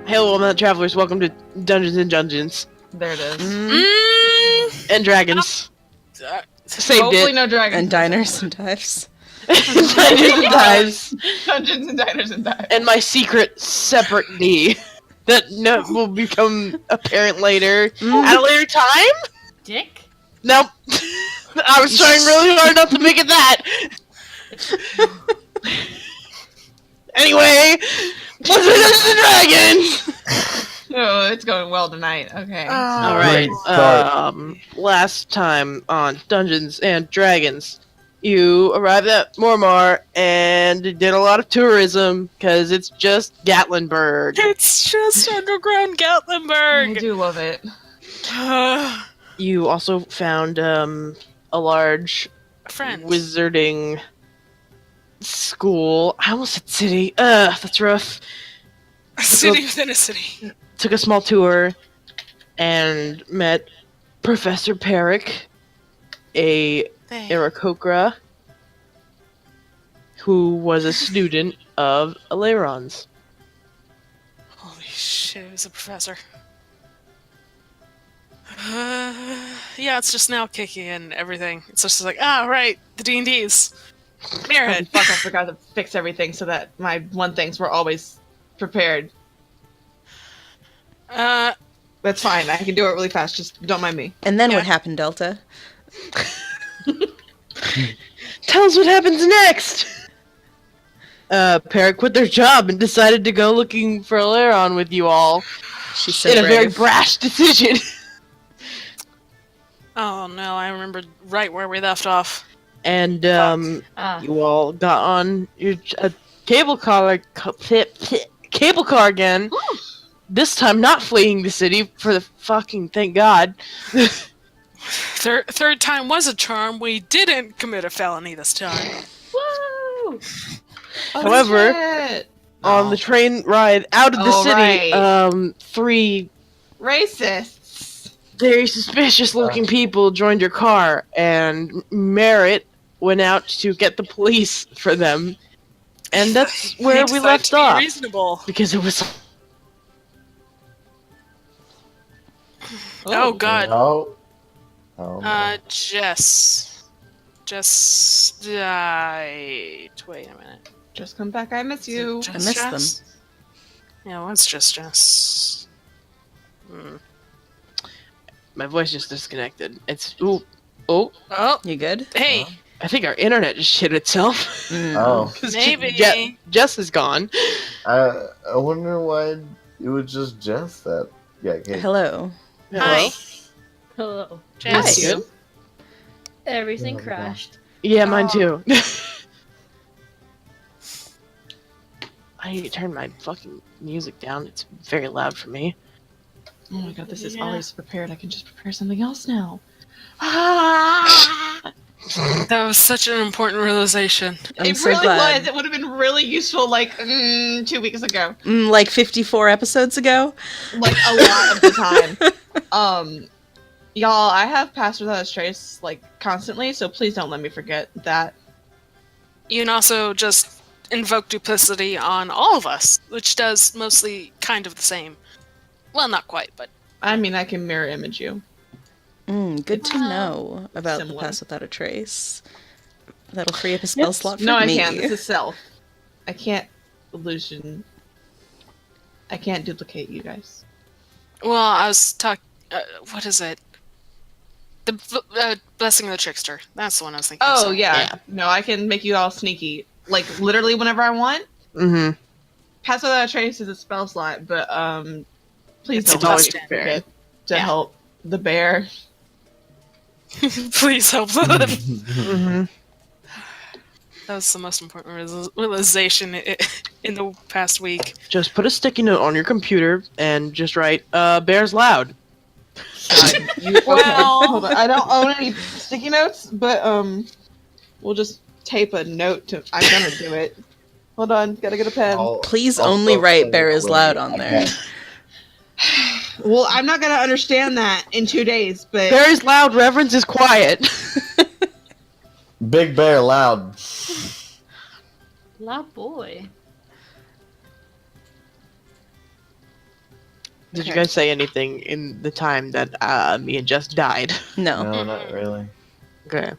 Hello, my travelers. Welcome to Dungeons and Dungeons There it is. and Dragons. Saved Hopefully it. no dragons. And diners and dives. Dungeons and Dives. Dungeons and diners and dives. And my secret separate D that will become apparent later at a later time. Dick? Nope. I was trying really hard not to make it that. Anyway, let's do Dungeons and Dragons. Oh, it's going well tonight. Okay. All right. Great start. Last time on Dungeons and Dragons, you arrived at Mormar and did a lot of tourism because it's just Gatlinburg. It's just underground Gatlinburg. I do love it. You also found a large Friend. wizarding school. I almost said city. That's rough. A city within a city. Took a small tour and met Professor Peric, a Aarakocra, who was a student of Aleron's. Holy shit, it was a professor. Yeah, it's just now kicking in everything. It's just like, right, the D&Ds. Mirrorhead. Fuck, I forgot to fix everything so that my one things were always prepared. That's fine. I can do it really fast. Just don't mind me. And then Yeah. what happened, Delta? Tell us what happens next! Peric quit their job and decided to go looking for Aleron with you all She's so in a very brave. brash decision. Oh no, I remembered right where we left off. And, Ah. you all got on your cable car again. This time not fleeing the city for the fucking thank God. Third time was a charm. We didn't commit a felony this time. Woo! However, shit. on the train ride out of the Oh, city, right. 3 Racists. very suspicious looking people joined your car, and Merritt went out to get the police for them. And that's He where we decided left to be off. Reasonable. Because it was. Oh god. No. Oh, no. Jess died. Wait a minute. Just come back. I miss you. Just I miss them. Jess? Yeah, well, it's just Jess. My voice just disconnected. It's. Ooh. Oh. Oh, You good? hey, I think our internet just shit itself. Oh, 'Cause maybe. Jess is gone. I wonder why it was just Jess that got kicked. Hello. Hi, Hello. Jess. Hi. Everything Yeah, crashed. Yeah, mine Oh. too. I need to turn my fucking music down. It's very loud for me. Oh my god, this is Yeah. always prepared. I can just prepare something else now. That was such an important realization. I'm it so really glad. was. It would have been really useful, like 2 weeks ago. Like 54 episodes ago? Like a lot of the time. Y'all, I have passed without a trace like constantly, so please don't let me forget that. You can also just invoke duplicity on all of us, which does mostly kind of the same. Well, not quite, but I mean, I can mirror image you. Good to know about Similar. the Pass Without a Trace. That'll free up a spell slot for No, I me. can't. This is self. I can't illusion. I can't duplicate you guys. well, I was talking. What is it? The Blessing of the Trickster. That's the one I was thinking. Oh sorry. yeah. No, I can make you all sneaky, like literally whenever I want. Mm-hmm. Pass without a trace is a spell slot, but please It's don't a let me custom. forget to Yeah. help the bear. Please help them. Mm-hmm. That was the most important realization in the past week. Just put a sticky note on your computer and just write, bear's loud. Okay, Well- hold on. I don't own any sticky notes, but we'll just tape a note to. I'm gonna do it. Hold on, gotta get a pen. Please I'll only still write send Bear it is when loud you- on I there. can. Well, I'm not gonna understand that in 2 days, but Bear's loud, reverence is quiet. Big Bear loud. Loud boy. Did you Okay. guys say anything in the time that me and Jess died? No. No, not really. Okay.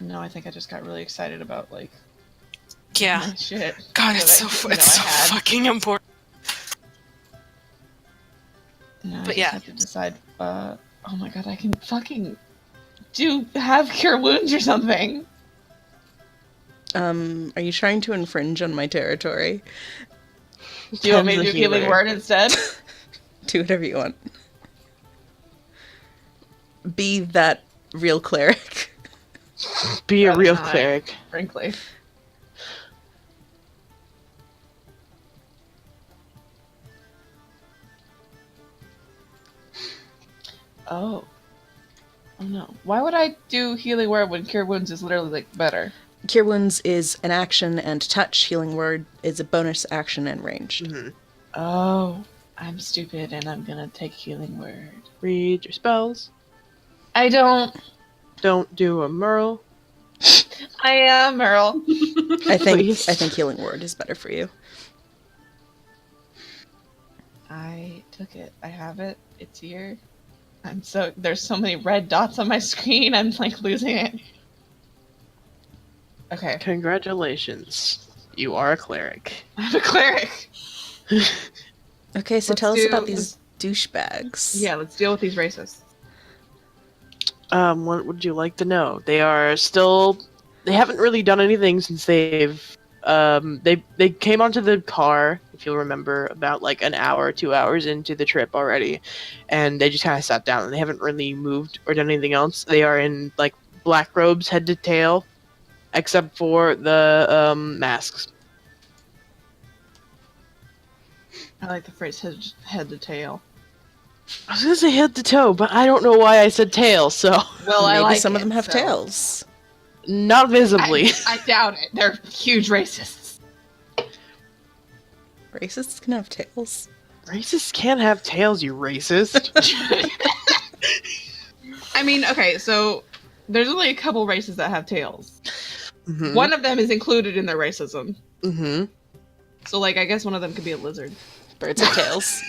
No, I think I just got really excited about like Yeah. my shit. God, that it's I- so you know, it's I so had. fucking important. Now I But just yeah. have to decide. Oh my god, I can fucking have cure wounds or something. Are you trying to infringe on my territory? Do you want me to Pen's do the healing healer. word instead? Do whatever you want. Be that real cleric. Be a Rather real not. cleric. Frankly. Oh. Oh no. Why would I do healing word when cure wounds is literally like better? Cure Wounds is an action and touch. Healing Word is a bonus action and ranged. Hmm. Oh. I'm stupid and I'm gonna take healing word. Read your spells. I don't. Don't do a Merle. I am Merle. I Please. think Healing Word is better for you. I took it. I have it. It's here. There's so many red dots on my screen. I'm like losing it. Okay. Congratulations. You are a cleric. I'm a cleric. Okay, so Let's tell us do- about these douchebags. Yeah, let's deal with these racists. What would you like to know? They are still. They haven't really done anything since they've. They came onto the car, if you'll remember, about like an hour, 2 hours into the trip already, and they just kind of sat down. And they haven't really moved or done anything else. They are in like black robes, head to tail, except for the masks. I like the phrase head to tail. I was gonna say head to toe, but I don't know why I said tail. So Well, Maybe I like some of it, them have so- tails. not visibly. I doubt it. They're huge racists. Racists can have tails. Racists can't have tails, you racist. I mean, okay, so there's only a couple races that have tails. Mm-hmm. One of them is included in their racism. Mm-hmm. So, like, I guess one of them could be a lizard. Birds have tails.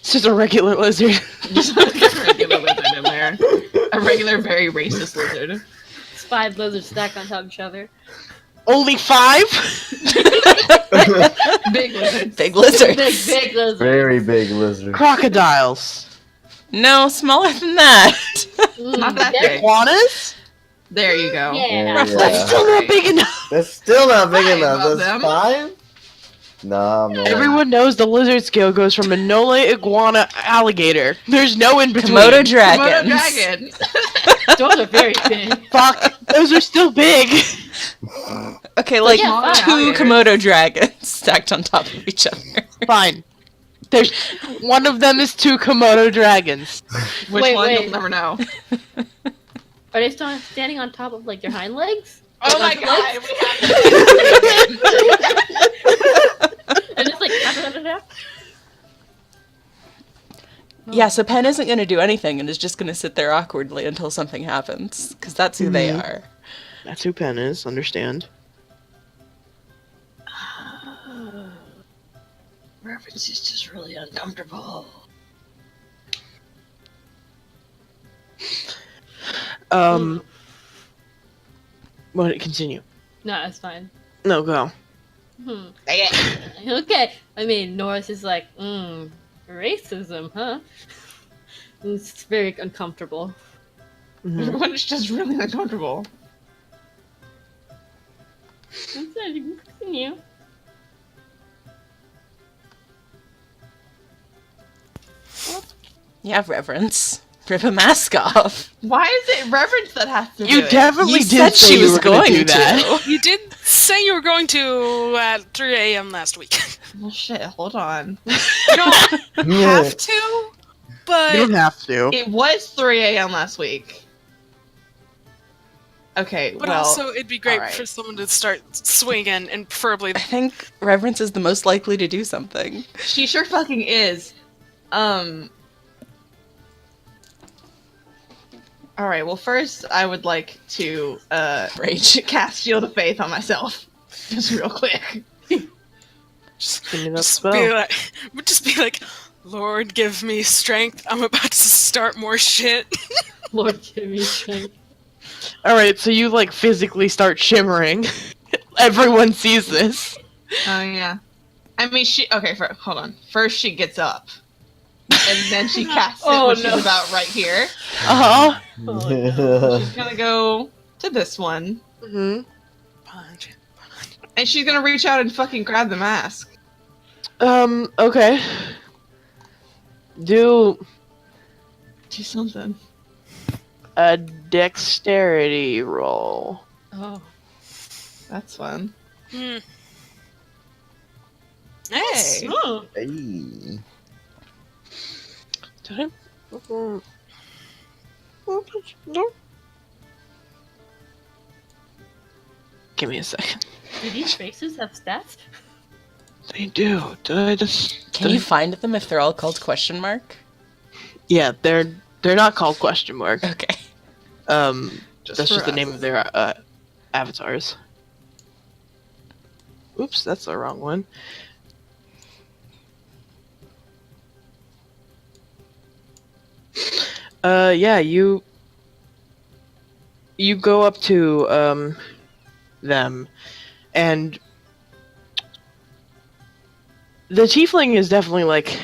It's just a regular lizard. Just like a regular lizard in there. A regular, very racist lizard. It's 5 lizards stacked on top of each other. Only 5? Big lizards. Big lizard. Big lizards. Very big lizard. Crocodiles. No, smaller than that. Not that they're- big. Iguanas? There you go. Yeah. Roughly. That's still not big enough. That's still not big Five enough. of That's them. 5? Nah, man. Everyone knows the lizard scale goes from Manole, iguana, alligator. There's no in between. Komodo Komodo dragons. dragon. Those are very big. Fuck, those are still big. Okay, like yeah, two alligators. Komodo dragons stacked on top of each other. Fine. There's one of them is 2 Komodo dragons. Which Wait, one? wait. You'll never know. Are they still standing on top of like their hind legs? Oh my Like, god, we have to And just like tap it up. Yeah, so Pen isn't going to do anything and is just going to sit there awkwardly until something happens, because that's who they Mhm. are. That's who Pen is, understand. Reference is just really uncomfortable. Want to continue? No, that's fine. No, go. Hmm. Dang it. Okay. I mean, Norris is like, racism, huh? It's very uncomfortable. Mhm. Everyone's just really uncomfortable. So you can continue. You have reverence. Rip a mask off. Why is it reverence that has to do You it? definitely You did said say she you was were gonna going do that. to. You did say you were going to at 3 a.m. last week. Well, shit, hold on. You don't have to, but You don't have to. It was 3 a.m. last week. Okay, but well, also it'd be great alright. for someone to start swinging, and preferably I think reverence is the most likely to do something. she sure fucking is. Alright, well, first, I would like to, Rage. cast Shield of Faith on myself. Just real quick. Give me that Just spell. just be like, Lord, give me strength. I'm about to start more shit. Lord, give me strength. All right, so you like physically start shimmering. Everyone sees this. Oh yeah. I mean, hold on. First, she gets up, and then she casts it Oh, when no. she's about right here. Uh huh. Oh, no. She's gonna go to this one, Hmm. Punch. and she's gonna reach out and fucking grab the mask. Okay. Do Do something. a dexterity roll. Oh. That's fun. Hmm. Nice. Hey. Oh. Hey. Did I? Give me a second. Do these faces have stats? They do. Did I just? Can you find them if they're all called question mark? Yeah, they're not called question mark. Okay. Just That's for just the us. name of their avatars. Oops, that's the wrong one. Yeah, you go up to them, and the tiefling is definitely like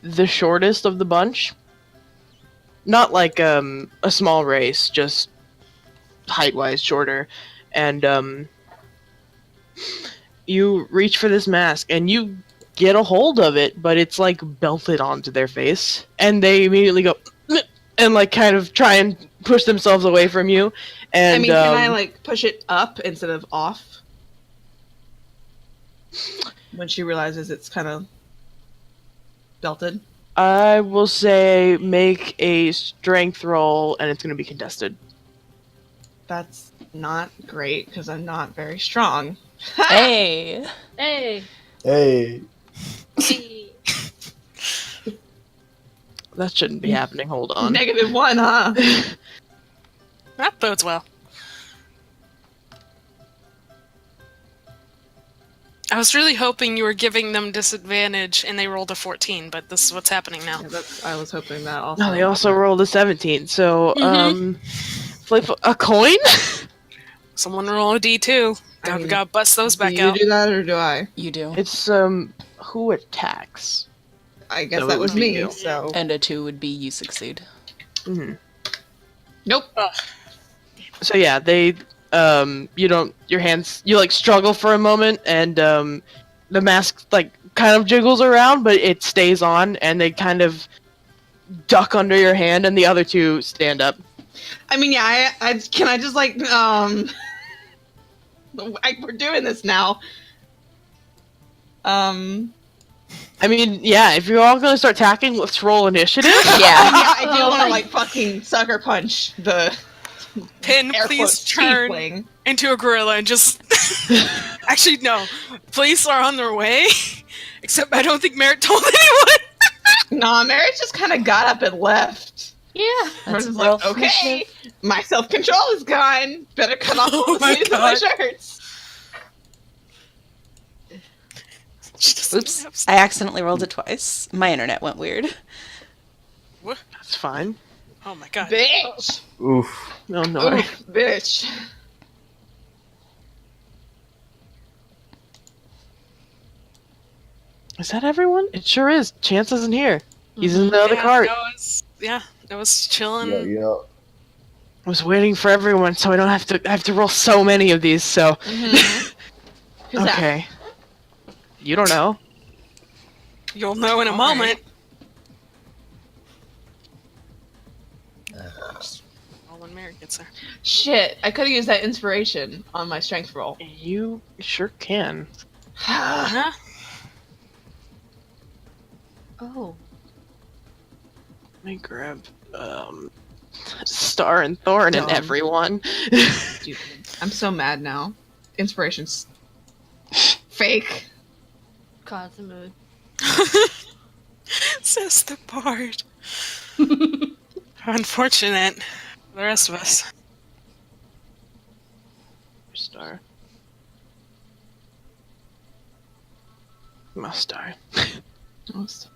the shortest of the bunch. Not like a small race, just height-wise shorter. And you reach for this mask and you get a hold of it, but it's like belted onto their face, and they immediately go and like kind of try and push themselves away from you. And I mean, can I like push it up instead of off? When she realizes it's kind of belted. I will say make a strength roll, and it's going to be contested. That's not great because I'm not very strong. Hey. Hey. Hey. Hey. That shouldn't be happening. Hold on. -1, huh? That bodes well. I was really hoping you were giving them disadvantage and they rolled a 14, but this is what's happening now. Yeah, I was hoping that also. No, they also rolled a 17. So, Mhm. flip a coin. Someone roll a D2. I mean, Gotta bust those back do you out. do that or do I? You do. It's who attacks. I guess So that it was would be me. you. So And a 2 would be you succeed. Hmm. nope. So yeah, they your hands, you like struggle for a moment, and the mask like kind of jiggles around, but it stays on, and they kind of duck under your hand, and the other two stand up. I mean, yeah. I can I just like we're doing this now. I mean, yeah, if you're all gonna start attacking, let's roll initiative. Yeah. Yeah, I do want to like fucking sucker punch the Pin, air please quotes turn tiefling. into a gorilla and just... Actually, no. Police are on their way. Except I don't think Merritt told anyone. Nah, Merritt just kind of got up and left. Yeah. I was That's like, rough okay, initiative. my self control is gone. Better cut off Oh all the my sleeves of my God. shirts. Oops. I accidentally rolled it twice. My internet went weird. What? That's fine. Oh my god. Bitch. Oof. No, no. Oof, bitch. Is that everyone? It sure is. Chance isn't here. He's in the other Yeah, cart. I was chilling. Yeah, you know. I was waiting for everyone, so I don't have to. I have to roll so many of these. So Mm-hmm. Who's that? okay. You don't know. You'll know in a All moment. Uh, Oh, when Merritt gets there. Shit, I could have used that inspiration on my strength roll. You sure can. Huh? Oh. Let me grab Star and Thorn and Dumb. everyone. Stupid. I'm so mad now. Inspiration's fake. Cause the mood. Says the bard. Unfortunate. The rest of us. Star. Must die. Almost.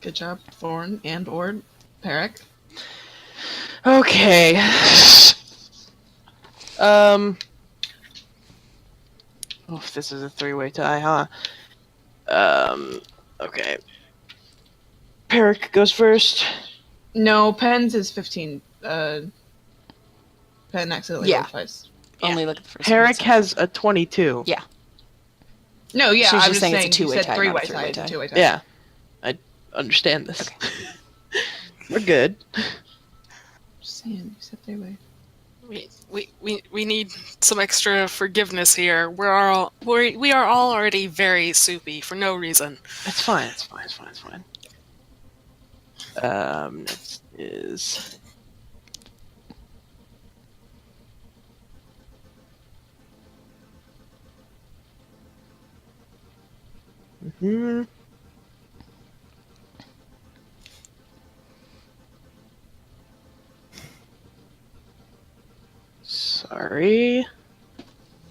Good job, Thorn and Ord. Perrick. Okay. Oh, this is a three-way tie, huh? Okay. Peric goes first. No, Penn's is 15. Penn accidentally Yeah. rolled twice. Only look at the first Peric one. has a 22. Yeah. No, yeah, She's I'm just just saying saying, it's a two-way you said tie, not a three-way three-way tie. It's a tie. two-way tie. Yeah. I understand this. Okay. We're good. Just saying, you said three-way. We need some extra forgiveness here. We are all already very soupy for no reason. It's fine. It's fine. It's fine. It's fine. Next is Sorry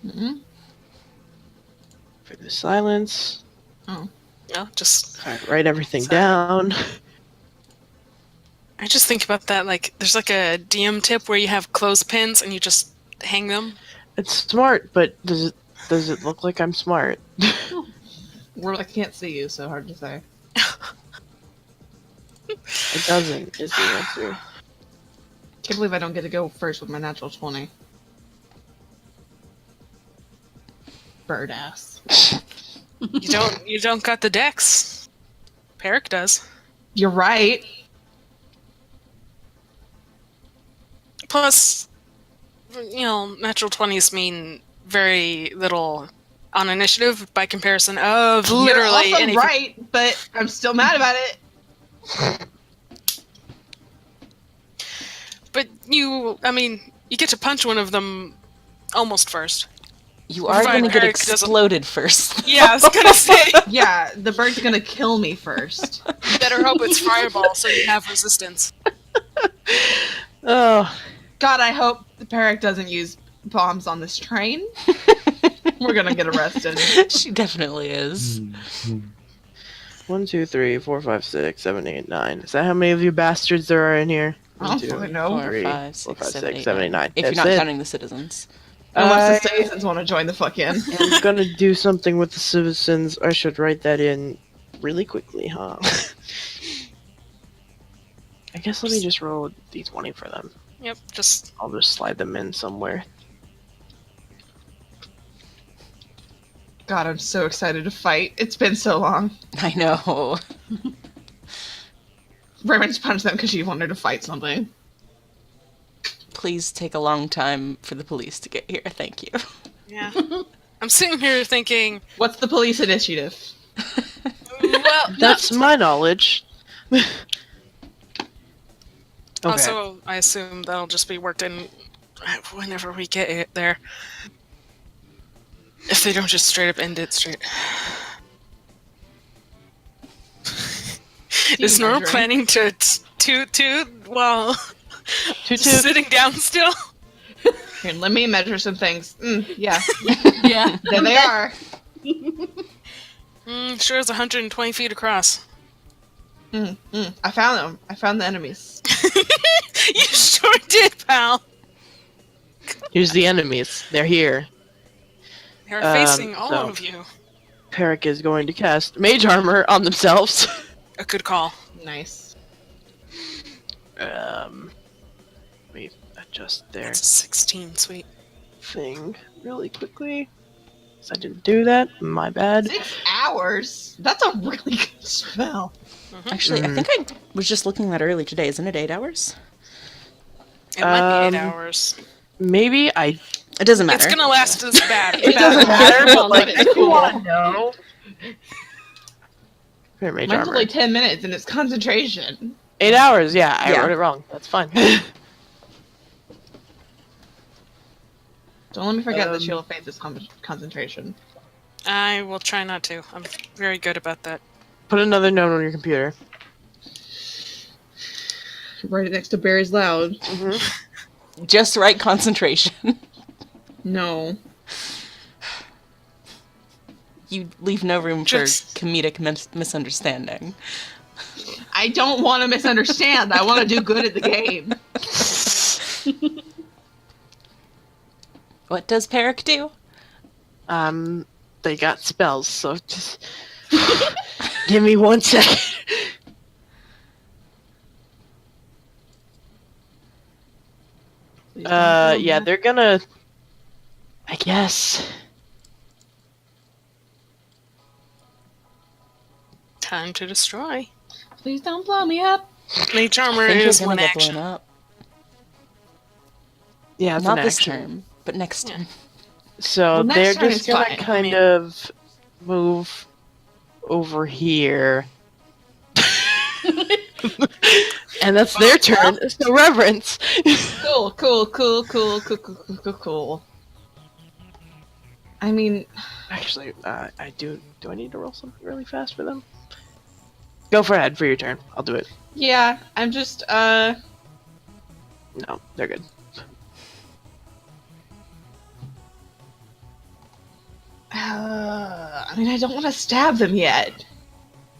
Mm-hmm. for the silence. Oh. No, just I write everything Sorry. down. I just think about that. Like, there's like a DM tip where you have clothespins and you just hang them. It's smart, but does it look like I'm smart? I can't see you, so hard to say. It doesn't, is the answer. Can't believe I don't get to go first with my natural 20. Bird ass. You don't got the dex. Peric does. You're right. Plus, natural 20s mean very little on initiative by comparison of literally You're also anything. right, but I'm still mad about it. But you get to punch one of them almost first. You are going to get Peric doesn't- exploded first. Yeah, I was gonna say. Yeah, the bird's gonna kill me first. You better hope it's fireball so you have resistance. Oh, God, I hope the Peric doesn't use bombs on this train. We're gonna get arrested. She definitely is. 1, 2, 3, 4, 5, 6, 7, 8, 9. Is that how many of you bastards there are in here? I don't fucking know. 4, 3, 5, 4, 6, 5, 7, 6, 8, 7, 8, 9. If you're That's not it. counting the citizens. Unless the citizens want to join the fuck in. I'm gonna do something with the citizens. I should write that in really quickly, huh? I guess let me just roll a d20 for them. Yep, just I'll just slide them in somewhere. God, I'm so excited to fight. It's been so long. I know. Raymond just punched them because she wanted to fight something. Please take a long time for the police to get here. Thank you. yeah. I'm sitting here thinking, What's the police initiative? well, That's my knowledge. Okay. Also, I assume that'll just be worked in whenever we get it there. If they don't just straight up end it straight. Is Nora measuring? planning to toot while Toot toot. sitting down still? Here, let me measure some things. Yeah, Yeah. there they are. Sure is 120 feet across. I found them. I found the enemies. You sure did, pal. Here's the enemies. They're here. They're facing all so- of you. Peric is going to cast Mage Armor on themselves. A good call. Nice. Let me adjust their That's a 16, sweet. thing really quickly. 'Cause I didn't do that. My bad. 6 hours? That's a really good spell. Actually, I think I was just looking that early today. Isn't it 8 hours? It might be 8 Um, hours. Maybe I. It doesn't matter. It's gonna last as bad. It doesn't matter, but like, It's if you cool. want to know. Here, Mage Mine's Armor. only 10 minutes and it's concentration. 8 hours. Yeah, I Yeah. wrote it wrong. That's fine. Don't let me forget that Um, Shield of Faith is concentration. I will try not to. I'm very good about that. Put another note on your computer. Right next to Barry's Loud. Just right concentration. No. You leave no room Just- for comedic misunderstanding. I don't want to misunderstand. I want to do good at the game. What does Peric do? They got spells, so just give me 1 second. Yeah, they're gonna. I guess. Time to destroy. Please don't blow me up. Mage I armor think you're is gonna one get action. blown up. Yeah, it's Not an this action. term, but next Yeah. turn. So Well, next they're turn just is gonna fine. kind of move over here. And that's their turn. So reverence. Cool. I mean, Actually, I do. Do I need to roll something really fast for them? Go for ahead for your turn. I'll do it. yeah, I'm just, No, they're good. I mean, I don't want to stab them yet.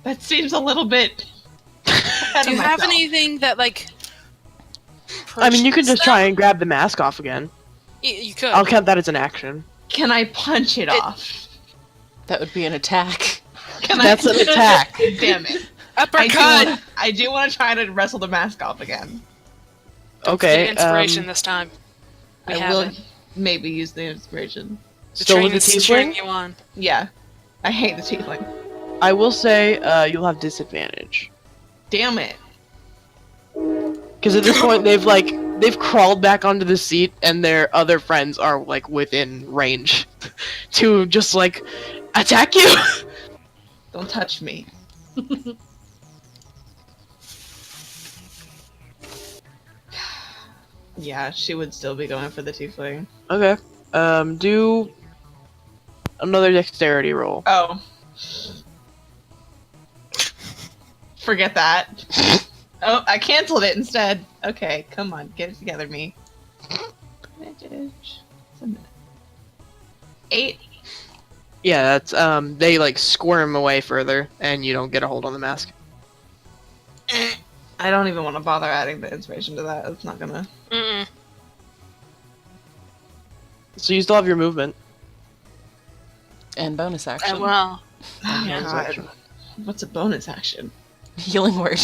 That seems a little bit. ahead Do of you have myself. anything that like? I mean, you can pushes just try and grab the mask off again. them? You could. I'll count that as an action. Can I punch it off? That would be an attack. Can That's an attack. Damn it. Uppercut. I do want to try to wrestle the mask off again. Okay. The inspiration this time. We I have will it. maybe use the inspiration. The Still train with the is cheering tiefling? you on. Yeah. I hate the tiefling. I will say you'll have disadvantage. Damn it. Because at this point, they've crawled back onto the seat, and their other friends are like within range to just like attack you. Don't touch me. Yeah, she would still be going for the tiefling. Okay. Do another dexterity roll. Oh. Forget that. Oh, I canceled it instead. Okay, come on, get it together, me. Advantage. 8. Yeah, that's they like squirm away further, and you don't get a hold on the mask. I don't even want to bother adding the inspiration to that. It's not gonna. Mm-mm. So you still have your movement. And bonus action. Well, Oh, Yeah, God. action. What's a bonus action? Healing word.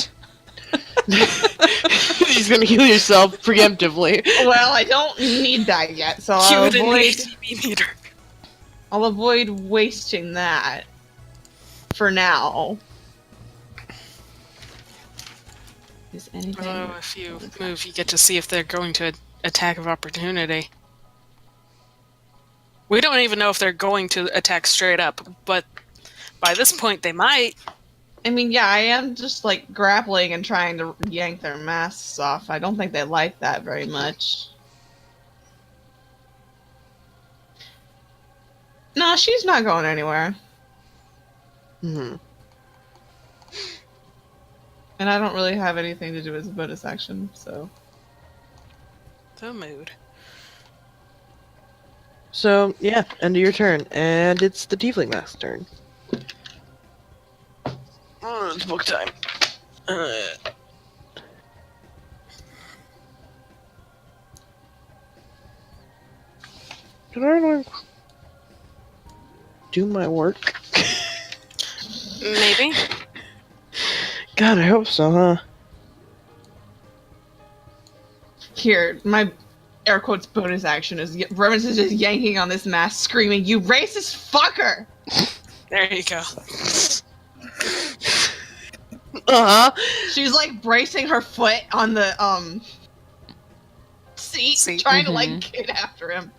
He's gonna heal yourself preemptively. Well, I don't need that yet, so you I'll would avoid. ATB meter. I'll avoid wasting that for now. Is anything? Although if you move, you get to see if they're going to attack of opportunity. We don't even know if they're going to attack straight up, but by this point they might. I mean, yeah, I am just like grappling and trying to yank their masks off. I don't think they like that very much. No, she's not going anywhere. Hmm. And I don't really have anything to do as a bonus action, so. The mood. So yeah, end of your turn, and it's the tiefling mask's turn. Oh, it's book time. Did I like do my work? Maybe. God, I hope so, huh? Here, my air quotes bonus action is Reverence is just yanking on this mask, screaming, "You racist fucker!" There you go. Uh huh. She's like bracing her foot on the seat. Trying to like get after him.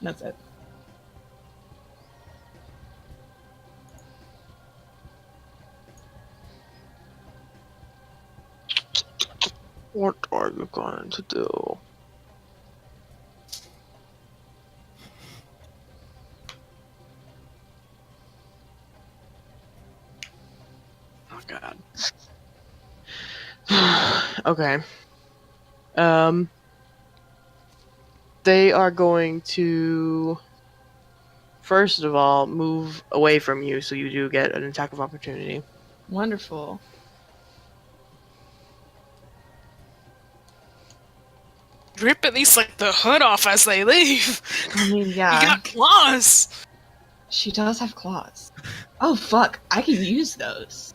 That's it. What are you going to do? Oh God. Okay. they are going to, first of all, move away from you, so you do get an attack of opportunity. Wonderful. Rip at least like the hood off as they leave. I mean, You yeah. got claws. She does have claws. Oh, fuck. I can use those.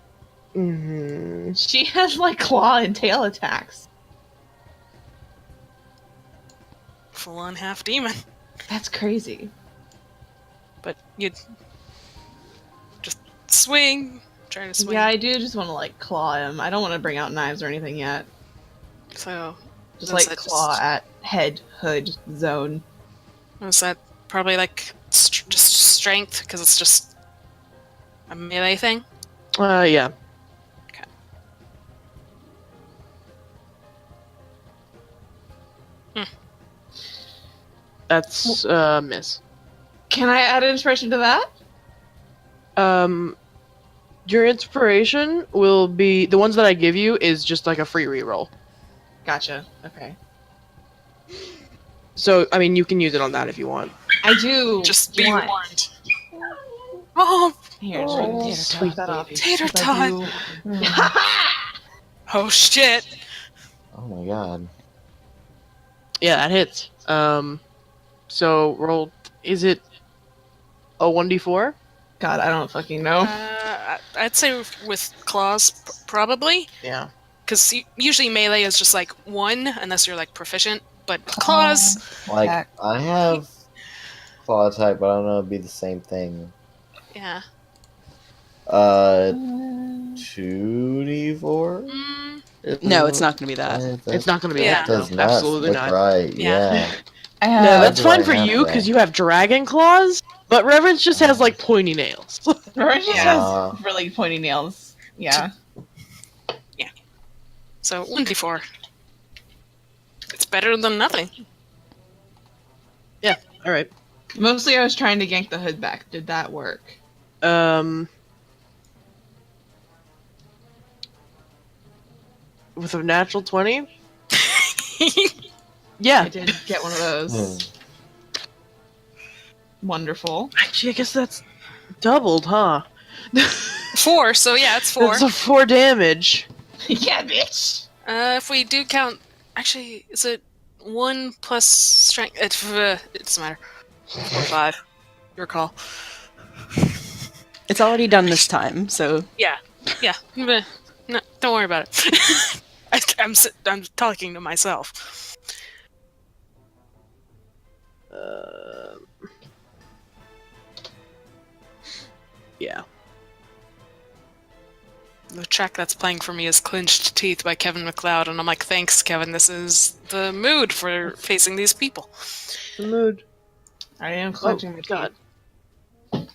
Mm-hmm. She has, like, claw and tail attacks. Full on half demon. That's crazy. But you just swing. Try to swing. Yeah, I do just want to, like, claw him. I don't want to bring out knives or anything yet. So Just, was like, that claw at head, hood, zone. Was that probably like just strength because it's just a melee thing? Yeah. Okay. That's, miss. Can I add inspiration to that? Your inspiration will be, the ones that I give you is just like a free reroll. Gotcha. Okay. So, I mean, you can use it on that if you want. I do. Just be want- warned. Oh, Here, Oh, tater sweet that off. baby. tater Because I tot! do- Oh shit! Oh my god. Yeah, that hits. So roll, is it a 1d4? God, I don't fucking know. I'd say with claws, probably. Yeah. Because usually melee is just like one, unless you're like proficient. But claws, Like, Attack. I have claw attack, but I don't know if it'd be the same thing. yeah. 2d4? No, it's not going to be that. It's not going to be Yeah. that. Does No, not absolutely look not. right. Yeah. Yeah. I No, have. that's do I fine for have you that? because you have dragon claws, but Reverence just has like pointy nails. Orange just Yeah. has really pointy nails. Yeah. So 1d4. It's better than nothing. All right. Mostly I was trying to yank the hood back. Did that work? With a natural 20? I Yeah. did get one of those. Wonderful. Actually, I guess that's doubled, huh? 4, so yeah, it's 4. It's a 4 damage. Yeah, bitch! If we do count, actually, is it 1 plus strength? It doesn't matter. 4 or 5. Your call. It's already done this time, so Yeah. No, don't worry about it. I'm talking to myself. Yeah. The track that's playing for me is Clinched Teeth by Kevin MacLeod, and I'm like, thanks, Kevin. This is the mood for facing these people. The mood. I am collecting Oh, my God.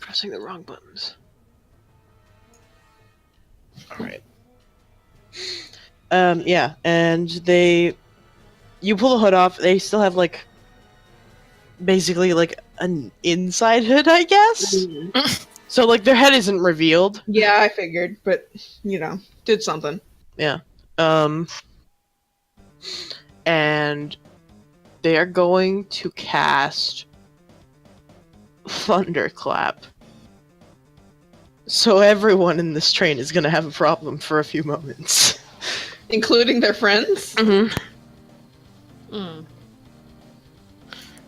Pressing the wrong buttons. Alright. Yeah, and you pull the hood off, they still have, like, basically, like, an inside hood, I guess? teeth. So, like, their head isn't revealed. Yeah, I figured, but, you know, did something. Yeah. And they are going to cast Thunderclap. So everyone in this train is gonna have a problem for a few moments. Including their friends? Mm-hmm. Mm.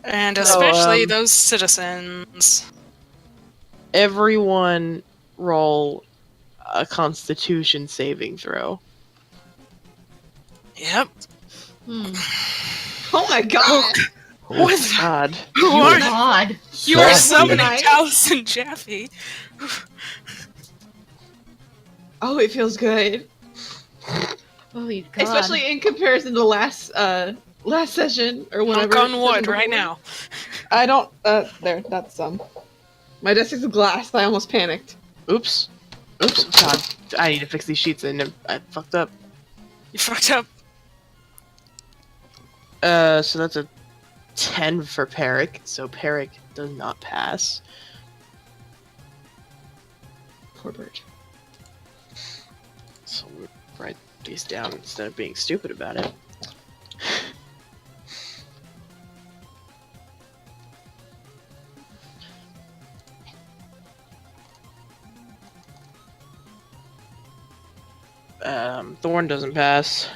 And So, especially those citizens. Everyone roll a Constitution saving throw. Yep. Hmm. Oh my god! What? God. Who are God. you? Are Jaffe. summoning Nice. Talus and Jaffe. Oh, it feels good. Holy God. Especially in comparison to last session or whatever. Knock on wood session right before. now. I don't there, that's my desk is glass, I almost panicked. Oops. Oops. God. I need to fix these sheets and I fucked up. You fucked up. So that's a 10 for Peric. So Peric does not pass. Poor bird. So we'll write these down instead of being stupid about it. Thorn doesn't pass.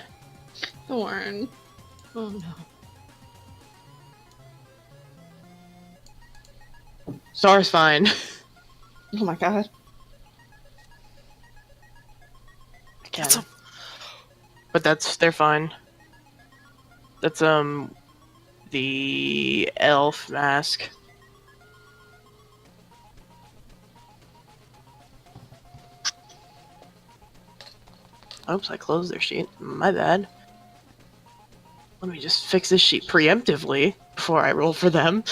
Thorn. Oh no. Star's fine. Oh my god. Again. That's a- But they're fine. That's the elf mask. Oops, I closed their sheet. My bad. Let me just fix this sheet preemptively before I roll for them.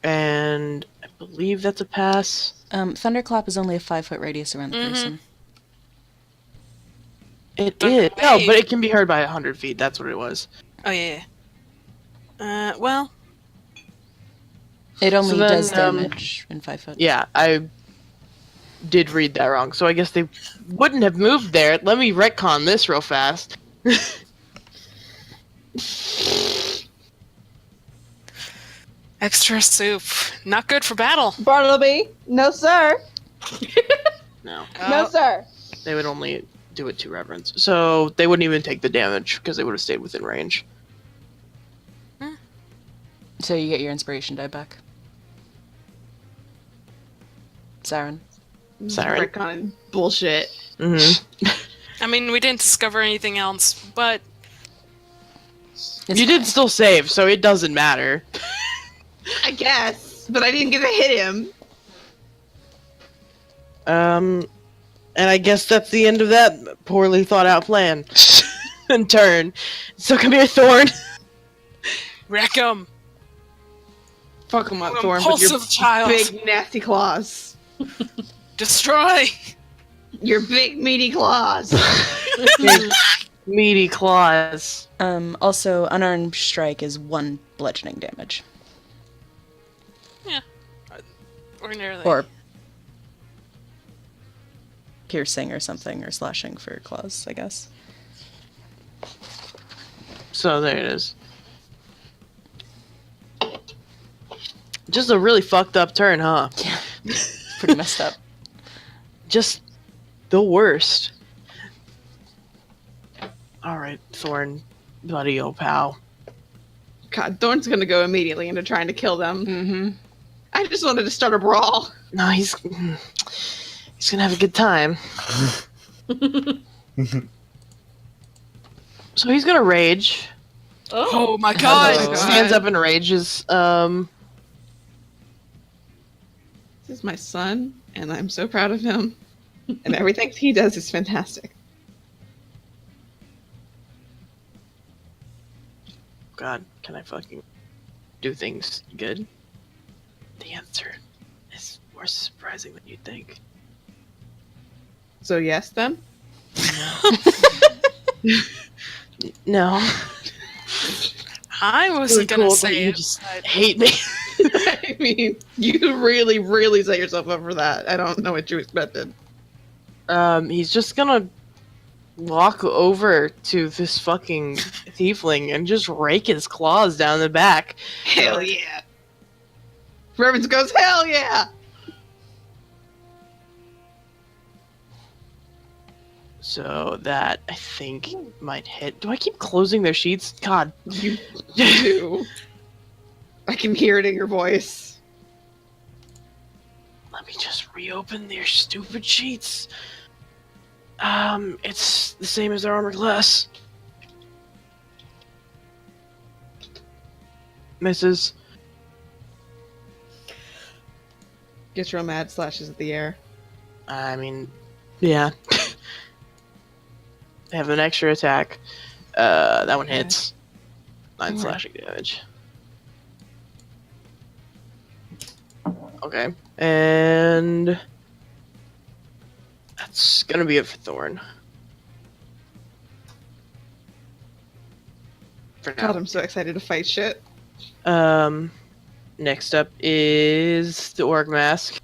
And I believe that's a pass. Thunderclap is only a 5-foot radius around the person. It Thunder is. No, wave. but it can be heard by 100 feet. That's what it was. Oh yeah. Well, It only then, does damage in 5 foot. Yeah, I did read that wrong. So I guess they wouldn't have moved there. Let me retcon this real fast. extra soup. Not good for battle. Bartleby, no sir. No, No sir. they would only do it to reverence. So they wouldn't even take the damage because they would have stayed within range. So you get your inspiration die back. Siren. Siren. Retcon bullshit. Mm-hmm. I mean, we didn't discover anything else, but It's You did fine. still save, so it doesn't matter. I guess, but I didn't get to hit him. And I guess that's the end of that poorly thought out plan. And turn. So come here, Thorn. wreck 'em. Fuck him up, Thorn, with your Impulsive child. big nasty claws. Destroy. Your big meaty claws. Big, meaty claws. Also, unarmed strike is 1 bludgeoning damage. Ordinarily. Or piercing or something, or slashing for claws, I guess. So there it is. Just a really fucked up turn, huh? Pretty messed up. Just the worst. Alright, Thorn, buddy, oh pal. God, Thorn's gonna go immediately into trying to kill them. Mm-hmm. I just wanted to start a brawl. No, he's gonna have a good time. So he's gonna rage. Oh my god. Oh. Stands up and rages. This is my son, and I'm so proud of him. And everything he does is fantastic. God, can I fucking do things good? The answer is more surprising than you'd think. So yes, then? No. I wasn't gonna but say you it. just but- hate me. I mean, you really, really set yourself up for that. I don't know what you expected. He's just gonna walk over to this fucking tiefling and just rake his claws down the back. Hell yeah! Reverence goes, hell yeah! So that, I think, might hit. Do I keep closing their sheets? God. You do. I can hear it in your voice. Let me just reopen their stupid sheets. It's the same as their armor class. Misses. Gets real mad, slashes at the air. I mean, yeah. They have an extra attack. That one hits. 9 Alright. slashing damage. Okay. And that's gonna be it for Thorn. For God, now. I'm so excited to fight shit. Next up is the Orc Mask.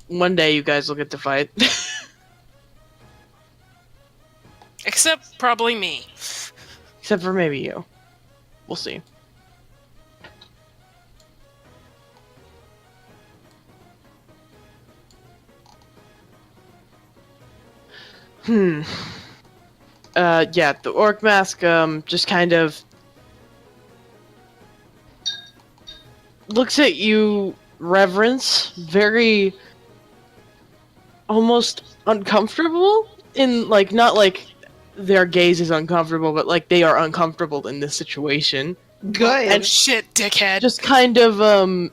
One day you guys will get to fight. Except probably me. Except for maybe you. We'll see. Hmm. Yeah, the orc mask, just kind of looks at you, reverence, very almost uncomfortable in, like, not like their gaze is uncomfortable, but like they are uncomfortable in this situation. Good. And shit, dickhead. Just kind of,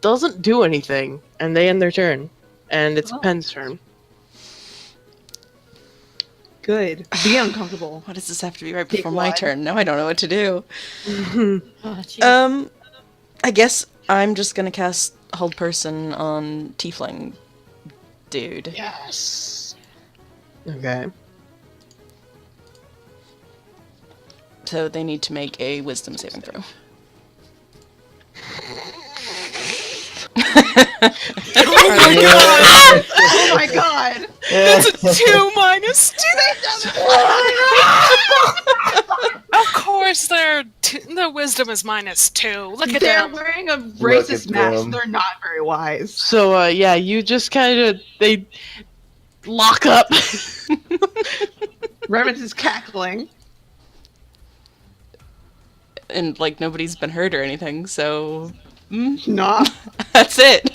doesn't do anything, and they end their turn. And it's Oh. Pen's turn. Good. Be uncomfortable. Why does this have to be right Take before my one. turn? Now I don't know what to do. Oh, jeez. I guess I'm just gonna cast Hold Person on Tiefling dude. Yes. Okay. So they need to make a Wisdom saving throw. Oh my god. That's a 2 minus 2. Of course, the wisdom is minus 2. Look at They're them. wearing a Look racist at mask. them. They're not very wise. So, yeah, you just kind of, they lock up. Reverence is cackling. And, like, nobody's been hurt or anything, so... Nah. That's it.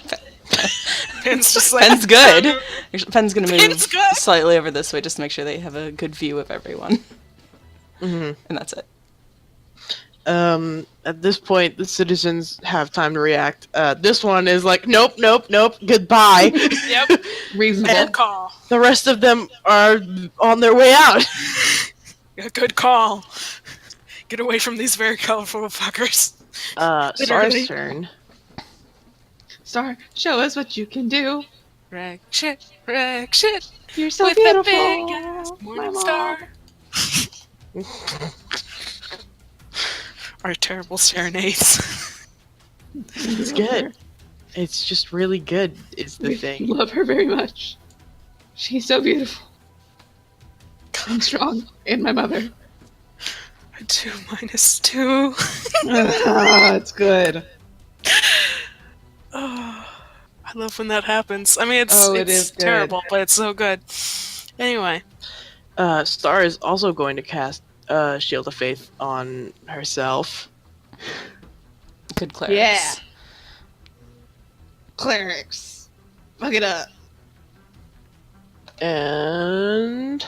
Pen's just like, Pen's good. Actually, Pen's gonna move Pen's good. slightly over this way just to make sure they have a good view of everyone. Mhm. And that's it. At this point, the citizens have time to react. This one is like, nope, nope, nope, goodbye. Yep. Reasonable. Good call. The rest of them are on their way out. A good call. Get away from these very colorful fuckers. Star's turn. Star, show us what you can do. Wreck shit, wreck shit. You're so with beautiful. the big ass my morning mom. star. Our terrible serenades. It's good. It's just really good, is the We thing. love her very much. She's so beautiful. I'm strong. And my mother. A 2 minus 2. It's good. Oh, I love when that happens. I mean, It it's is good. terrible, but it's so good. Anyway, Star is also going to cast Shield of Faith on herself. Good clerics. Yeah. Clerics. Fuck it up. And...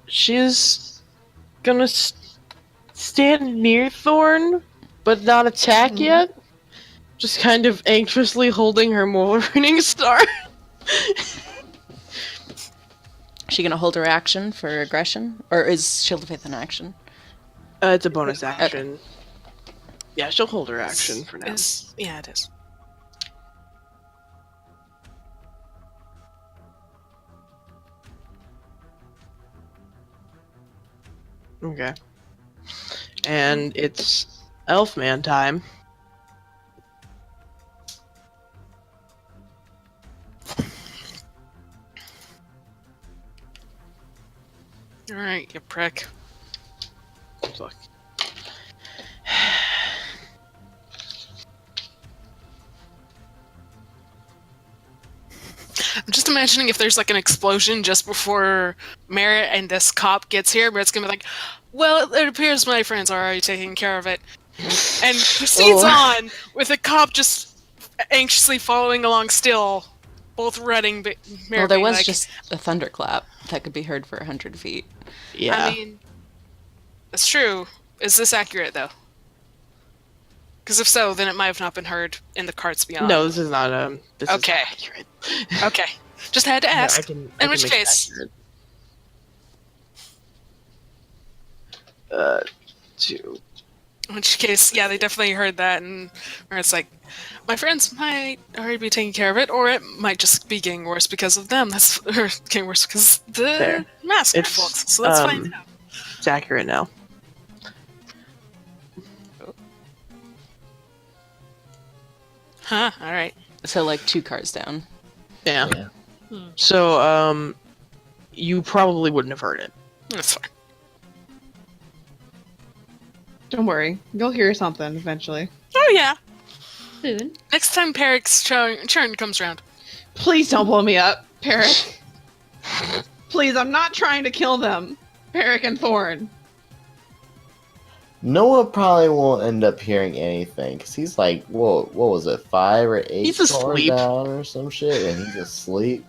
she's gonna stand near Thorn, but not attack yet. Just kind of anxiously holding her Morning Star. Is she gonna hold her action for aggression? Or is Shield of Faith an action? It's a bonus action. Yeah, she'll hold her action for now. yeah, it is. Okay. And it's Elfman time. All right, you prick. Fuck. I'm just imagining if there's like an explosion just before Merritt and this cop gets here, but it's gonna be like, well, it appears my friends are already taking care of it. And proceeds on with the cop just anxiously following along still, both running. But Merritt Well, there being was like, just a thunderclap that could be heard for 100 feet. Yeah. I mean, that's true. Is this accurate though? Because if so, then it might have not been heard in the carts beyond. No, this is not this is Okay. not accurate. Okay. Just had to Yeah, ask. I can In which make it case- accurate. 2. In which case, yeah, they definitely heard that, and where it's like, my friends might already be taking care of it, or it might just be getting worse because of them. That's or getting worse because the Fair. mask It's, folks. So let's find out. It's accurate now. Huh? All right. So, like, 2 cars down. Yeah. Yeah. So, you probably wouldn't have heard it. That's fine. Don't worry. You'll hear something eventually. Oh yeah. spoon. Next time Peric's turn comes around. Please don't blow me up, Peric. Please, I'm not trying to kill them. Peric and Thorn. Noah probably won't end up hearing anything because he's like, what was it, 5 or 8 He's floors asleep. down or some shit, and he's asleep.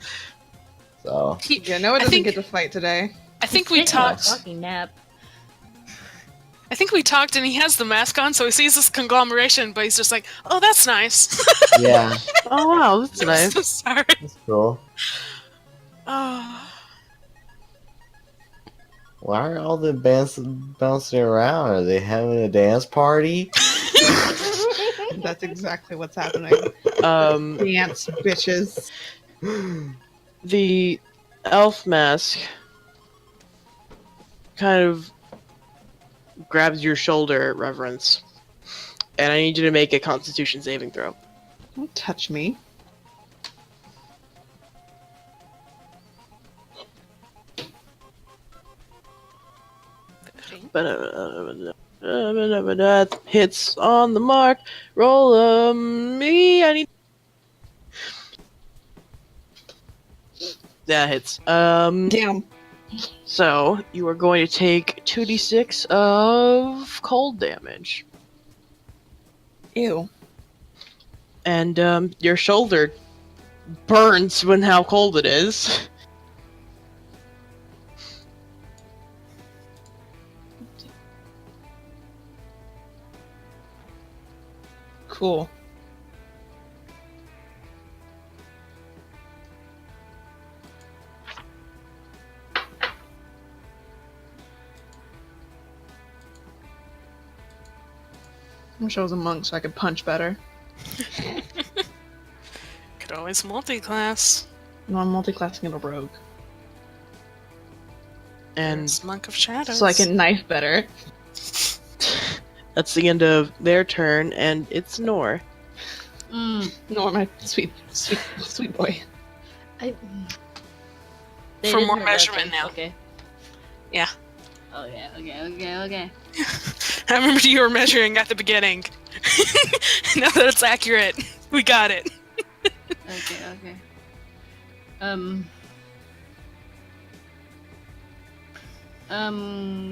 So Yeah, Noah doesn't get to fight today. I think He's we taking a talked. fucking nap. I think we talked, and he has the mask on, so he sees this conglomeration, but he's just like, "Oh, that's nice." yeah, Oh wow, that's I'm nice. so sorry. that's cool. Oh. Why are all the bands bouncing around? Are they having a dance party? That's exactly what's happening. Dance, bitches. The elf mask kind of grabs your shoulder, Reverence, and I need you to make a Constitution saving throw. Don't touch me. Hits on the mark. Roll me. I need. That hits. Damn. So you are going to take 2d6 of cold damage, Ew. and your shoulder burns when how cold it is. Cool. I wish I was a monk so I could punch better. Could always multi-class. No, I'm multi-classing in a rogue. And There's Monk of Shadows. So I can knife better. that's the end of their turn, and it's Nor. No, my sweet boy. They For didn't more hurt measurement reference, now. Okay. Yeah. Okay. I remember you were measuring at the beginning. Now that it's accurate, we got it. Okay. I'm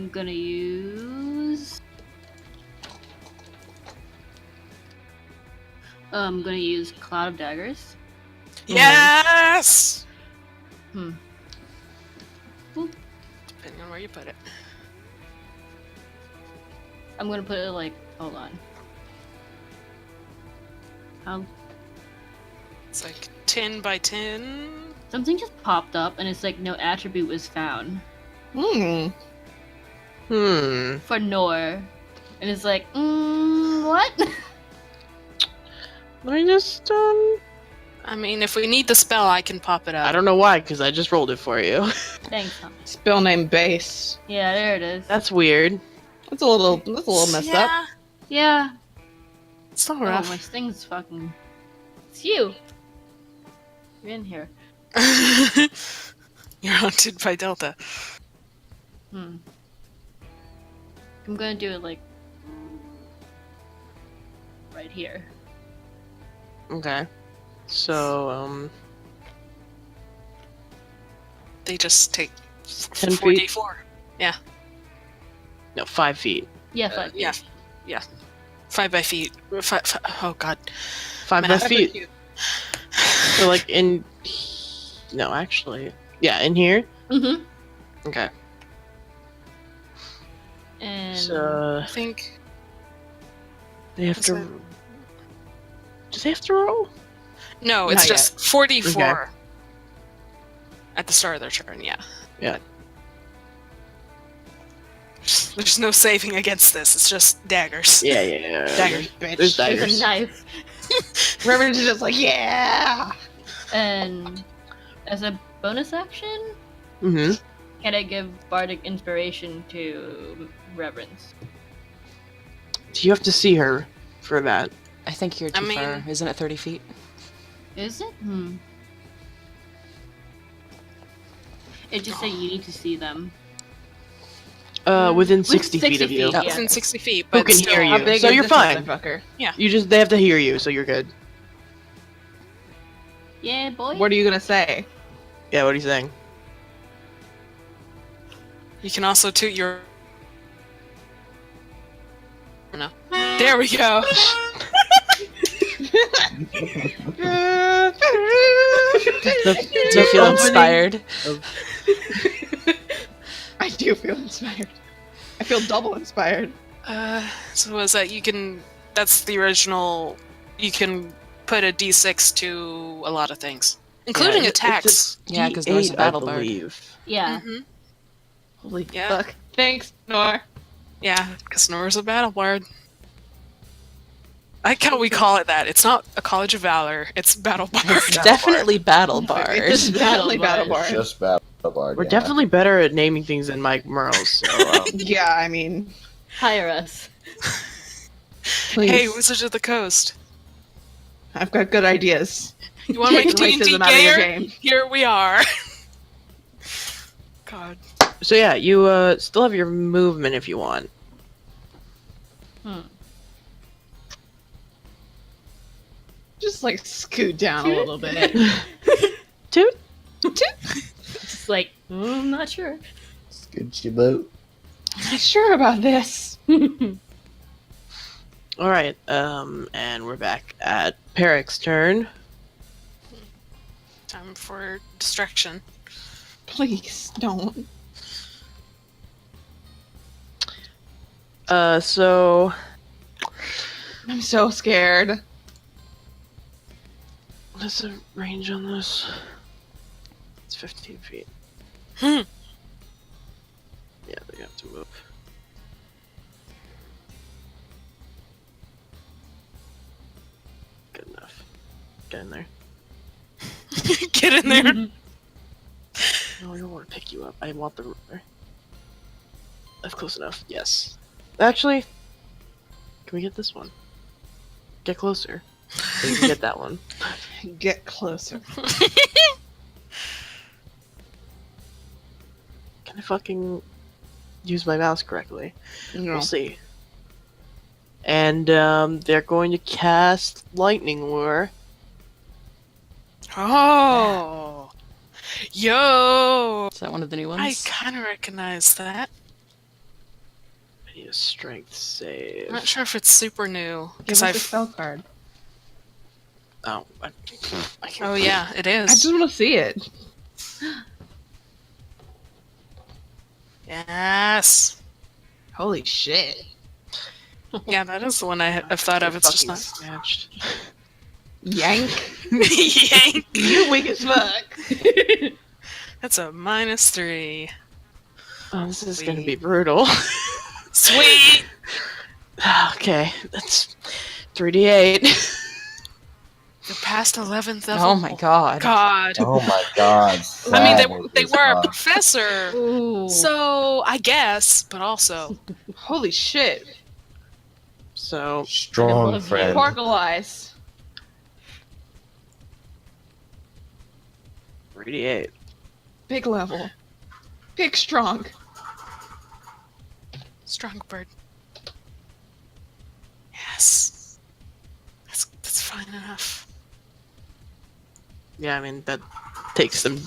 gonna use. I'm gonna use Cloud of Daggers. Yes! Hmm. Depending on where you put it. I'm gonna put it like. Hold on. It's like 10 by 10. Something just popped up and it's like no attribute was found Hmm. for Nor. And it's like, what? Let me just I mean, if we need the spell, I can pop it up. I don't know why, because I just rolled it for you. Thanks, Tommy. Spell name base. Yeah, there it is. That's weird. That's a little messed up. Yeah. It's not Oh, rough. my sting's fucking. It's you. You're in here. You're haunted by Delta. I'm gonna do it like right here. Okay. So, They just take 10 feet? 4d4. No, 5 feet. Yeah, 5 Yeah. 5 by feet. Oh god. 5 by Math. feet. So, like, in... No, actually. Yeah, in here? Mm-hmm. Okay. And So, I think. they have Is to... it- Do they have to roll? No, it's Not just 4d4 Okay. at the start of their turn, yeah. Yeah. There's no saving against this, it's just daggers. Yeah. Daggers. Bitch. There's there's a daggers. knife. Reverend is just like, yeah. And as a bonus action, Mm-hmm. can I give Bardic Inspiration to Reverence? So you have to see her for that. I think you're I too mean- far. Isn't it 30 feet? Is it? It just said you need to see them. Within 60 feet of you. feet, yeah. Within 60 feet, Who but can still. hear How you? big So is you're this fine. motherfucker? They have to hear you, so you're good. Yeah, boy. What are you gonna say? Yeah, what are you saying? You can also toot your. No. There we go. Do you feel inspired? I do feel inspired. I feel double inspired. So was that you can? That's the original. You can put a D6 to a lot of things, including Yeah, attacks. Yeah, 'cause Nora's a D8, battle I bard. believe. Yeah. hmm Holy Yeah. fuck. Thanks, Nor. Yeah, because Nora's a battle bard. I like how we call it that. It's not a College of Valor. It's Battle Bard. It's definitely battle It's bard. definitely battle Bard. bard. It's just Battle Bard. We're yeah. definitely better at naming things than Mike Merles. So, Yeah, I mean, Hire us. please. Hey, Wizards of the Coast. I've got good ideas. You want to make Take D&D racism out of your gayer? game. Here we are. God. so yeah, you still have your movement if you want. Just like scoot down a little bit. Toot. Just like, I'm not sure. Scoochie boat. I'm not sure about this. All right. And we're back at Peric's turn. Time for distraction. Please don't. So I'm so scared. what's the range on this? It's 15 feet. Hmm. Yeah, they have to move. Good enough. Get in there. Get in there. No, I don't want to pick you up. I want the ruler. That's close enough. Yes. Actually, can we get this one? Get closer. So you can get that one. Get closer. Can I fucking use my mouse correctly? No. We'll see. And they're going to cast Lightning Lure. Oh. Yo. Is that one of the new I ones? kind of recognize that. I need a strength save. I'm not sure if it's super new. Give 'cause us a I've- spell card. Oh, I can't. Oh yeah, it I just is. want to see it. Yes. Holy shit. Yeah, that is the one I've thought of. It's just Fucking not. snatched. Yank. Yank. You weak as fuck. That's a -3. Oh, this is gonna be brutal. Sweet. Okay, that's 3d8. You're past 11th level. Oh my god. God. Oh my god. I mean, that they is were a rough. professor, Ooh. so I guess, but also. Holy shit. So, I Strong love you. friend. Portal eyes. 3d8. Big level. Big strong. Strong bird. Yes. That's fine enough. Yeah, I mean, that takes them.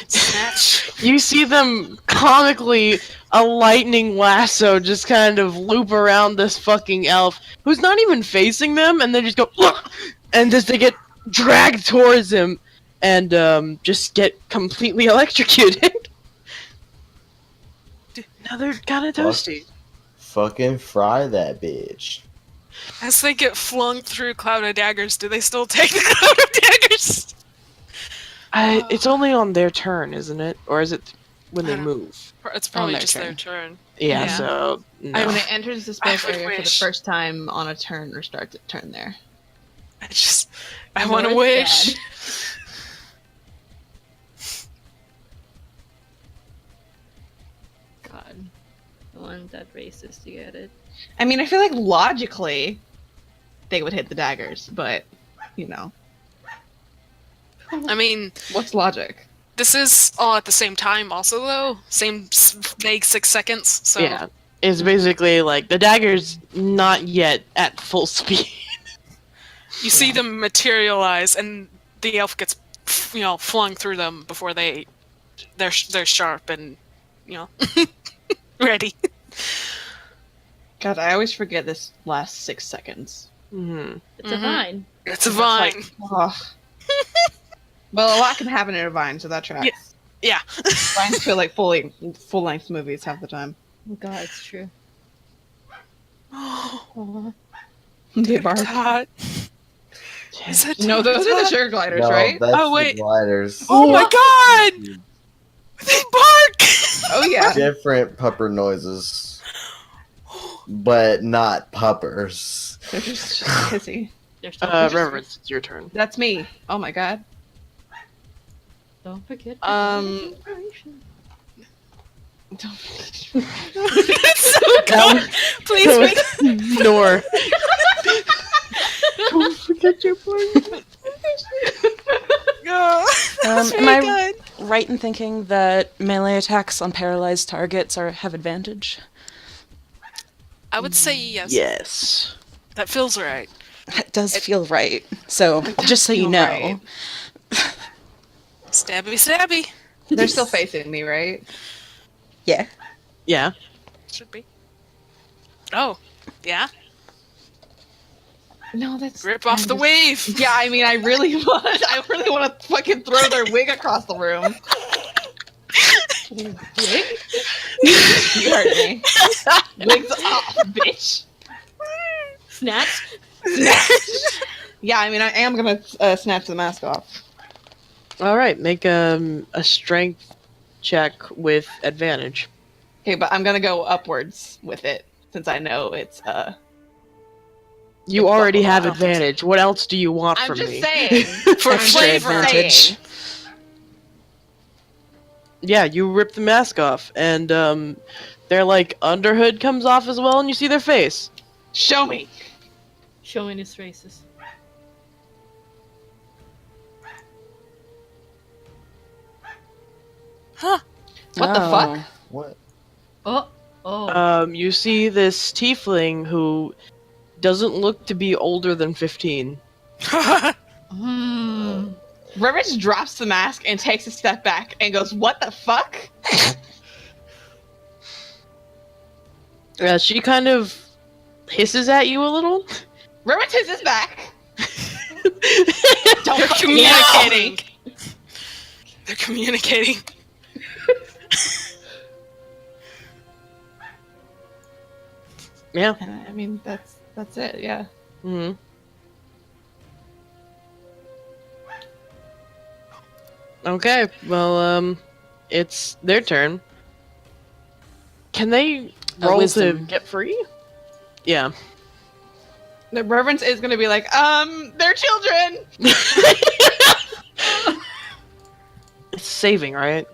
Snatch. You see them comically, a lightning lasso just kind of loop around this fucking elf who's not even facing them, and they just go, "Ugh!" And just they get dragged towards him and just get completely electrocuted. Now they're kind of toasty. Fucking fry that bitch. As they get flung through cloud of daggers, do they still take the cloud of daggers? It's only on their turn, isn't it? Or is it when I they don't- move? It's probably their just turn. their turn. Yeah, Yeah. so no. When it enters the I space would area for the wish. first time on a turn, restart the turn there. I want to Nora's wish. dad. God. I want that racist to get it. I mean, I feel like logically they would hit the daggers, but, you know. I mean, What's logic? This is all at the same time, also though. Same vague 6 seconds. So Yeah, it's basically like the dagger's not yet at full speed. you see them materialize, and the elf gets, flung through them before they're sharp and, ready. God, I always forget this last 6 seconds. Hmm. It's a vine. It's a vine. Ugh. Well, a lot can happen in a vine, so that tracks. Yeah. Vines feel like full-length movies half the time. Oh god, it's true. They bark. Todd. Is that No, those are the sugar gliders, No, right? that's Oh, wait. the gliders. Oh my god! They bark! Oh yeah. Different pupper noises, but not puppers. They're just pissy. They're still Reverence, it's your turn. That's me. Oh my god. Don't forget. Don't- It's so good! Please make Nor. Don't forget your point. Am I right in thinking that melee attacks on paralyzed targets have advantage? I would say yes. Yes. That feels right. That does feel right. So, just so you feel know. right. Stabby stabby. They're still facing me, right? Yeah. Yeah. Should be. Oh. Yeah? No, that's Rip off the wave! Yeah, I mean, I really want to fucking throw their wig across the room. You heard me. Wigs off, bitch. Snatch. Yeah, I mean, I am gonna snatch the mask off. All right, make a strength check with advantage. Okay, but I'm gonna go upwards with it since I know it's You It's already not have allowed. advantage. What else do you want I'm from just me? saying. For I'm just flavor. Advantage. saying. Yeah, you rip the mask off, and their like underhood comes off as well, and you see their face. Show me. Showing his faces. Huh. What the Oh. fuck? What? Oh. Oh. You see this tiefling who doesn't look to be older than 15. Hmm. River just drops the mask and takes a step back and goes, "What the fuck?" She kind of hisses at you a little. River takes his back. Don't They're fucking communicating. They're communicating. Yeah. I mean, that's it. Yeah. Hmm. Okay. Well, it's their turn. Can they roll to wisdom. get free? Yeah. The reverence is gonna be like, they're children. It's saving, right?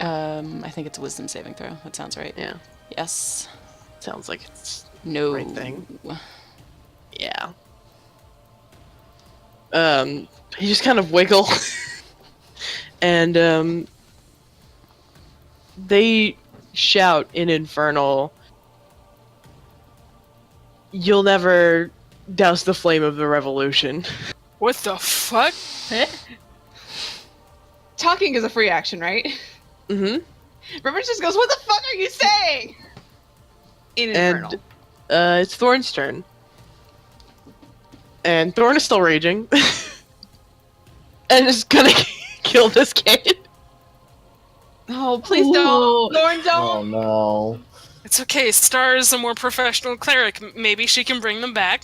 I think it's a wisdom saving throw. That sounds right. Yeah. Yes. Sounds like it's No. right thing. Yeah. He just kind of wiggle, and they shout in Infernal, "You'll never douse the flame of the revolution." What the fuck? Talking is a free action, right? Mm-hmm. Reverence just goes, "What the fuck are you saying?" In Infernal. And it's Thorn's turn, and Thorn is still raging, and is gonna kill this kid. Oh, please don't. Thorn, Oh don't. no. It's okay. Star is a more professional cleric. Maybe she can bring them back.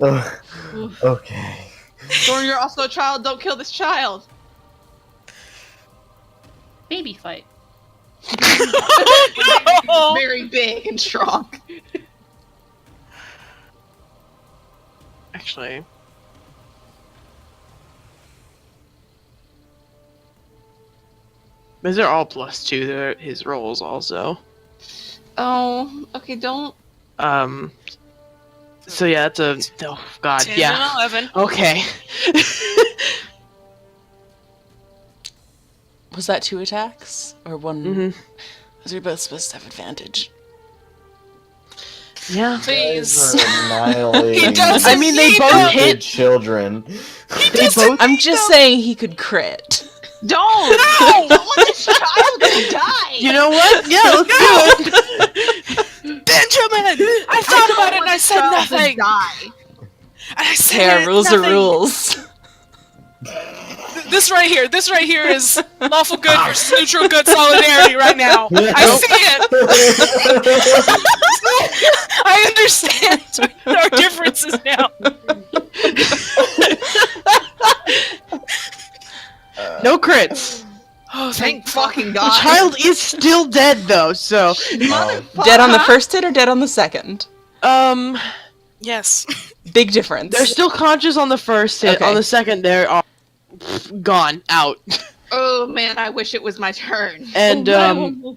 Ugh. Okay. Thorn, you're also a child. Don't kill this child. Baby fight. Oh, Very big and strong. Actually, these are all +2. They're his rolls also. Oh, okay, don't. Um, So yeah, it's a. Oh god, 10 yeah. and 11. Okay. Was that 2 attacks? Or 1? hmm Because we're both supposed to have advantage. Yeah. Please. Guys are annihilating He doesn't I mean, they need both them. stupid hit. children. They both. I'm just saying he could crit. Don't! No! Don't let this child die! You know what? Yeah, let's do it. Benjamin! I thought about it and I said nothing. Die. And I said Hey, rules nothing. are rules. This right here is lawful good versus neutral good solidarity right now. I see it. I understand our differences now. No crits. Oh, Thank fucking The God. child is still dead though, so Dead on the first hit or dead on the second? Yes. Big difference. they're still conscious on the first hit. Okay. On the second, they're gone out. Oh man, I wish it was my turn. And Oh,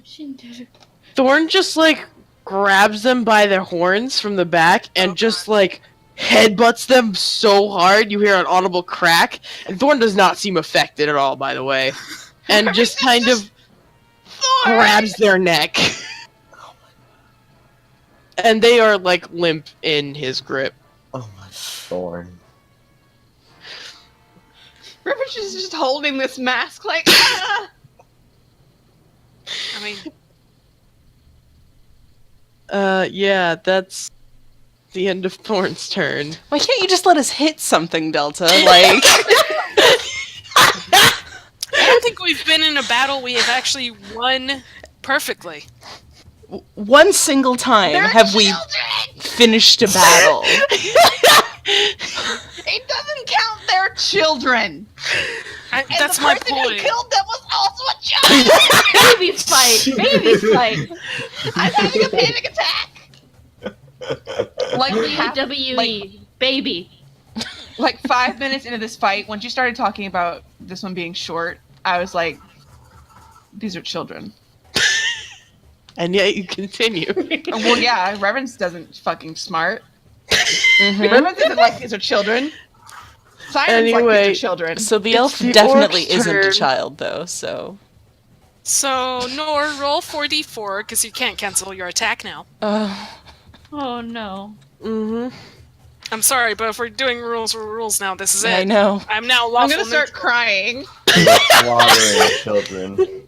Thorn just like grabs them by their horns from the back and just like headbutts them so hard you hear an audible crack. And Thorn does not seem affected at all, by the way, and just kind of grabs their neck. And they are like limp in his grip. Oh my Thorn. Rivers is just holding this mask like, ah! I mean, Yeah, that's the end of Thorn's turn. Why can't you just let us hit something, Delta? Like, I don't think we've been in a battle we have actually won perfectly. one single time They're have we children! finished a battle. It doesn't count, they're children! And That's the my person who point. killed them was also a child! Babies fight! Babies fight! I'm having a panic attack! Like, WWE, like- baby. like 5 minutes into this fight, once you started talking about this one being short, I was like, these are children. And yet you continue. Well, yeah, Reverence doesn't fucking smart. Mhm. Reverence isn't like these are children. Simon's like Anyway, these are children. So the It's elf the definitely orc's isn't a turn. child, though, so... So, Nor, roll 4d4, because you can't cancel your attack now. Oh no. Mm-hmm. I'm sorry, but if we're doing rules now, this is it. I know. I'm now I'm lawful gonna start neutral. crying. Slaughtering children.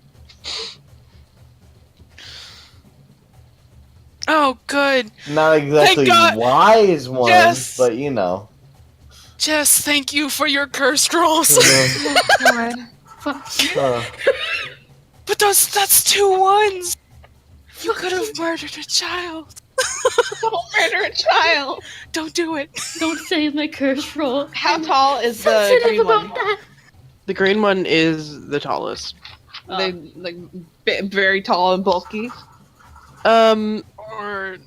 Oh, good. Not exactly God. wise ones, Yes. but you know. Jess, thank you for your cursed rolls. Uh, But that's 2 ones. You could have murdered a child. Don't murder a child. Don't do it. Don't say my curse roll. How tall is the Sensitive green about one? that. The green one is the tallest. They like very tall and bulky. Or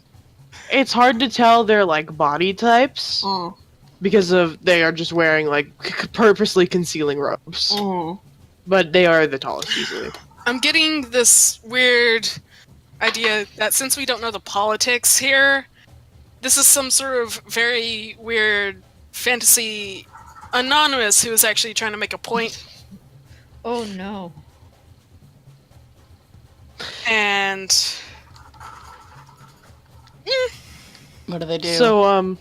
It's hard to tell their like body types Mm. because of they are just wearing like purposely concealing robes. Mm. But they are the tallest easily. I'm getting this weird idea that since we don't know the politics here, this is some sort of very weird fantasy anonymous who is actually trying to make a point. Oh no. And What do they do? So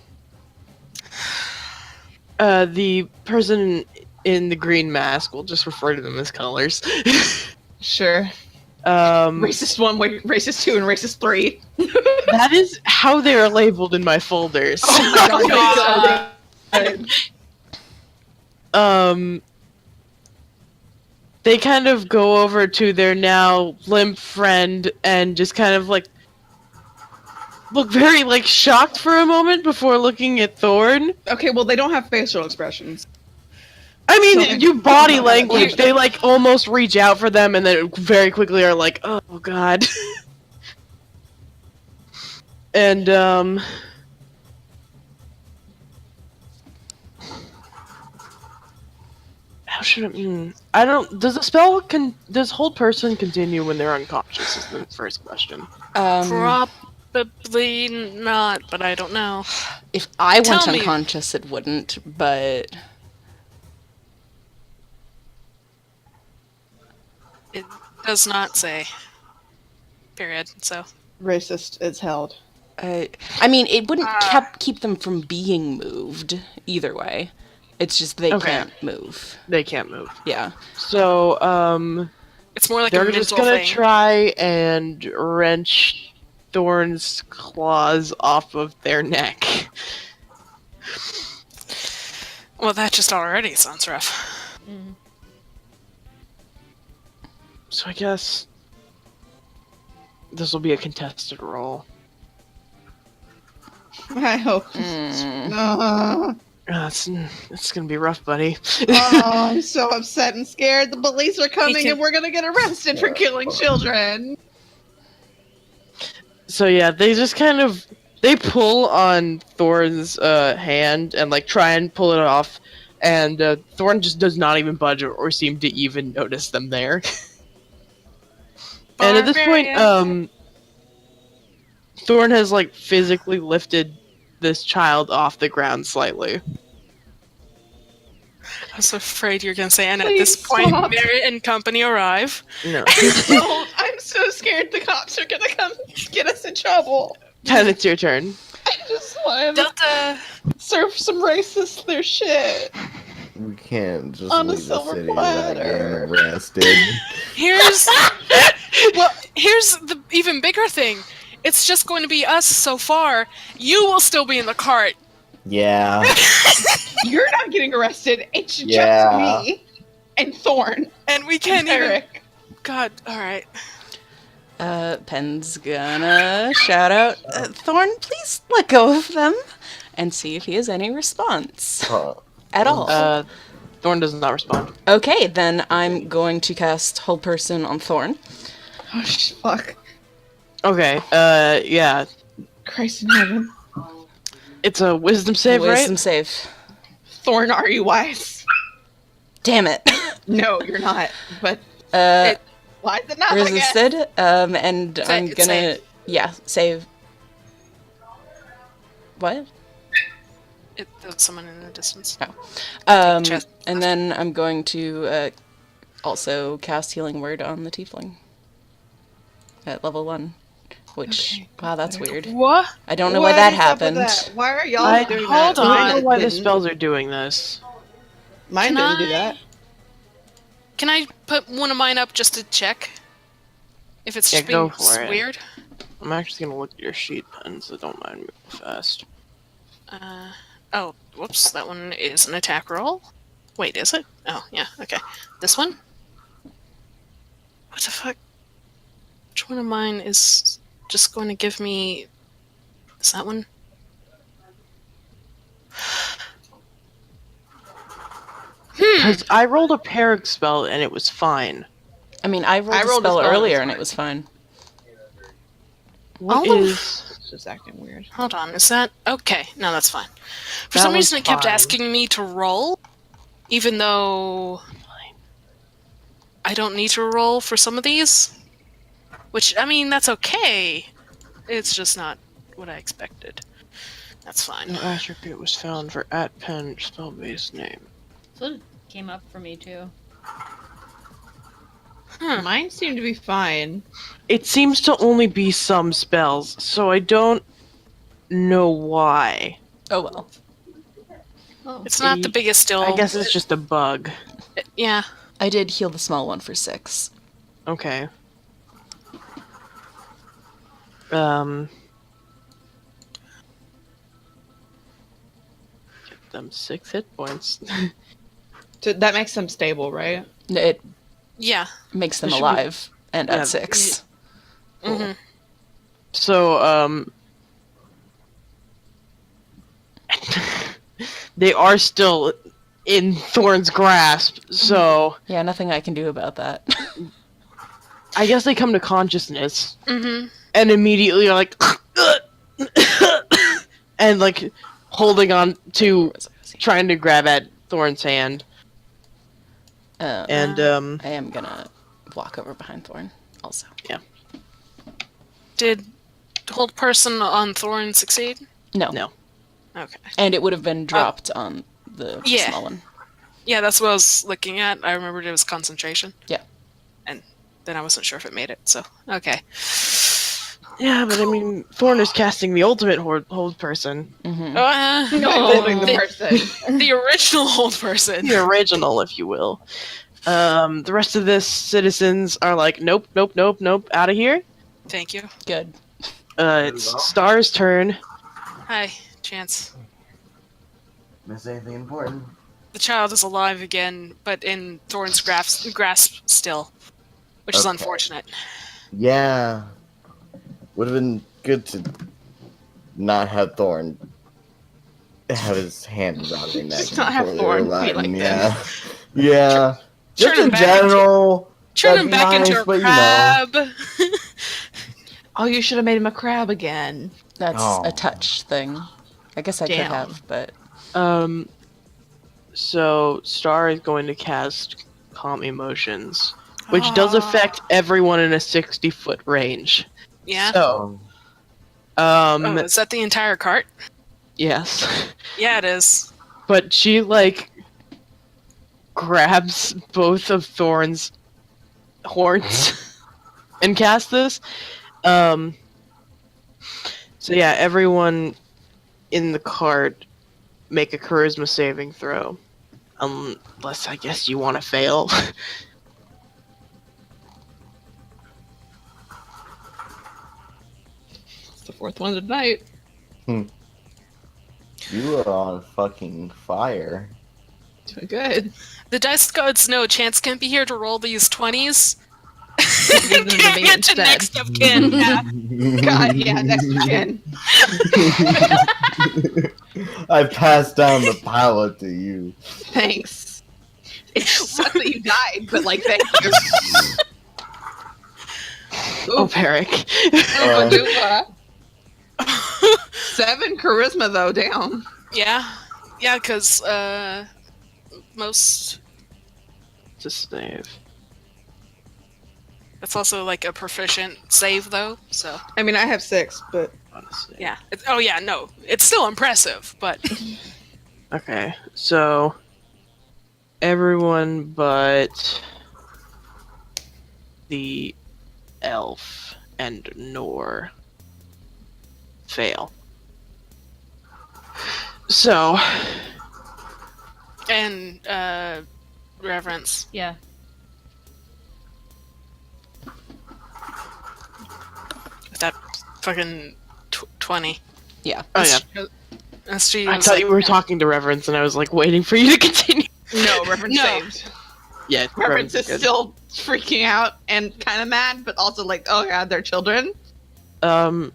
the person in the green mask, we'll just refer to them as colors. Sure. Racist. Racist 1, racist 2, and racist 3. That is how they are labeled in my folders. Oh my god. They kind of go over to their now limp friend and just kind of like look very like shocked for a moment before looking at Thorn. Okay, well they don't have facial expressions. I mean, So- you body language. They like almost reach out for them and then very quickly are like, "Oh god." And how should it? I don't. Does the spell does hold person continue when they're unconscious? Is the first question. Um, Probably not, but I don't know. If I Tell went me. unconscious, it wouldn't, but... It does not say. Period. So. Racist is held. I mean, it wouldn't keep them from being moved, either way. It's just they Okay. can't move. They can't move. Yeah. So, It's more like they're a just mental gonna thing. try and wrench Thorn's claws off of their neck. Well, that just already sounds rough. So I guess this will be a contested roll. I hope. It's gonna be rough, buddy. Oh, I'm so upset and scared. The police are coming can- and we're gonna get arrested for killing children. So yeah, they just they pull on Thorn's hand and like try and pull it off, and Thorn just does not even budge or seem to even notice them there. And at this point, Thorn has like physically lifted this child off the ground slightly. I was afraid you were going to say, and at Please this point, stop. Merritt and company arrive. No, Don't. I'm so scared the cops are gonna come get us in trouble. Ken, it's your turn. I just want to Delta. serve some racists their shit. We can't just On a leave the silver city without platter. getting arrested. Here's here's the even bigger thing. It's just going to be us so far. You will still be in the cart. Yeah. You're not getting arrested. It's Yeah. just me and Thorn And we can't and even. Eric. God, alright. Pen's gonna shout out, Thorn, please let go of them, and see if he has any response. Huh. At all. Thorn does not respond. Okay, then I'm going to cast Hold Person on Thorn. Oh, fuck. Okay, yeah. Christ in heaven. It's a wisdom save, Wisdom right? save. Thorn, are you wise? Damn it. No, you're not. But why is it not like it? Resisted, and I'm gonna... save. Yeah, save. What? There's someone in the distance. And then I'm going to also cast Healing Word on the Tiefling. At level 1. Which, Okay, wow, that's weird. What? I don't know What why that is up with happened. that? Why are y'all I doing hold that? on. I don't know why the didn't. spells are doing this. Mine Can didn't do I- that. Can I put one of mine up just to check? If it's Yeah, just go being for it. weird? I'm actually gonna look at your sheet, Pen, so don't mind me fast. Oh, whoops, that one is an attack roll. Wait, is it? Oh, yeah, okay. This one? What the fuck? Which one of mine is just going to give me... Is that one? Because I rolled a Parag spell and it was fine. I mean, I rolled a rolled a spell spell and it earlier was and fine. it was fine. What Oh. is... It's just acting weird. Hold on, is that... Okay, no, that's fine. For That some was reason it kept fine. asking me to roll, even though... I don't need to roll for some of these. Which, I mean, that's okay. It's just not what I expected. That's fine. No attribute was found for @pen spell-based name. So it came up for me too. Mine seem to be fine. It seems to only be some spells, so I don't know why. Oh well. Oh, It's not the biggest deal. I guess it's just a bug. Yeah. I did heal the small one for 6. Okay. Give them 6 hit points. So that makes them stable, right? It Yeah. makes them It should be- alive, and Yeah. at 6. hmm So, they are still in Thorn's grasp, so Yeah, nothing I can do about that. I guess they come to consciousness hmm and immediately are like, and like holding on to, trying to grab at Thorn's hand, and I am gonna walk over behind Thorn, also. Did hold person on Thorn succeed? No. No. Okay. And it would have been dropped on the Yeah. small one. Yeah, that's what I was looking at. I remembered it was concentration. Yeah. And then I wasn't sure if it made it, so okay. Yeah, but I mean, Thorn is casting the ultimate hold person. Mm-hmm. Holding the the, person. the original hold person. The original, if you will. The rest of the citizens are like, nope, nope, nope, nope, out of here. Thank you. Good. It's Star's turn. Hi, Chance. Miss anything important? The child is alive again, but in Thorn's grasp still, which is Okay. unfortunate. Yeah. Would have been good to not have Thorn have his hand around your neck. Just not have before they were Thorn be Latin, like yeah. this. Yeah. Just Turn him in back general. Turn that'd him be back nice, into a but, you know. crab. Oh, you should have made him a crab again. That's Oh. a touch thing. I guess I could Damn. have, but So Star is going to cast Calm Emotions, which does affect everyone in a 60-foot range. Yeah. So, Oh, is that the entire cart? yes. Yeah, it is. But she, like, grabs both of Thorn's horns and casts this. So yeah, everyone in the cart make a charisma saving throw. Unless, I guess, you want to fail. It's the fourth one tonight. You are on fucking fire. Doing good. The dice gods know Chance can't be here to roll these 20s. Give them to Can't me get to instead. next of kin. Yeah. God, yeah, next weekend. I passed down the power to you. Thanks. It sucks that you died, but like, thank you. Oh, Peric. Oopa doopa. 7 charisma though, down. Yeah, because most. To save. That's also like a proficient save, though. So I mean, I have 6, but Honestly. yeah. No, it's still impressive, but Okay, so everyone but the elf and Nor fail. So, and reverence. Yeah. With that fucking 20. yeah. oh yeah, I thought you were talking to Reverence, and I was like waiting for you to continue. no, Reverend No. saved. Yeah, Reverend is good. still freaking out and kind of mad, but also like, oh god, they're children.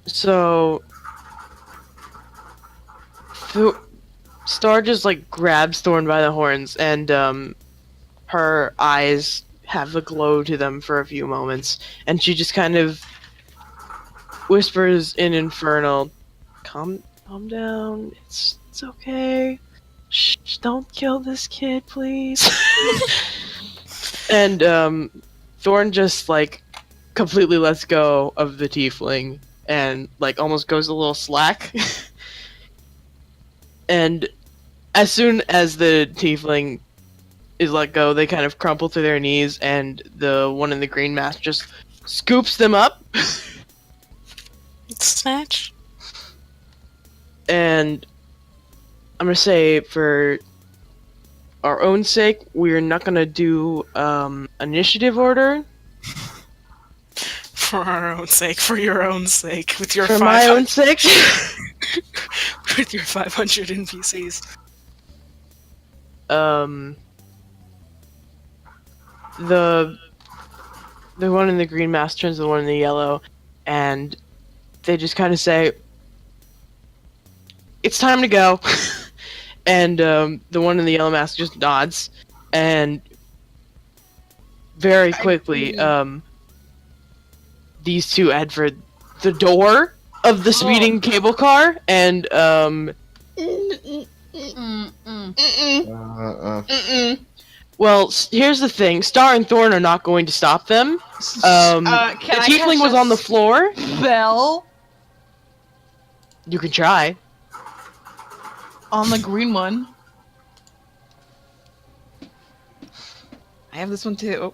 So Star just like grabs Thorn by the horns, and her eyes have a glow to them for a few moments, and she just kind of whispers in Infernal, calm down, it's okay. Shh, don't kill this kid, please." And Thorn just like completely lets go of the tiefling and like almost goes a little slack. And as soon as the tiefling is let go, they kind of crumple to their knees, and the one in the green mask just scoops them up. Snatch. And I'm gonna say, for our own sake, we're not gonna do initiative order. For our own sake, for your own sake, with your For my 500 own sake. with your 500 NPCs. The one in the green mask turns to the one in the yellow, and they just kind of say, "It's time to go." And the one in the yellow mask just nods, and very quickly, these two head for the door of the speeding cable car, and well, here's the thing: Star and Thorn are not going to stop them. The Can I tiefling cast was a on the floor. spell? You can try. On the green one. I have this one too.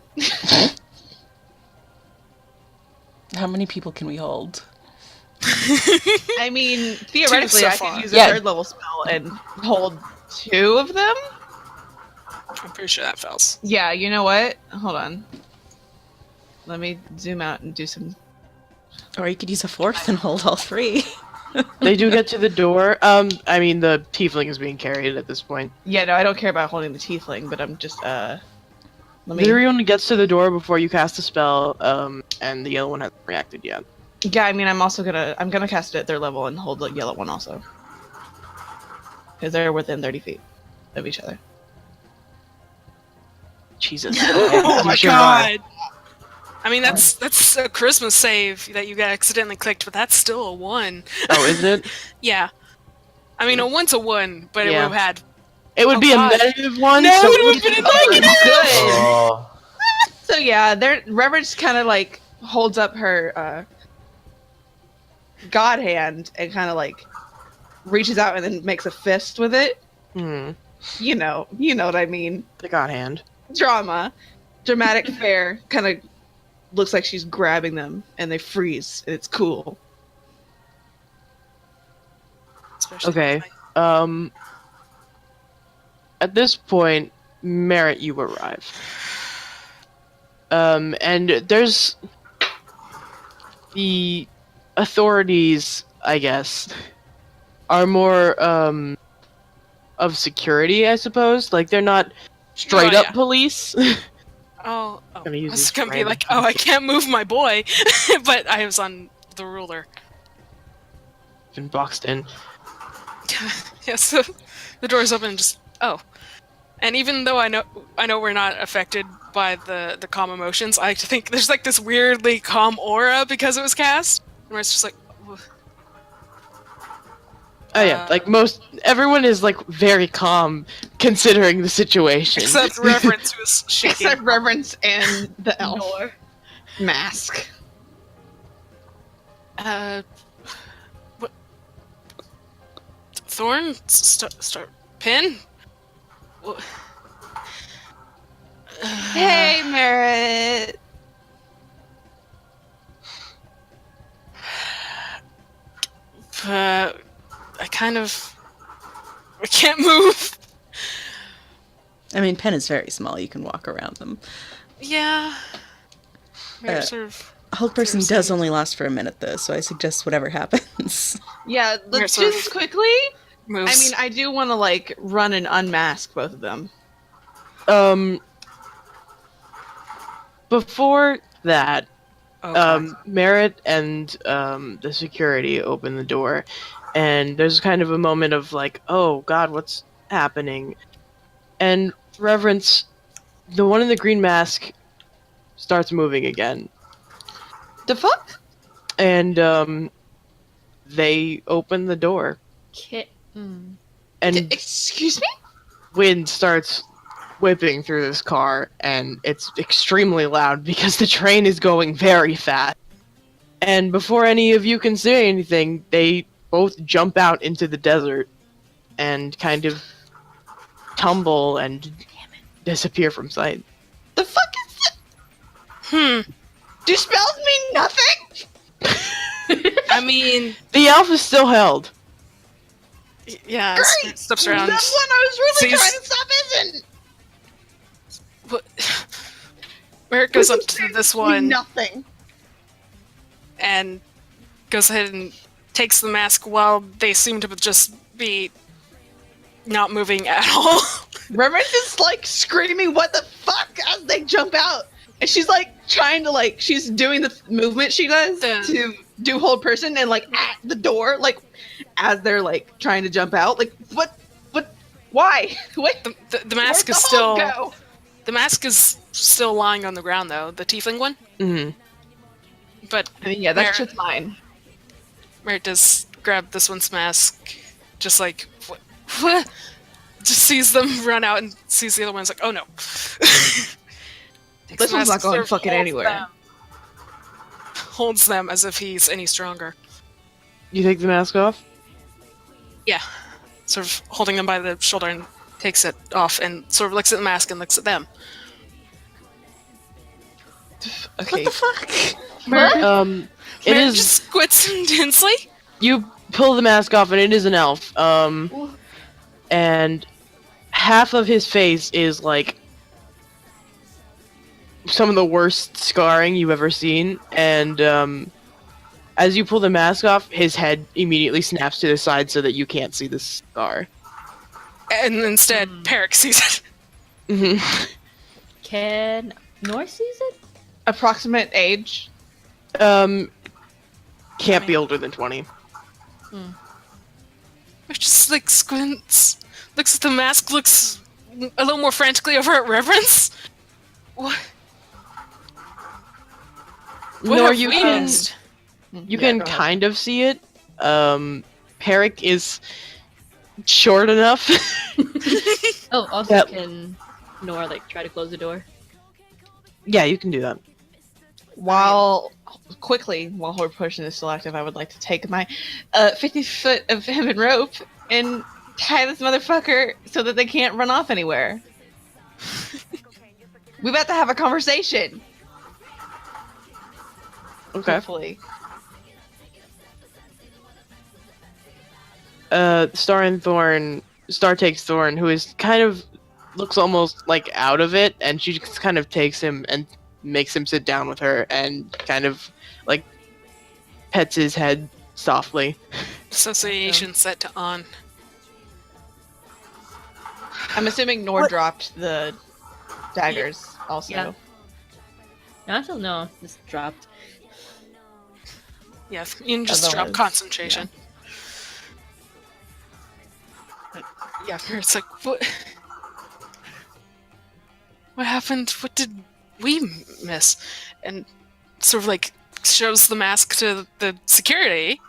How many people can we hold? I mean, theoretically, so I far. could use a Yeah. third level spell and hold 2 of them. I'm pretty sure that fails. Yeah, you know what? Hold on. Let me zoom out and do some. Or you could use a fourth and hold all 3. They do get to the door. I mean, the tiefling is being carried at this point. Yeah, no, I don't care about holding the tiefling, but I'm just Let me. Everyone gets to the door before you cast a spell, and the yellow one hasn't reacted yet. Yeah, I mean, I'm gonna cast it at their level and hold the yellow one also, because they're within 30 feet of each other. Jesus. Oh my Sure god! I mean, that's a Christmas save that you got accidentally clicked, but that's still a 1. Oh, is it? Yeah. I mean, a 1's a 1, but it Yeah. would have had... It would Oh, be God. a negative one. No, so it would've been a negative! Good. Oh, So yeah, Reverence kind of like holds up her god hand and kind of like reaches out and then makes a fist with it. Hmm. You know what I mean. The god hand. Dramatic fare. Kind of looks like she's grabbing them and they freeze. And it's cool. Especially Okay. At this point, Merritt, you arrive. And there's the authorities, I guess, are more of security, I suppose. Like they're not straight up yeah. police. Oh, Gonna use I was these gonna be random like, oh, I can't move my boy, but I was on the ruler. Been boxed in. Yeah, so the door's open and just and even though I know we're not affected by the calm emotions, I think there's like this weirdly calm aura because it was cast, where it's just like, Oh yeah, like everyone is like very calm considering the situation. except Reverence who was shaking. Except Reverence and the elf mask. What? Thorn? Start. Pin? Hey, Merritt. I can't move. I mean, pen is very small. You can walk around them. Yeah. Maybe sort of. Hold person Sort of does only last for a minute, though, so I suggest whatever happens. Yeah, let's sort do of this quickly. Moves. I mean, I do want to like run and unmask both of them. Before that, okay. Merritt and the security open the door, and there's kind of a moment of like, oh god, what's happening? And Reverence, the one in the green mask, starts moving again, The fuck? and they open the door, and Excuse me? wind starts whipping through this car, and it's extremely loud because the train is going very fast. And before any of you can say anything, they both jump out into the desert and kind of tumble and disappear from sight. The fuck is that? Do spells mean nothing? I mean, The elf is still held. yeah. Great! Steps The around. one I was really sees- trying to stop isn't. Merritt goes up to this one Nothing. and goes ahead and takes the mask while they seem to just be not moving at all. Reverence is like screaming, "What the fuck!" as they jump out, and she's like trying to like she's doing the movement she does to do hold person and like at the door, like as they're like trying to jump out. Like what? Why? What? The mask Where'd is the still Hulk go? the mask is still lying on the ground though. The tiefling one, Mm-hmm. but I mean, yeah, that's Merritt- just mine. Merritt does grab this one's mask, just like what? Just sees them run out and sees the other one's like, oh no. Takes This the one's mask, not going sort of fucking holds anywhere. them- Holds them as if he's any stronger. You take the mask off? Yeah. Sort of holding them by the shoulder and takes it off and sort of looks at the mask and looks at them. Okay. What the fuck? What? It Merritt is. just squints intensely. You pull the mask off, and it is an elf. And half of his face is like some of the worst scarring you've ever seen, and as you pull the mask off, his head immediately snaps to the side so that you can't see the scar. And instead, Peric sees it. Hmm. Can Nor sees it? Approximate age. Can't be older than 20. It just like squints, looks at the mask, looks a little more frantically over at Reverence. What? What Nor have you we can missed? you can kind of see it. Peric is short enough. Oh, also Yep. can Nor like try to close the door? Yeah, you can do that. While we're pushing this still active, I would like to take my 50 foot of hempen rope and tie this motherfucker so that they can't run off anywhere. We about to have a conversation. Okay. Hopefully. Star takes Thorn, who is kind of looks almost like out of it, and she just kind of takes him and makes him sit down with her and kind of like pets his head softly. Association set to on. I'm assuming Nor dropped the daggers also. Yeah. I don't know. This dropped. Yeah, you can just drop Otherwise, concentration. Yeah, it's like, what? What happened? What did we miss? And sort of like shows the mask to the security.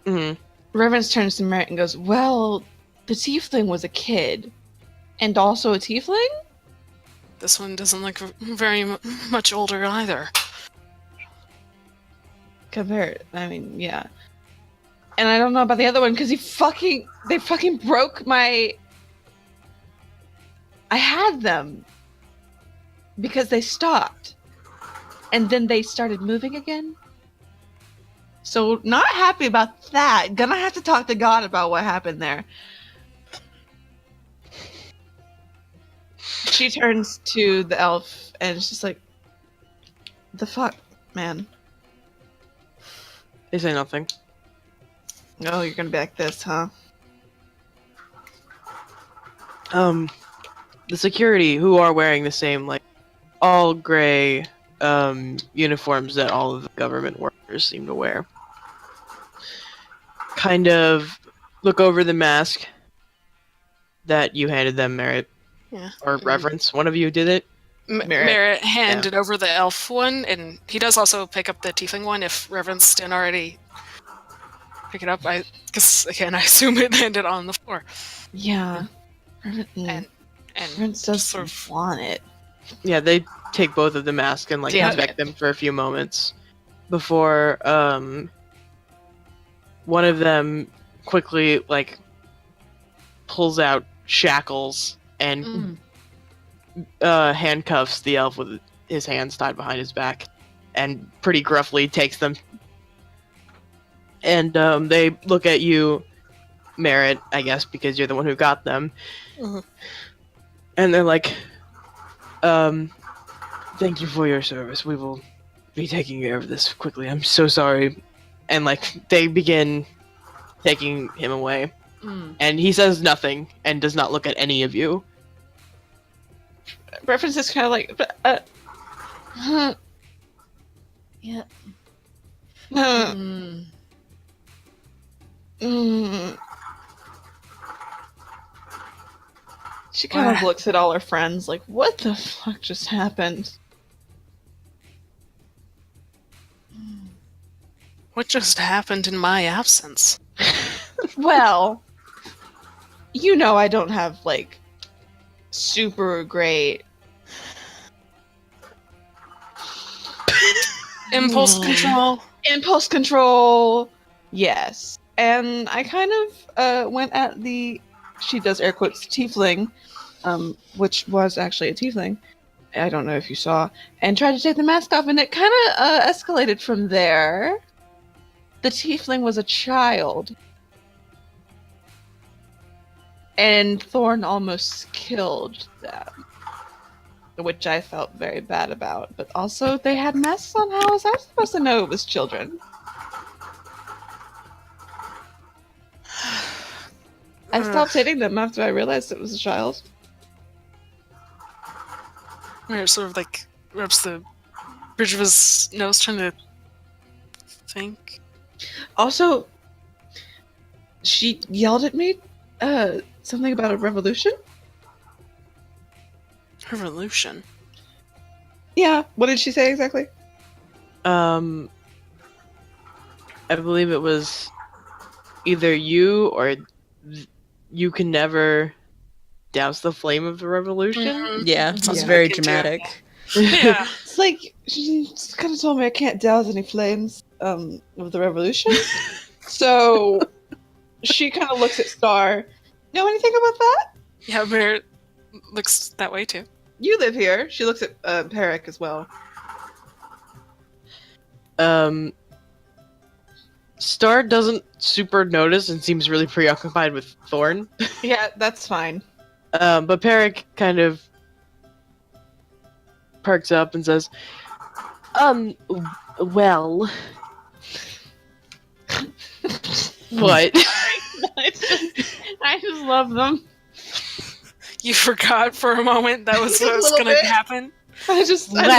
Hmm. Reverence turns to Merritt and goes, "Well, the tiefling was a kid. And also a tiefling?" This one doesn't look very much older either. Compared, I mean, yeah. And I don't know about the other one because they fucking broke my. I had them because they stopped, and then they started moving again. So not happy about that. Gonna have to talk to God about what happened there. She turns to the elf and she's like, "The fuck, man." They say nothing. Oh, you're gonna be like this, huh? The security, who are wearing the same like all gray uniforms that all of the government workers seem to wear, kind of look over the mask that you handed them, Merritt. Yeah. Or Reverence. One of you did it. Merritt handed over the elf one, and he does also pick up the tiefling one if Reverence didn't already pick it up. Because again, I assume it landed on the floor. Yeah. And Reverence does sort of want it. Yeah, they take both of the masks and like Yeah. inspect them for a few moments before one of them quickly like pulls out shackles and handcuffs the elf with his hands tied behind his back and pretty gruffly takes them. And they look at you, Merritt, I guess, because you're the one who got them. Mhm. And they're like, thank you for your service. We will be taking care of this quickly. I'm so sorry. And like they begin taking him away. And he says nothing and does not look at any of you. Reference is kind of like, Yeah. She kind of looks at all her friends like, what the fuck just happened? What just happened in my absence? Well, you know I don't have, like, super great... Impulse control. Impulse control, yes. and I kind of went at the, she does air quotes, tiefling, which was actually a tiefling. I don't know if you saw, and tried to take the mask off, and it kind of escalated from there. The tiefling was a child, and Thorn almost killed them, which I felt very bad about. But also, they had masks on. How was I supposed to know it was children? I stopped hitting them after I realized it was a child. Merritt sort of like rubs the bridge of his nose, trying to think. Also, she yelled at me something about a revolution. Revolution. Yeah, what did she say exactly? I believe it was either you or you can never douse the flame of the revolution. Mhm. Yeah, it sounds Yeah. very Can do. dramatic. Yeah. It's like she kind of told me I can't douse any flames of the revolution. So she kind of looks at Star. Know anything about that? Yeah, Merritt looks that way too. You live here. She looks at Perrick as well. Star doesn't super notice and seems really preoccupied with Thorn. Yeah, that's fine. But Peric kind of perks up and says, well. What? I just love them. You forgot for a moment that was Just a what was little going to bit. happen. I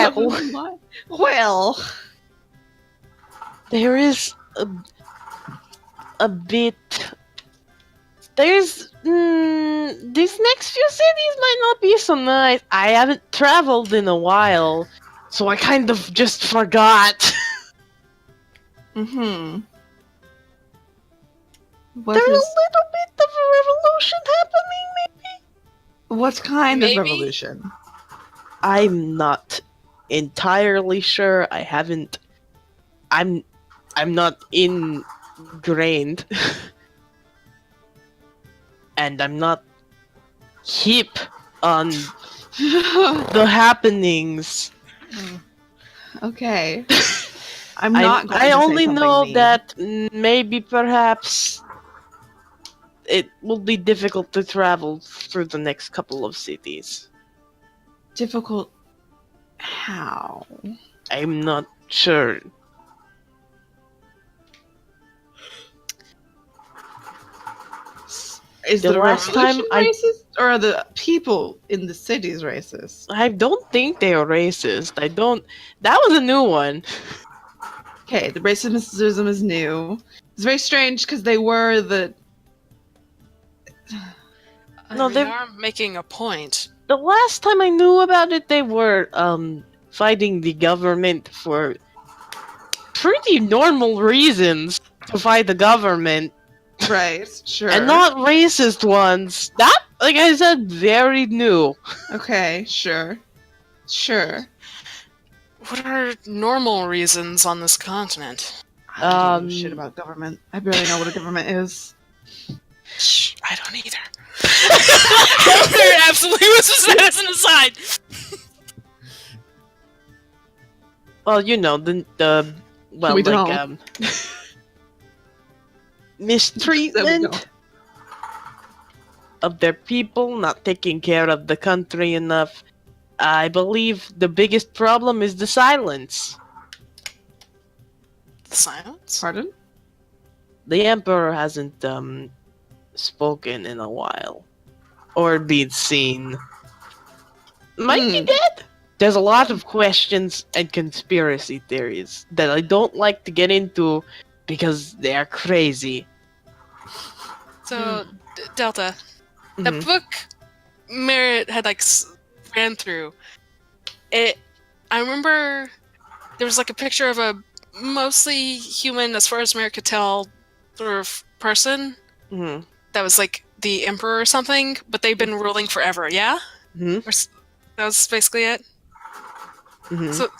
love them a lot. Well, There is a bit. There's these next few cities might not be so nice. I haven't traveled in a while, so I kind of just forgot. mm-hmm. There's a little bit of a revolution happening. What kind Maybe. of revolution? I'm not entirely sure. I haven't. I'm not ingrained, and I'm not hip on the happenings. Okay. I'm not going I to say only something know mean. that maybe perhaps it will be difficult to travel through the next couple of cities. Difficult. How? I'm not sure. Is The the last revolution time racist, or are the people in the cities racist? I don't think they are racist. I don't. That was a new one. Okay, the racism is new. It's very strange because they were the. No, They they're- are making a point. The last time I knew about it, they were fighting the government for pretty normal reasons to fight the government, Right, sure. and not racist ones. That, like I said, very new. Okay, sure. Sure. What are normal reasons on this continent? I don't know Um, shit about government. I barely know what a government is. Shh, I don't either. There absolutely was just that as an aside. Well, you know well, We like don't. mistreatment of their people, not taking care of the country enough. I believe the biggest problem is the silence. Silence? Pardon? The Emperor hasn't spoken in a while. Or been seen. Might be dead? There's a lot of questions and conspiracy theories that I don't like to get into because they are crazy. So, Delta, the Mhm. book Merritt had ran through it. I remember there was a picture of a mostly human, as far as Merritt could tell, sort of person Mhm. that was the emperor or something, but they've been ruling forever. Yeah, Mhm. that was basically it. Mhm. So,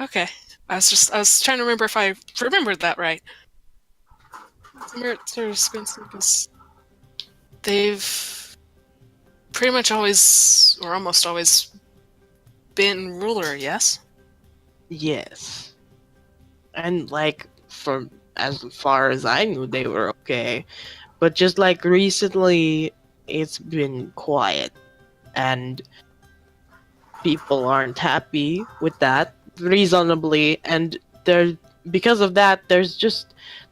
okay, I was trying to remember if I remembered that right. They're expensive because they've pretty much always, or almost always, been ruler, yes? Yes. And like from as far as I knew they were okay. But just like recently it's been quiet and people aren't happy with that reasonably, and there because of that there's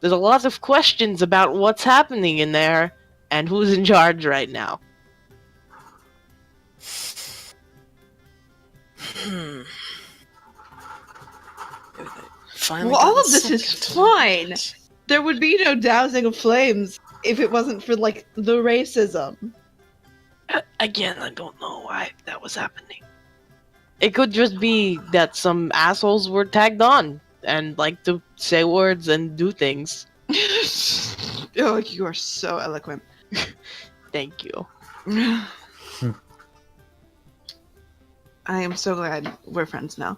a lot of questions about what's happening in there and who's in charge right now. Hmm. Finally Well, all gotten of this is something to- fine. There would be no dousing of flames if it wasn't for, like, the racism. Again, I don't know why that was happening. It could just be that some assholes were tagged on and like to say words and do things. Oh, you are so eloquent. Thank you. I am so glad we're friends now.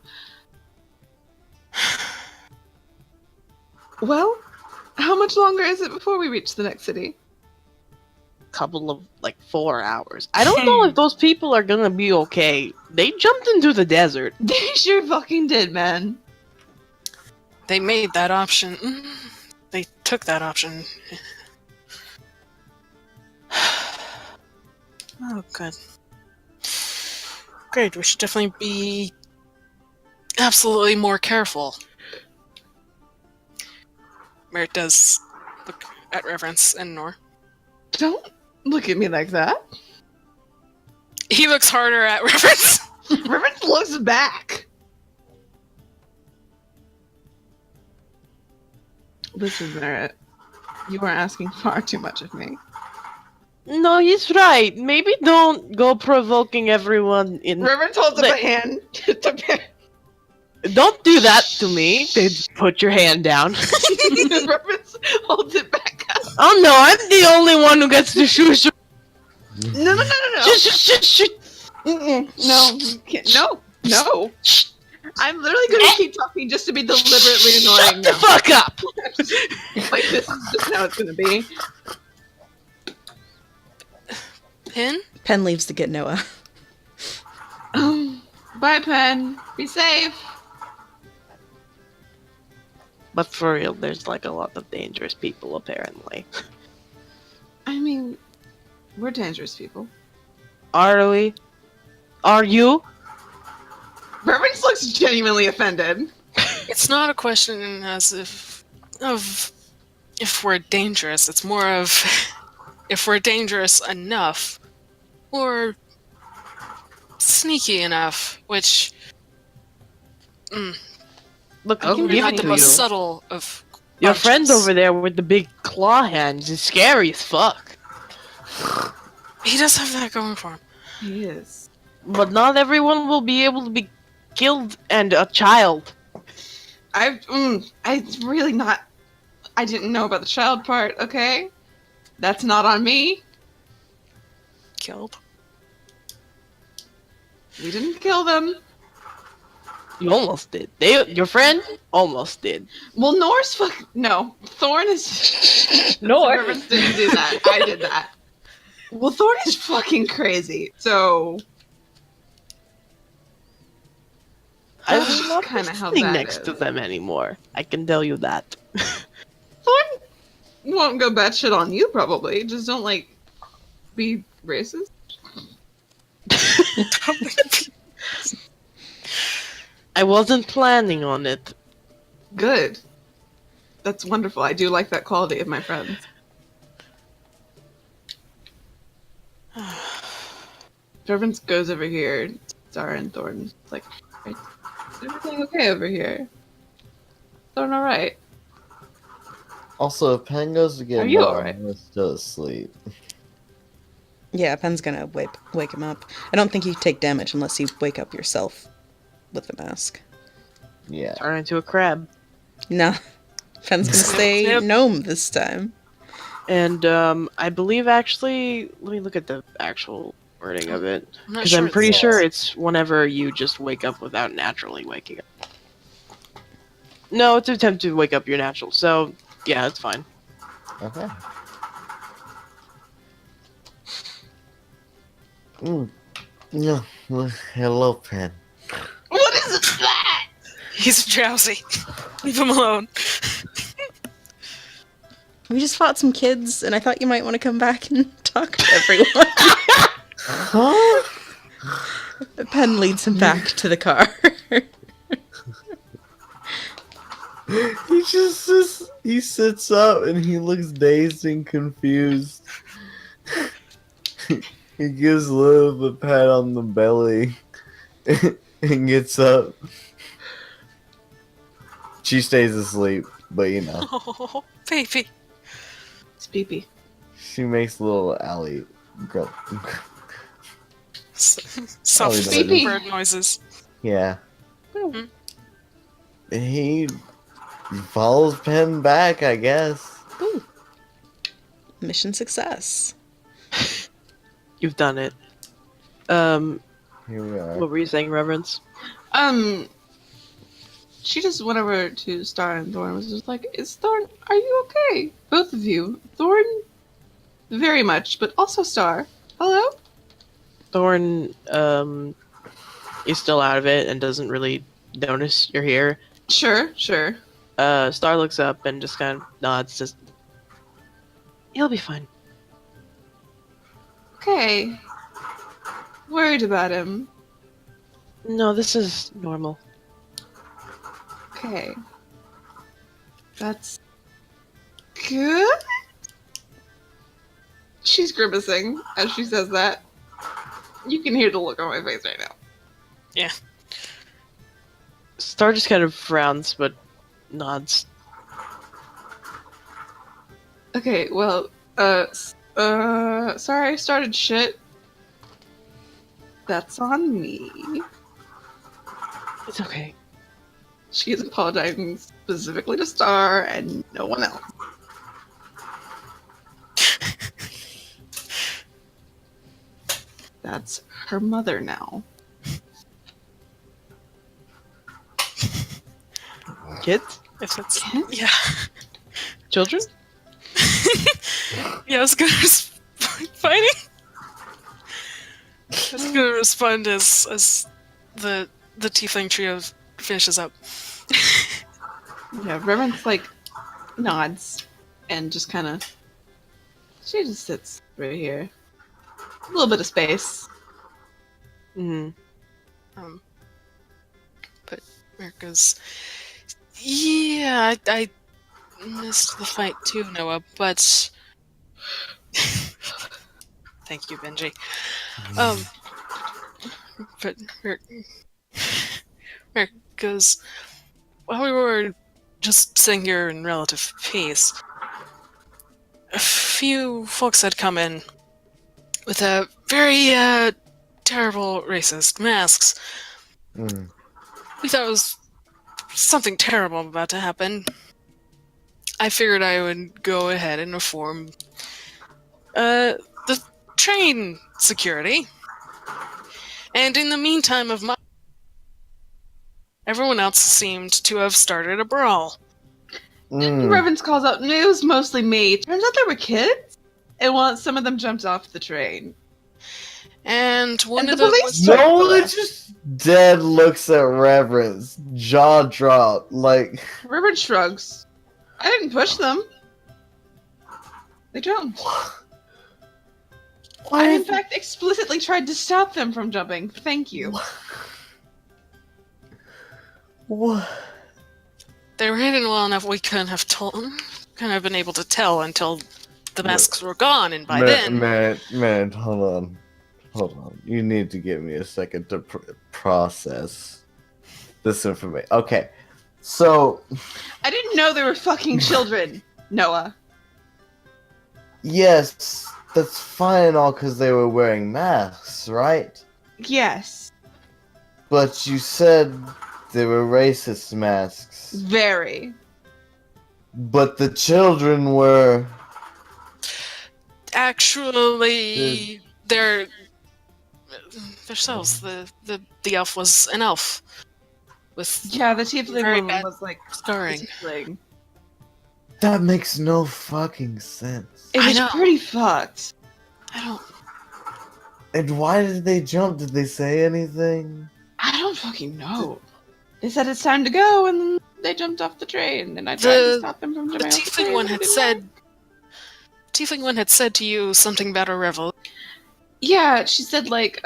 Well, how much longer is it before we reach the next city? Couple of like 4 hours. I don't know if those people are gonna be okay. They jumped into the desert. They sure fucking did, man. They made that option. They took that option. Oh, good. Great, we should definitely be absolutely more careful. Merritt does look at Reverence and Nor. Don't look at me like that. He looks harder at Reverence. Reverence looks back. Listen, Merritt. You are asking far too much of me. No, he's right. Maybe don't go provoking everyone in. Reverence holds up But- a hand to Merritt. Don't do that to me. Put your hand down. Reverence holds it back up. Oh no, I'm the only one who gets to shoot. No. Shh. Mm-mm. No, you can't. No. I'm literally going to keep talking just to be deliberately annoying Shut the now. fuck up. Like, this is just how it's going to be. Pin? Pen leaves to get Noah. Bye, Pen. Be safe. But for real, there's like a lot of dangerous people apparently. I mean, we're dangerous people. Are we? Are you? Reverence looks genuinely offended. It's not a question as if we're dangerous. It's more of if we're dangerous enough or sneaky enough, which Look, I Oh, can we're give not it the to most you. subtle of Your objects. friend over there with the big claw hands is scary as fuck. He does have that going for him. He is. But not everyone will be able to be killed and a child. I really not. I didn't know about the child part. Okay, that's not on me. Killed. We didn't kill them. You almost did. Your friend almost did. Well, Norse no. Thorn is Norse? Reverence didn't do that. I did that. Well, Thorn is fucking crazy. So I'm That's not kinda how sitting that next is. to them anymore. I can tell you that. Thorn won't go batshit on you, probably. Just don't be racist. I wasn't planning on it. Good. That's wonderful. I do like that quality of my friends. Reverence goes over here. Zara and Thorn. It's like, is everything okay over here? Thorn, alright. Also, if Pen goes to get Are you Noah, alright? I'm still asleep. Yeah, Pen's gonna wake him up. I don't think you take damage unless you wake up yourself with the mask. Yeah. Turn into a crab. No, Pen's gonna stay Yep. gnome this time. And I believe actually, let me look at the actual wording of it. I'm not Because sure I'm pretty it's- sure it's whenever you just wake up without naturally waking up. No, it's an attempt to wake up your natural. So, yeah, it's fine. Okay. Mm. Yeah. Well, hello, Pen. What is that? He's drowsy. Leave him alone. We just fought some kids, and I thought you might want to come back and talk to everyone. Huh? Pen leads him back to the car. He sits up and he looks dazed and confused. He gives Liv a pat on the belly and gets up. She stays asleep, but you know. Oh, baby. It's pee-pee. She makes little alley girl. Soft Baby. bird noises. Yeah. Hmm. He follows Pen back, I guess. Ooh. Mission success. You've done it. Here we are. What were you saying, Reverence? She just went over to Star and Thorn was just like, "Is Thorn? Are you okay? Both of you, Thorn, very much, but also Star. Hello." Thorn, is still out of it and doesn't really notice you're here. Sure. Star looks up and just kind of nods, just, he'll be fine. Okay. Worried about him. No, this is normal. Okay. That's good. She's grimacing as she says that. You can hear the look on my face right now. Yeah. Star just kind of frowns, but nods. Okay, well, sorry I started shit. That's on me. It's okay. She is apologizing specifically to Star and no one else. That's her mother now. Kids? If that's Kids? yeah. Children? Yeah, I was gonna fighting. I was gonna respond as the tiefling trio finishes up. Yeah, Reverence like nods and just kind of. She just sits right here. A little bit of space. Mm. But Mirka's, yeah, I missed the fight too, Noah. But thank you, Benji. But Mirka's, while we were just sitting here in relative peace, a few folks had come in with a very terrible racist masks. Mm. We thought it was something terrible about to happen. I figured I would go ahead and inform the train security. And in the meantime of everyone else seemed to have started a brawl. Mm. Reverence calls out, "No, it was mostly me. Turns out there were kids, and well, some of them jumped off the train. And one And of the them police was took No one them. just dead looks at Reverence, jaw dropped, like. Reverence shrugs. I didn't push them. They jumped. I, in fact, explicitly tried to stop them from jumping. Thank you. What? they were hidden well enough we couldn't have been able to tell until the masks were gone, and by then Man, hold on. You need to give me a second to process this information. Okay, so I didn't know they were fucking children, Noah. yes, that's fine and all because they were wearing masks, right? Yes. But you said they were racist masks. Very. But the children were. actually they're themselves. The elf was an elf with Yeah, the tiefling Very woman bad was like scarring. the tiefling. That makes no fucking sense. It I was know. pretty fucked. I don't. And why did they jump? Did they say anything? I don't fucking know. They said it's time to go, and then they jumped off the train, and I tried to stop them from The jumping off the tiefling train. one but it had didn't said. work. Tiefling one had said to you something about a revolution. Yeah, she said, like,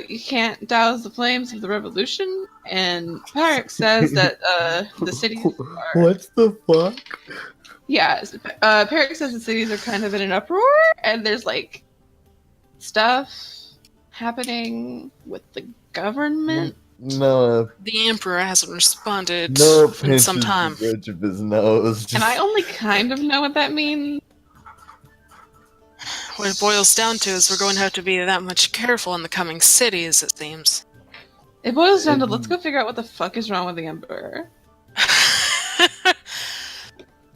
you can't douse the flames of the revolution, and Parik says that, the cities are... What the fuck? Yeah, Parik says the cities are kind of in an uproar, and there's, like, stuff happening with the government. No, The Emperor hasn't responded no in pinches some time. the bridge of his nose. And I only kind of know what that means. What it boils down to is we're going to have to be that much careful in the coming cities, it seems. It boils down to, let's go figure out what the fuck is wrong with the Emperor.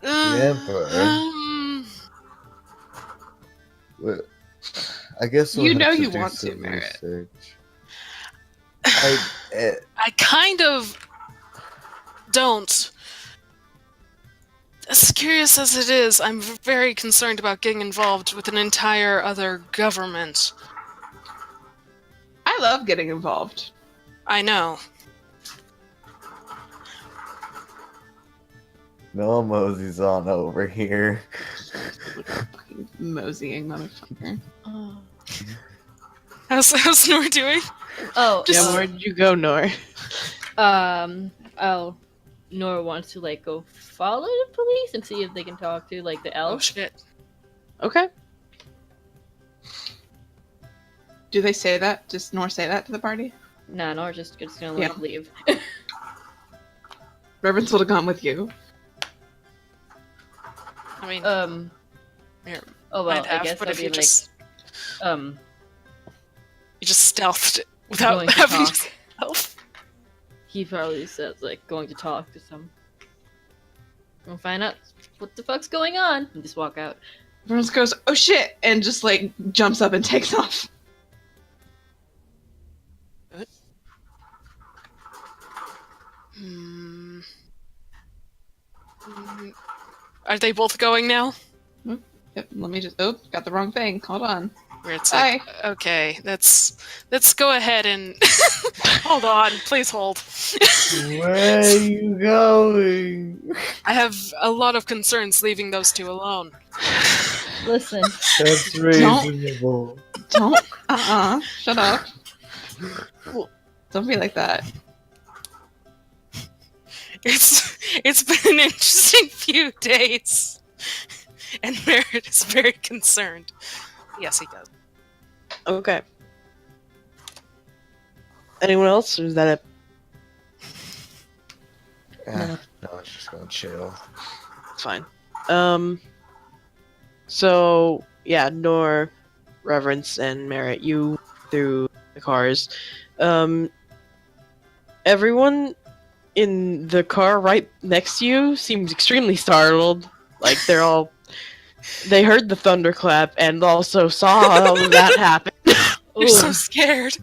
The Emperor? Wait, I guess we'll You have know to you do want to, some Merritt. research. I kind of don't. As curious as it is, I'm very concerned about getting involved with an entire other government. I love getting involved. I know. No Mosey's on over here. Fucking moseying motherfucker. How's Nor doing? Oh, Yeah, where'd you go, Nor? oh, Nora wants to like go follow the police and see if they can talk to like the Oh elf. shit. Okay. Do they say that? Does Nor say that to the party? Nah, Nora's just gonna like Yeah. leave. Reverence would have gone with you. I mean, Here. Oh well, might have, I guess but I'll if be you like, just um, you just stealthed it without going to having talk. to stealth. He probably says like going to talk to some. We'll find out what the fuck's going on and just walk out. Reverence goes, oh shit, and just like jumps up and takes off. Hmm. Are they both going now? Yep, let me just, oh, got the wrong thing. Hold on. Where it's like, okay, let's go ahead and hold on, please hold. Where are you going? I have a lot of concerns leaving those two alone. Listen, That's reasonable. Don't, shut up. Don't be like that. It's been an interesting few days, and Merritt is very concerned. Yes, he does. Okay. Anyone else, or is that it? No, it's just gonna chill. It's fine. So yeah, Nor, Reverence, and Merritt, you through the cars. Everyone in the car right next to you seems extremely startled. Like they heard the thunderclap and also saw all of that happen. You're so scared.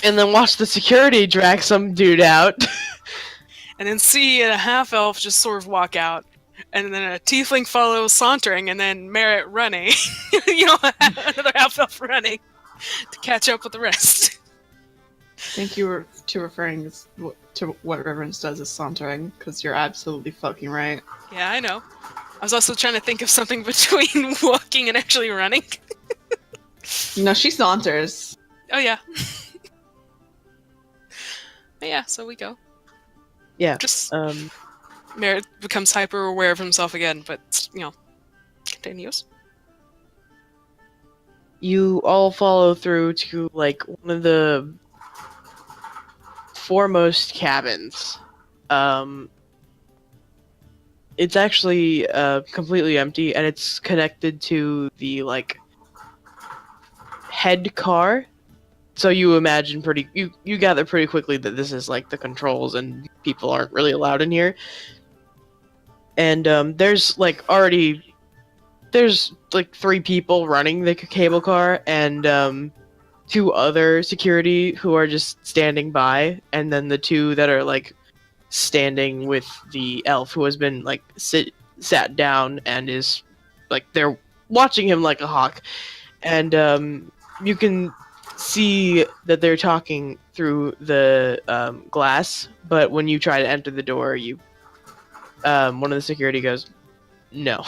And then watched the security drag some dude out. And then see a half elf just sort of walk out, and then a tiefling follows sauntering, and then Merritt running. Another half elf running to catch up with the rest. Thank you to referring to what Reverence does as sauntering, because you're absolutely fucking right. Yeah, I know. I was also trying to think of something between walking and actually running. No, she saunters. Oh yeah. But yeah, so we go. Yeah. Just Merritt becomes hyper aware of himself again, but continues. You all follow through to like one of the foremost cabins. It's actually completely empty, and it's connected to the like head car. So you imagine you gather pretty quickly that this is like the controls, and people aren't really allowed in here. And there's like 3 people running the cable car, and 2 other security who are just standing by, and then the 2 that are like standing with the elf who has been like sat down and is like they're watching him like a hawk, and you can see that they're talking through the glass. But when you try to enter the door, you one of the security goes, "No."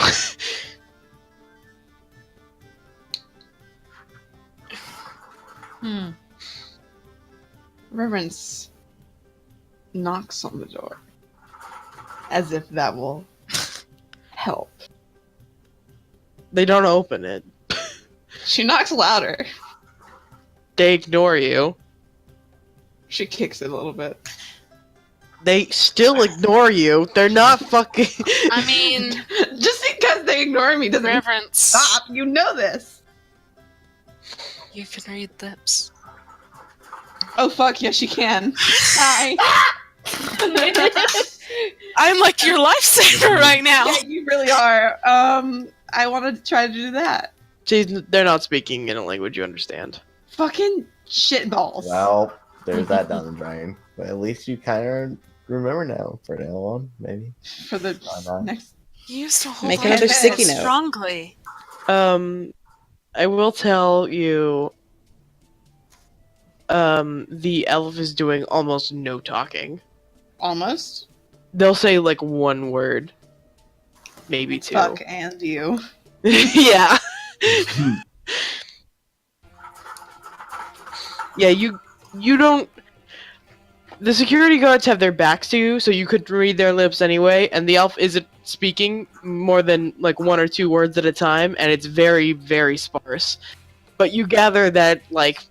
Reverence knocks on the door, as if that will help. They don't open it. She knocks louder. They ignore you. She kicks it a little bit. They still ignore you. They're not fucking. I mean, Just because they ignore me doesn't reverence. stop. You know this. You can read lips. Oh fuck, yes she can. Hi. I'm like your lifesaver right now. Yeah, you really are. I want to try to do that. They're not speaking in a language you understand. Fucking shitballs. Well, there's that down the drain. But at least you kind of remember now for now on, maybe. For the Why not? next. You used to hold Make on another so sticky note. strongly. I will tell you. The elf is doing almost no talking. Almost. They'll say like one word, maybe two. Fuck and you. Yeah. Yeah, you don't. The security guards have their backs to you, so you could read their lips anyway, and the elf isn't speaking more than like one or two words at a time, and it's very, very sparse. But you gather that, like,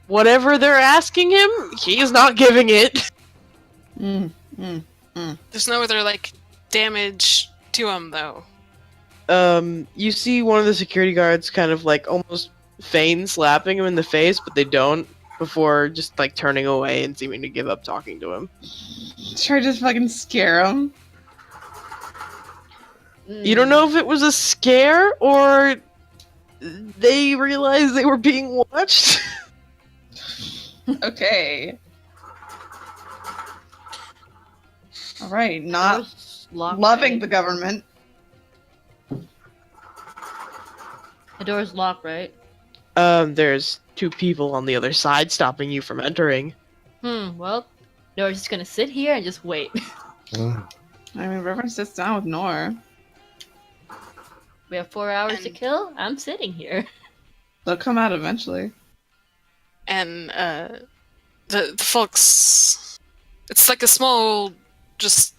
whatever they're asking him, he's not giving it. There's no other like damage to him though. You see one of the security guards kind of like almost feign slapping him in the face, but they don't, before just like turning away and seeming to give up talking to him. Try to just fucking scare him. You don't know if it was a scare or they realized they were being watched. Okay. Alright, not Locked, loving right? the government. The door's locked, right? There's two people on the other side stopping you from entering. Well, Nora's just gonna sit here and just wait. I mean, Reverend sits down with Nora. We have 4 hours to And- kill. I'm sitting here. They'll come out eventually. And the folks, it's like a small just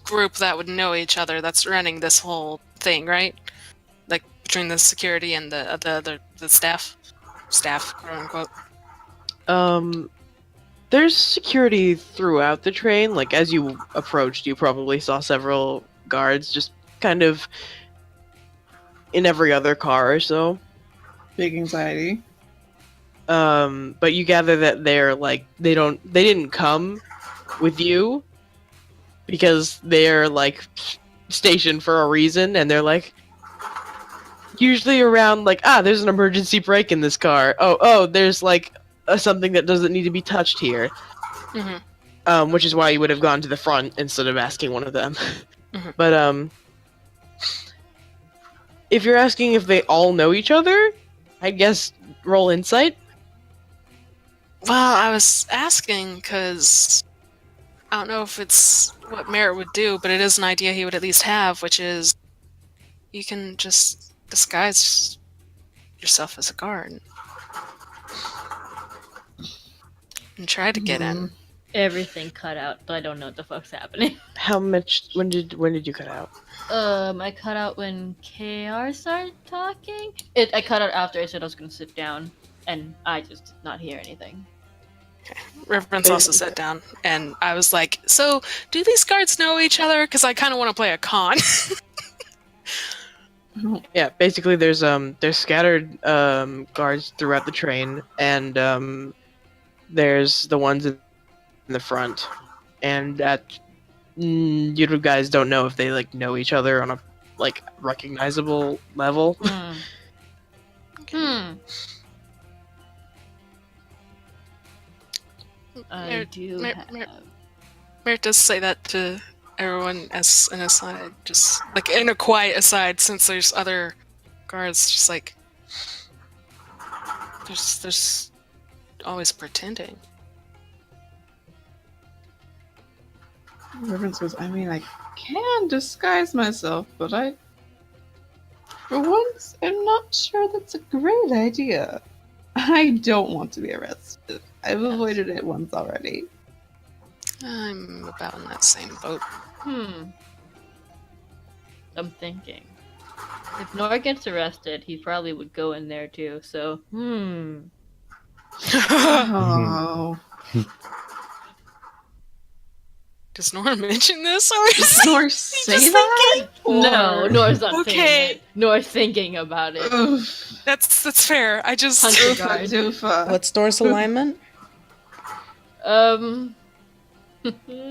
group that would know each other that's running this whole thing, right? Like between the security and the staff, quote unquote. There's security throughout the train. Like, as you approached, you probably saw several guards just kind of in every other car or so. Big anxiety. But you gather that they're like they didn't come with you because they're like stationed for a reason, and they're like usually around like, there's an emergency brake in this car. Oh, there's like something that doesn't need to be touched here. Mm-hmm. Which is why you would have gone to the front instead of asking one of them. Mhm. But if you're asking if they all know each other, I guess roll insight. Well, I was asking because I don't know if it's what Merritt would do, but it is an idea he would at least have, which is you can just disguise yourself as a guard and try to get in. Everything cut out, but I don't know what the fuck's happening. How much? When did you cut out? I cut out when KR started talking. I cut out after I said I was gonna sit down, and I just did not hear anything. Reverence also sat down, and I was like, "So, do these guards know each other? Because I kind of want to play a con." Yeah, basically there's scattered guards throughout the train, and there's the ones in the front, and you guys don't know if they like know each other on a like recognizable level. I Merritt- do Mer- have... Mer- Merritt does say that to everyone as an aside, just like in a quiet aside, since there's other guards, just like there's always pretending. Reverence goes, I mean, I can disguise myself, but for once, I'm not sure that's a great idea. I don't want to be arrested. I've avoided it once already. I'm about in that same boat. I'm thinking. If Nora gets arrested, he probably would go in there too, so, Oh. Does Nora mention this, or is Does Nora say just that? No, Nora's not Okay. saying it. Nora's thinking about it. Oof. That's fair. I just Hunter Oofa guard. doofa. What's Doris' alignment?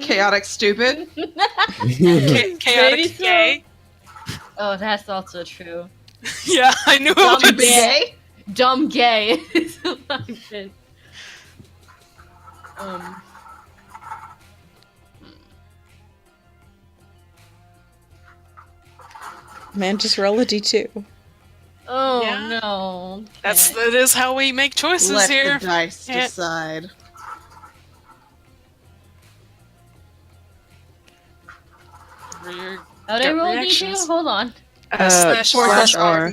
Chaotic stupid. chaotic Maybe so. gay. Oh, that's also true. Yeah, I knew it Dumb was. gay. Dumb gay is alignment. Man, just roll a d2. Oh Yeah. no. That is how we make choices Let here. the dice Can't- decide. Weird. How'd I Gut roll reactions. D2? Hold on. Slash slash R. R.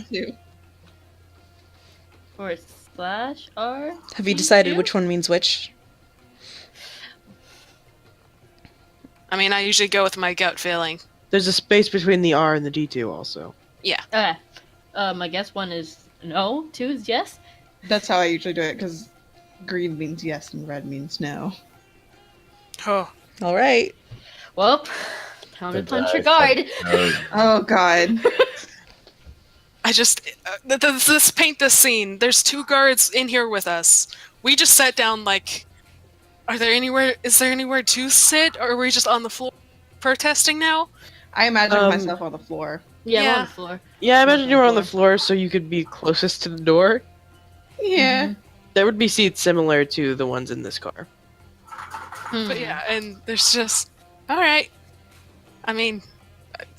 For slash R? Have you decided D2? which one means which? I mean, I usually go with my gut feeling. There's a space between the R and the D2 also. Okay. I guess one is no, two is yes. That's how I usually do it, because green means yes and red means no. Oh, All right. Well, time to The punch your dice guard. Oh god. I just this paint this scene. There's two guards in here with us. We just sat down. Like, is there anywhere to sit, or are we just on the floor protesting now? I imagine Um, myself on the floor. Yeah, I'm Yeah. on the floor. Yeah, I imagine you were on the Floor. floor so you could be closest to the door. Yeah. There would be seats similar to the ones in this car. But yeah, and there's just all right. I mean,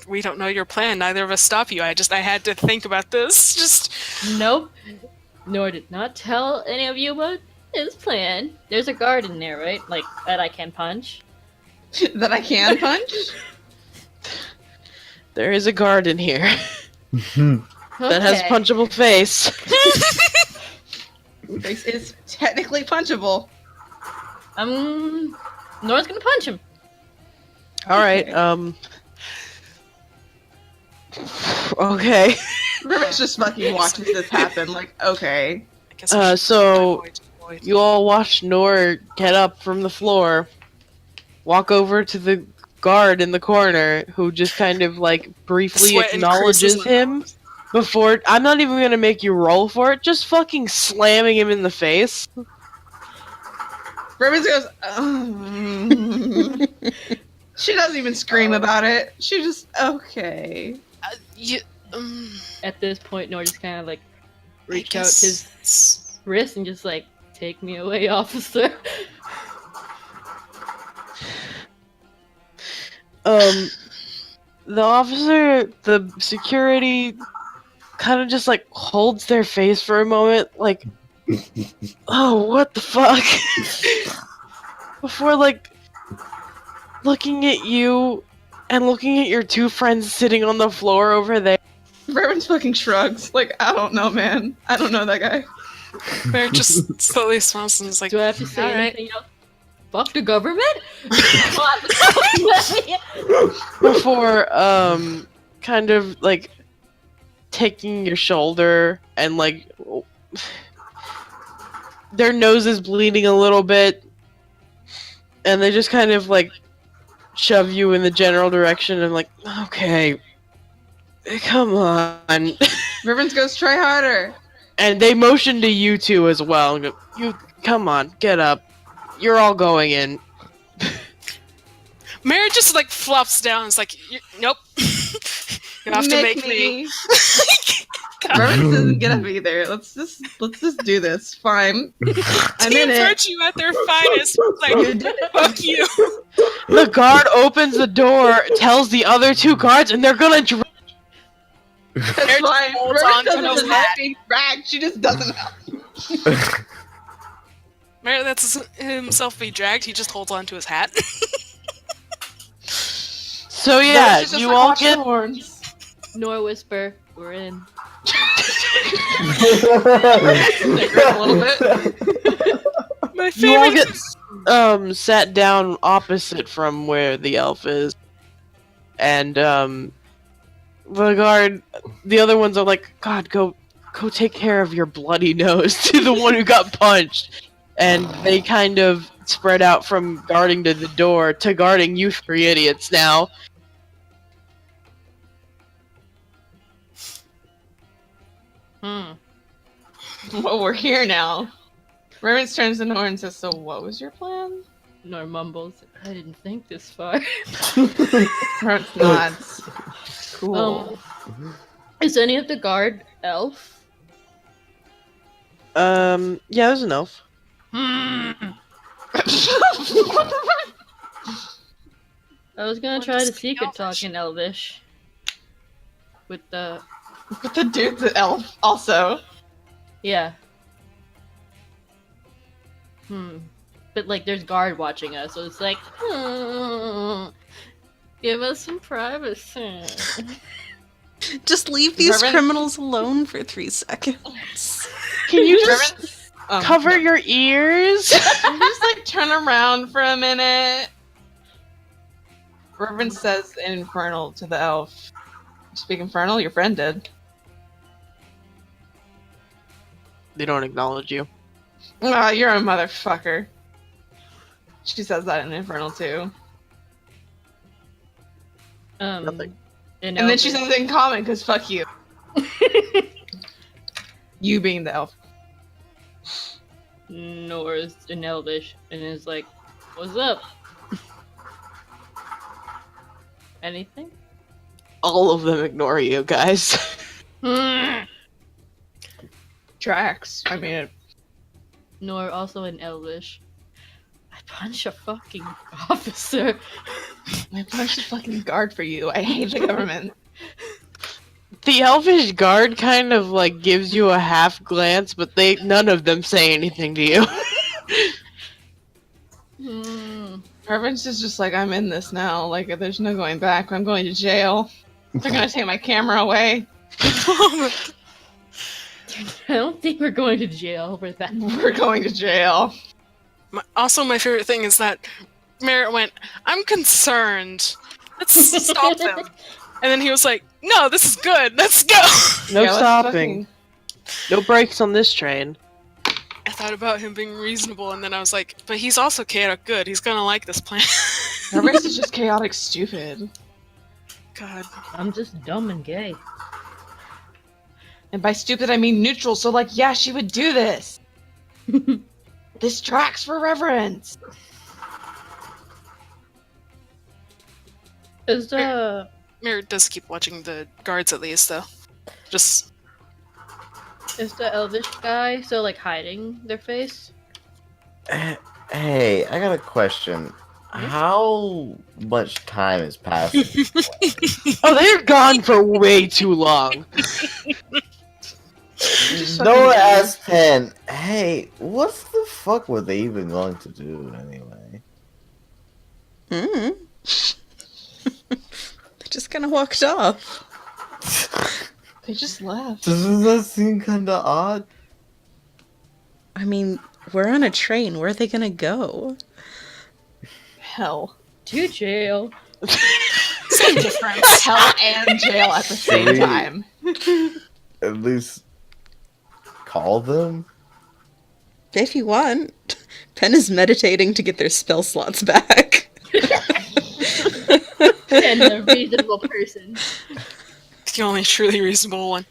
we don't know your plan. Neither of us stop you. I had to think about this. Just Nope. Nor did not tell any of you about his plan. There's a guard in there, right? Like, that I can punch. That I can punch? There is a guard in here that has Okay. punchable face. Face is technically punchable. Nora's gonna punch him. All right. Okay. River's just fucking watches this happen, like, okay. I guess I should So avoid. you all watch Nor get up from the floor, walk over to the guard in the corner, who just kind of like briefly Sweat acknowledges increases. him before. I'm not even gonna make you roll for it. Just fucking slamming him in the face. River goes, She doesn't even scream about it. She just, okay. You, At this point, Nora just kind of like I reach out guess his wrist and just like, take me away, officer. The officer, the security, kind of just like holds their face for a moment, like, oh, what the fuck? Before like looking at you and looking at your two friends sitting on the floor over there. Reverend fucking shrugs. Like, I don't know, man. I don't know that guy. Bear just slowly smiles and is like, Do I have to say "All right." anything else? Fuck the government? Before kind of like taking your shoulder and like their nose is bleeding a little bit and they just kind of like shove you in the general direction and like, okay, come on. Reverend goes, try harder. And they motion to you two as well and go, you come on, get up, you're all going in. Mary just like flops down. It's like, nope. You have to make me. Reverence doesn't get up either. Let's just do this. Fine. I'm Team in it. Virtue at their finest. Like, fuck you. The guard opens the door, tells the other two guards, and they're gonna. That's Merit fine. holds Reverence on to doesn't his know hat. being dragged. She just doesn't know. Merit lets himself be dragged. He just holds on to his hat. So yeah, She's just you like, all watch the get. horns. Nor whisper, we're in. Snicker a little bit. My You all favorite. get sat down opposite from where the elf is, and the other ones are like, God, go take care of your bloody nose to the one who got punched, and they kind of spread out from guarding to the door to guarding you three idiots now. Well, we're here now. Reverence turns to Nor and says, so what was your plan? Nor mumbles, I didn't think this far. Reverence nods. Cool. Is any of the guard elf? Yeah, there's an elf. I was gonna try to secret talk in Elvish. With the... But the dude's an elf, also. Yeah. But, like, there's guard watching us, so it's like, give us some privacy. Just leave these Reverend? criminals alone for 3 seconds. Can you just Reverence cover no. your ears? You just like turn around for a minute. Reverence says in Infernal to the elf. Speak Infernal, your friend did. They don't acknowledge you. Ah, you're a motherfucker. She says that in Infernal too. Nothing. And then she says it in common because fuck you. You being the elf. Nor's in Elvish and is like, what's up? Anything? All of them ignore you, guys. Tracks. I mean, Nor also in Elvish. I punch a fucking officer. I punched a fucking guard for you. I hate the government. The elfish guard kind of like gives you a half glance, but none of them say anything to you. Reverence is just like, I'm in this now. Like, there's no going back. I'm going to jail. They're gonna take my camera away. I don't think we're going to jail for that. We're going to jail. Also, my favorite thing is that Merritt went, I'm concerned. Let's stop them. And then he was like, no, this is good. Let's go. No Yeah, let's stopping. No brakes on this train. I thought about him being reasonable, and then I was like, but he's also chaotic good. He's gonna like this plan. Reverence is just chaotic stupid. God. I'm just dumb and gay. And by stupid, I mean neutral, so like, yeah, she would do this. This tracks for Reverence. Is the Merritt does keep watching the guards at least, though. Just, Elvish guy still like hiding their face? Hey, I got a question. How much time has passed? Oh, they're gone for way too long. Noah asked Penn, hey, what the fuck were they even going to do anyway? They just kind of walked off. They just left. Doesn't that seem kind of odd? I mean, we're on a train. Where are they gonna go? Hell. To jail. same difference. Hell and jail at the same Sweet. time. At least call them? If you want. Penn is meditating to get their spell slots back. And a reasonable person. The only truly reasonable one.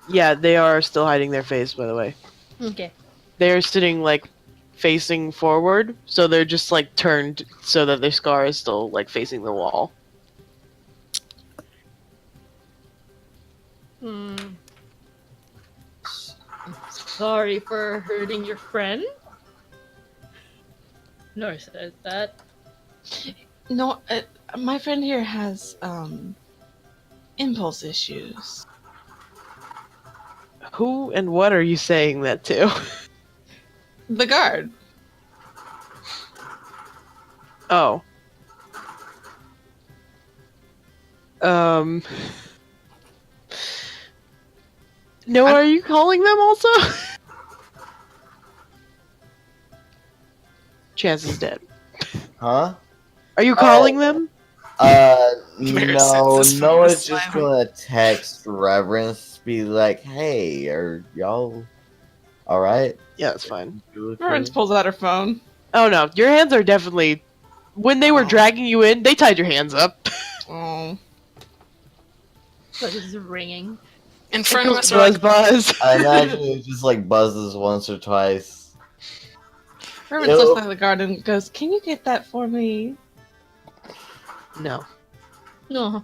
Yeah, they are still hiding their face, by the way. Okay. They're sitting, like, facing forward, so they're just, like, turned so that their scar is still, like, facing the wall. Hmm. Sorry for hurting your friend. Nor says that. No, my friend here has impulse issues. Who and what are you saying that to? The guard. Oh. No, are you calling them also? Chance is dead. Huh? Are you calling them? Mayor No. sits from Noah's the just side. gonna text Reverence, be like, "Hey, are y'all all right?" Yeah, that's fine. Reverence pulls out her phone. Oh no, your hands are definitely. When they were Oh. dragging you in, they tied your hands up. Oh. But it's ringing. In front of us are Buzz, like buzz. I imagine it just like buzzes once or twice. Reverence looks at the guard and goes, "Can you get that for me?" No. No.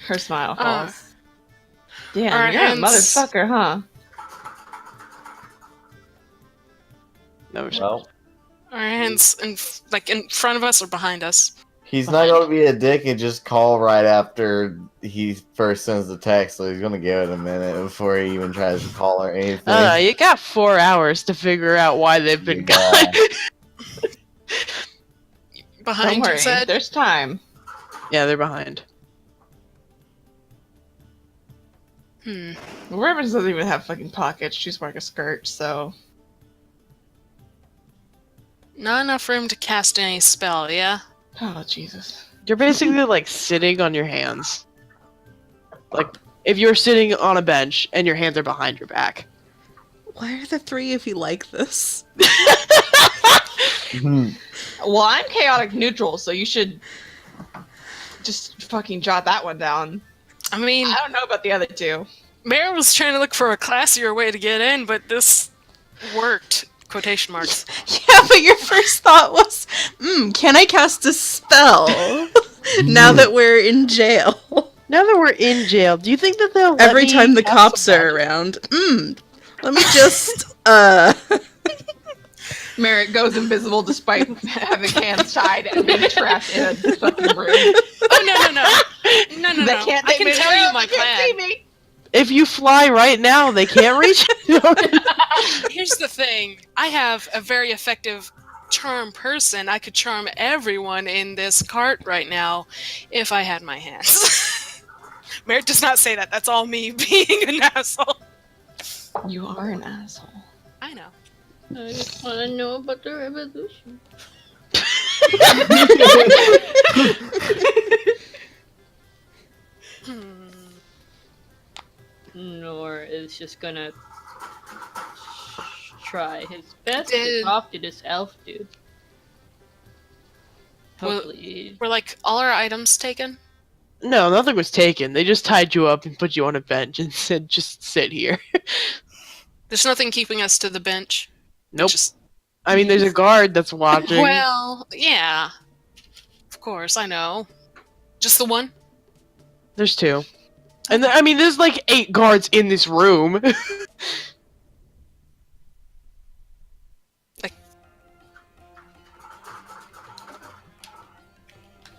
Her smile falls. our Damn, you're hands- a motherfucker, huh? No. Well, our hands in front of us or behind us. he's not gonna be a dick and just call right after he first sends the text, so he's gonna give it a minute before he even tries to call or anything. You got 4 hours to figure out why they've been Yeah. gone. Behind Don't you worry, said. there's time. Yeah, they're behind. Reverence doesn't even have fucking pockets. She's wearing a skirt, so Not enough room to cast any spell, yeah? oh Jesus. You're basically like sitting on your hands. Like if you're sitting on a bench and your hands are behind your back. Why are the three of you like this? Well, I'm chaotic neutral, so you should just fucking jot that one down. I mean, I don't know about the other two. Mare was trying to look for a classier way to get in, but this worked. Quotation marks. Yeah, but your first thought was, can I cast a spell now that we're in jail? Now that we're in jail, do you think that they'll let Every me time the cast cops some are magic? around, let me just, Merritt goes invisible despite having hands tied and being trapped in a fucking room. Oh, no. No. They can't. I can tell you my They can't see plan. me. If you fly right now, they can't reach you. Here's the thing. I have a very effective charm person. I could charm everyone in this cart right now if I had my hands. Merritt does not say that. That's all me being an asshole. You are an asshole. I know. I just want to know about the revolution. Nor is just gonna try his best to talk to this elf dude. Hopefully. Were like all our items taken? No, nothing was taken. They just tied you up and put you on a bench and said, just sit here. There's nothing keeping us to the bench. Nope. Just, I mean, there's a guard that's watching. well, yeah. Of course, I know. Just the one? There's 2. And I mean, there's like 8 guards in this room.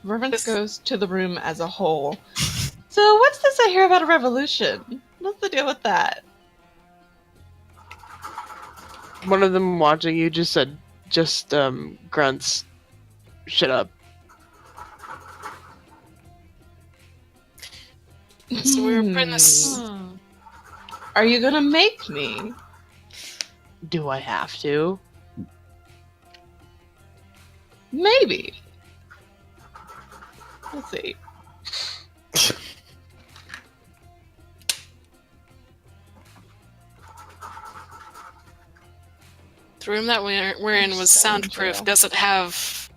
Reverence goes to the room as a whole. So what's this I hear about a revolution? What's the deal with that? One of them watching you just said, grunts. Shut up. So we were putting this... Are you gonna make me? Do I have to? Maybe. Let's see. The room that we're in was soundproof. Does it have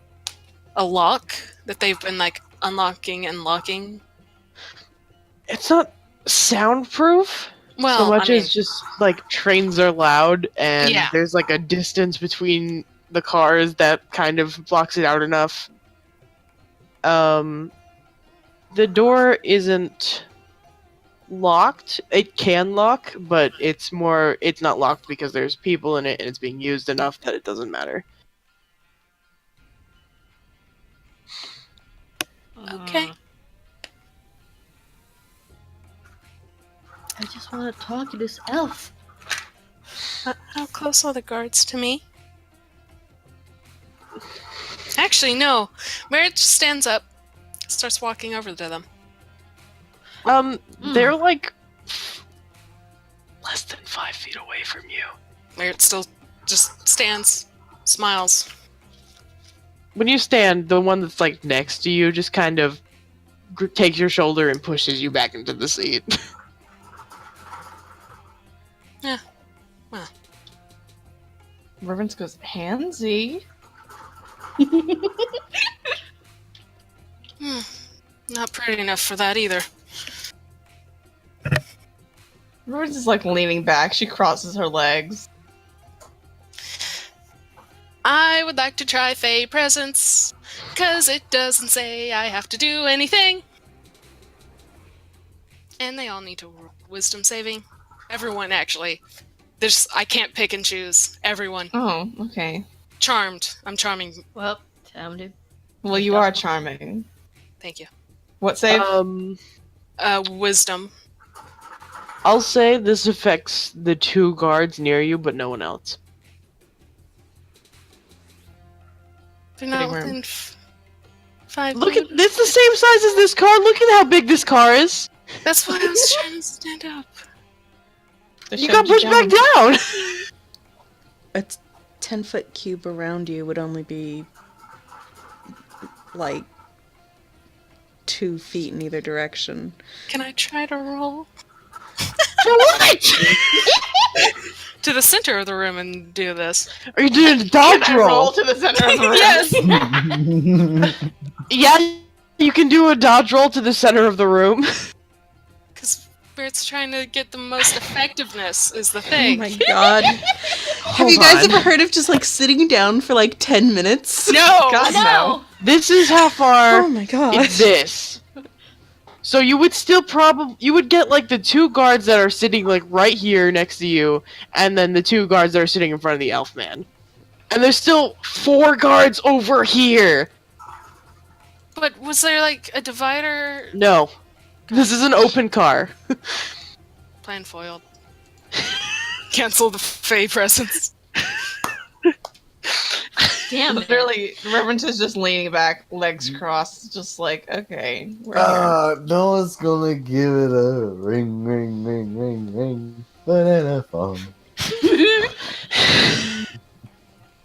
a lock that they've been like unlocking and locking? It's not soundproof. Well, So much I mean, as just like trains are loud and Yeah. there's like a distance between the cars that kind of blocks it out enough. The door isn't locked. It can lock, but it's not locked because there's people in it and it's being used enough that it doesn't matter. Okay. I just want to talk to this elf. How close are the guards to me? Actually, no. Merritt just stands up, starts walking over to them. They're like less than 5 feet away from you. Merritt still just stands, smiles. When you stand, the one that's like next to you just kind of takes your shoulder and pushes you back into the seat. Yeah. Well. Reverence goes, handsy. Not pretty enough for that either. Reverence is like leaning back. She crosses her legs. I would like to try Fey Presence, 'cause it doesn't say I have to do anything. And they all need to wisdom saving. Everyone, actually. I can't pick and choose. Everyone. Oh, okay. Charmed. I'm charming. Well, time to. Well, you are charming. Thank you. What save? Wisdom. I'll say this affects the 2 guards near you, but no one else. They're not Big room. within 5 Look feet. at it's the same size as this car. Look at how big this car is. That's why I was trying to stand up. They You shoved got pushed back down. A 10-foot cube around you would only be like 2 feet in either direction. Can I try to roll For what? to the center of the room and do this? Are you doing a dodge Can I roll roll? to the center of the room? Yes! Yeah, you can do a dodge roll to the center of the room. Because Bert's trying to get the most effectiveness is the Oh thing. my god. Have you guys ever heard of just like sitting down for like 10 minutes? No! God, no. This is how far Oh my god. it's this. So you would still you would get like the 2 guards that are sitting like right here next to you, and then the 2 guards that are sitting in front of the elf man. And there's still 4 guards over here. But was there like a divider? No. This is an open car. Plan foiled. Cancel the Fey Presence. Damn it. Literally, Reverence is just leaning back, legs crossed, just like, okay, we're here. Noah's gonna give it a ring, ring, ring, ring, ring. Banana phone.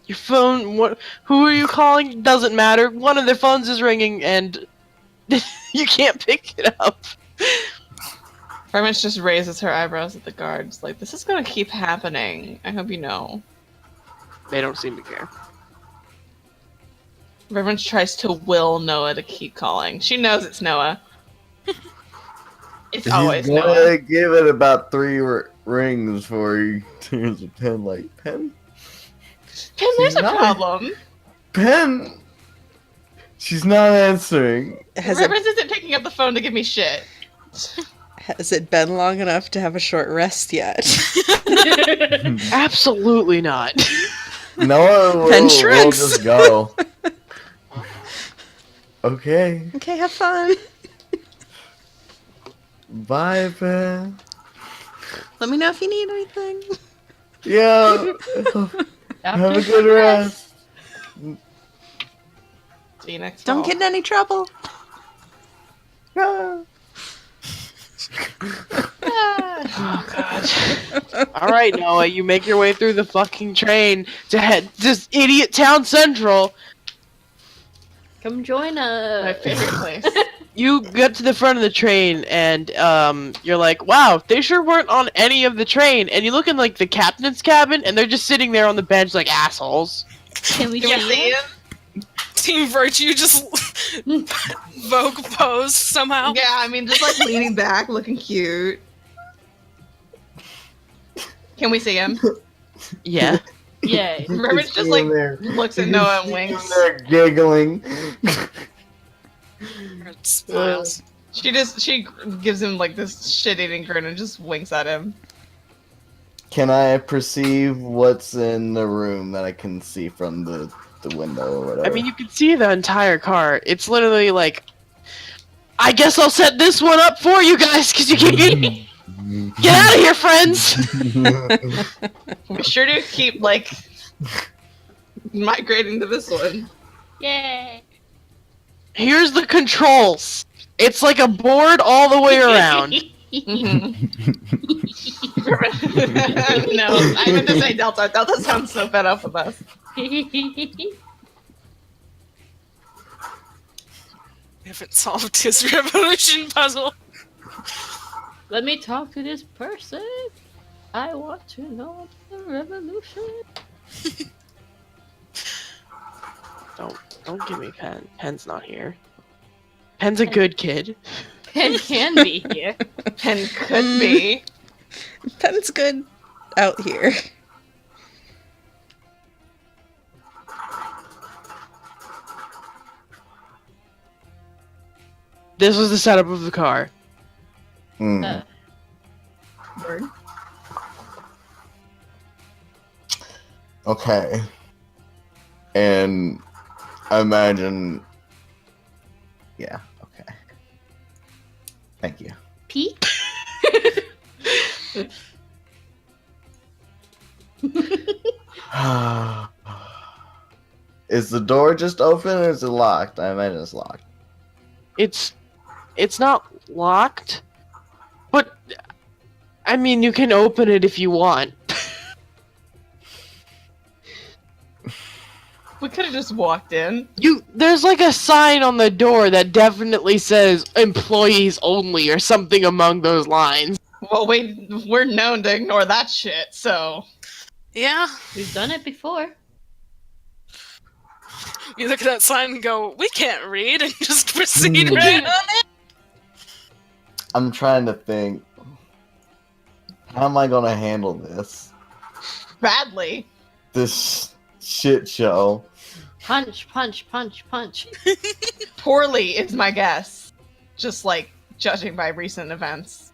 Your phone, who are you calling? Doesn't matter. One of their phones is ringing and you can't pick it up. Reverence just raises her eyebrows at the guards, like, this is gonna keep happening. I hope you know. They don't seem to care. Reverence tries to will Noah to keep calling. She knows it's Noah. It's always He's Noah. gonna give it about 3 rings before he turns a pen like, pen? Pen, there's a not- problem. Pen? She's not answering. Reverence isn't picking up the phone to give me shit. Has it been long enough to have a short rest yet? Absolutely not. Noah will shrinks. just go. Okay. Okay, have fun. Bye, Pen. Let me know if you need anything. Yeah. Have a good rest. See you next Don't fall. get in any trouble. Yeah. Oh god. Alright, Noah, you make your way through the fucking train to head to this idiot town central. Come join My us. favorite place. You get to the front of the train and you're like, wow, they sure weren't on any of the train. And you look in like the captain's cabin and they're just sitting there on the bench like assholes. Can we Can we see see him? Team Virtue just Vogue pose somehow. Yeah, I mean, just like leaning back, looking cute. Can we see him? Yeah. Yay. Reverence just like looks at Noah and winks. They're giggling. Smiles. She gives him like this shit-eating grin and just winks at him. Can I perceive what's in the room that I can see from the window or whatever? I mean, you can see the entire car. It's literally like, I guess I'll set this one up for you guys, because you can't get out of here, friends! Be sure to keep, like, migrating to this one. Yay! Here's the controls. It's like a board all the way around. No, I meant to say Delta. Delta sounds so fed up with us. We haven't solved his revolution puzzle. Let me talk to this person. I want to know the revolution. Don't give me Pen. Pen's not here. Pen's a good kid. Pen can be here. Pen could be. Pen's good out here. This was the setup of the car. Hmm. Word. Okay. And I imagine. Yeah. Okay. Thank you. Peek? Is the door just open or is it locked? I imagine it's locked. It's not locked, but I mean, you can open it if you want. We could have just walked in. There's like a sign on the door that definitely says employees only or something among those lines. Well, we're known to ignore that shit, so. Yeah. We've done it before. You look at that sign and go, we can't read, and just proceed right on it. I'm trying to think. How am I gonna handle this? Badly. This shit show. Punch, punch, punch, punch. Poorly is my guess. Just like judging by recent events.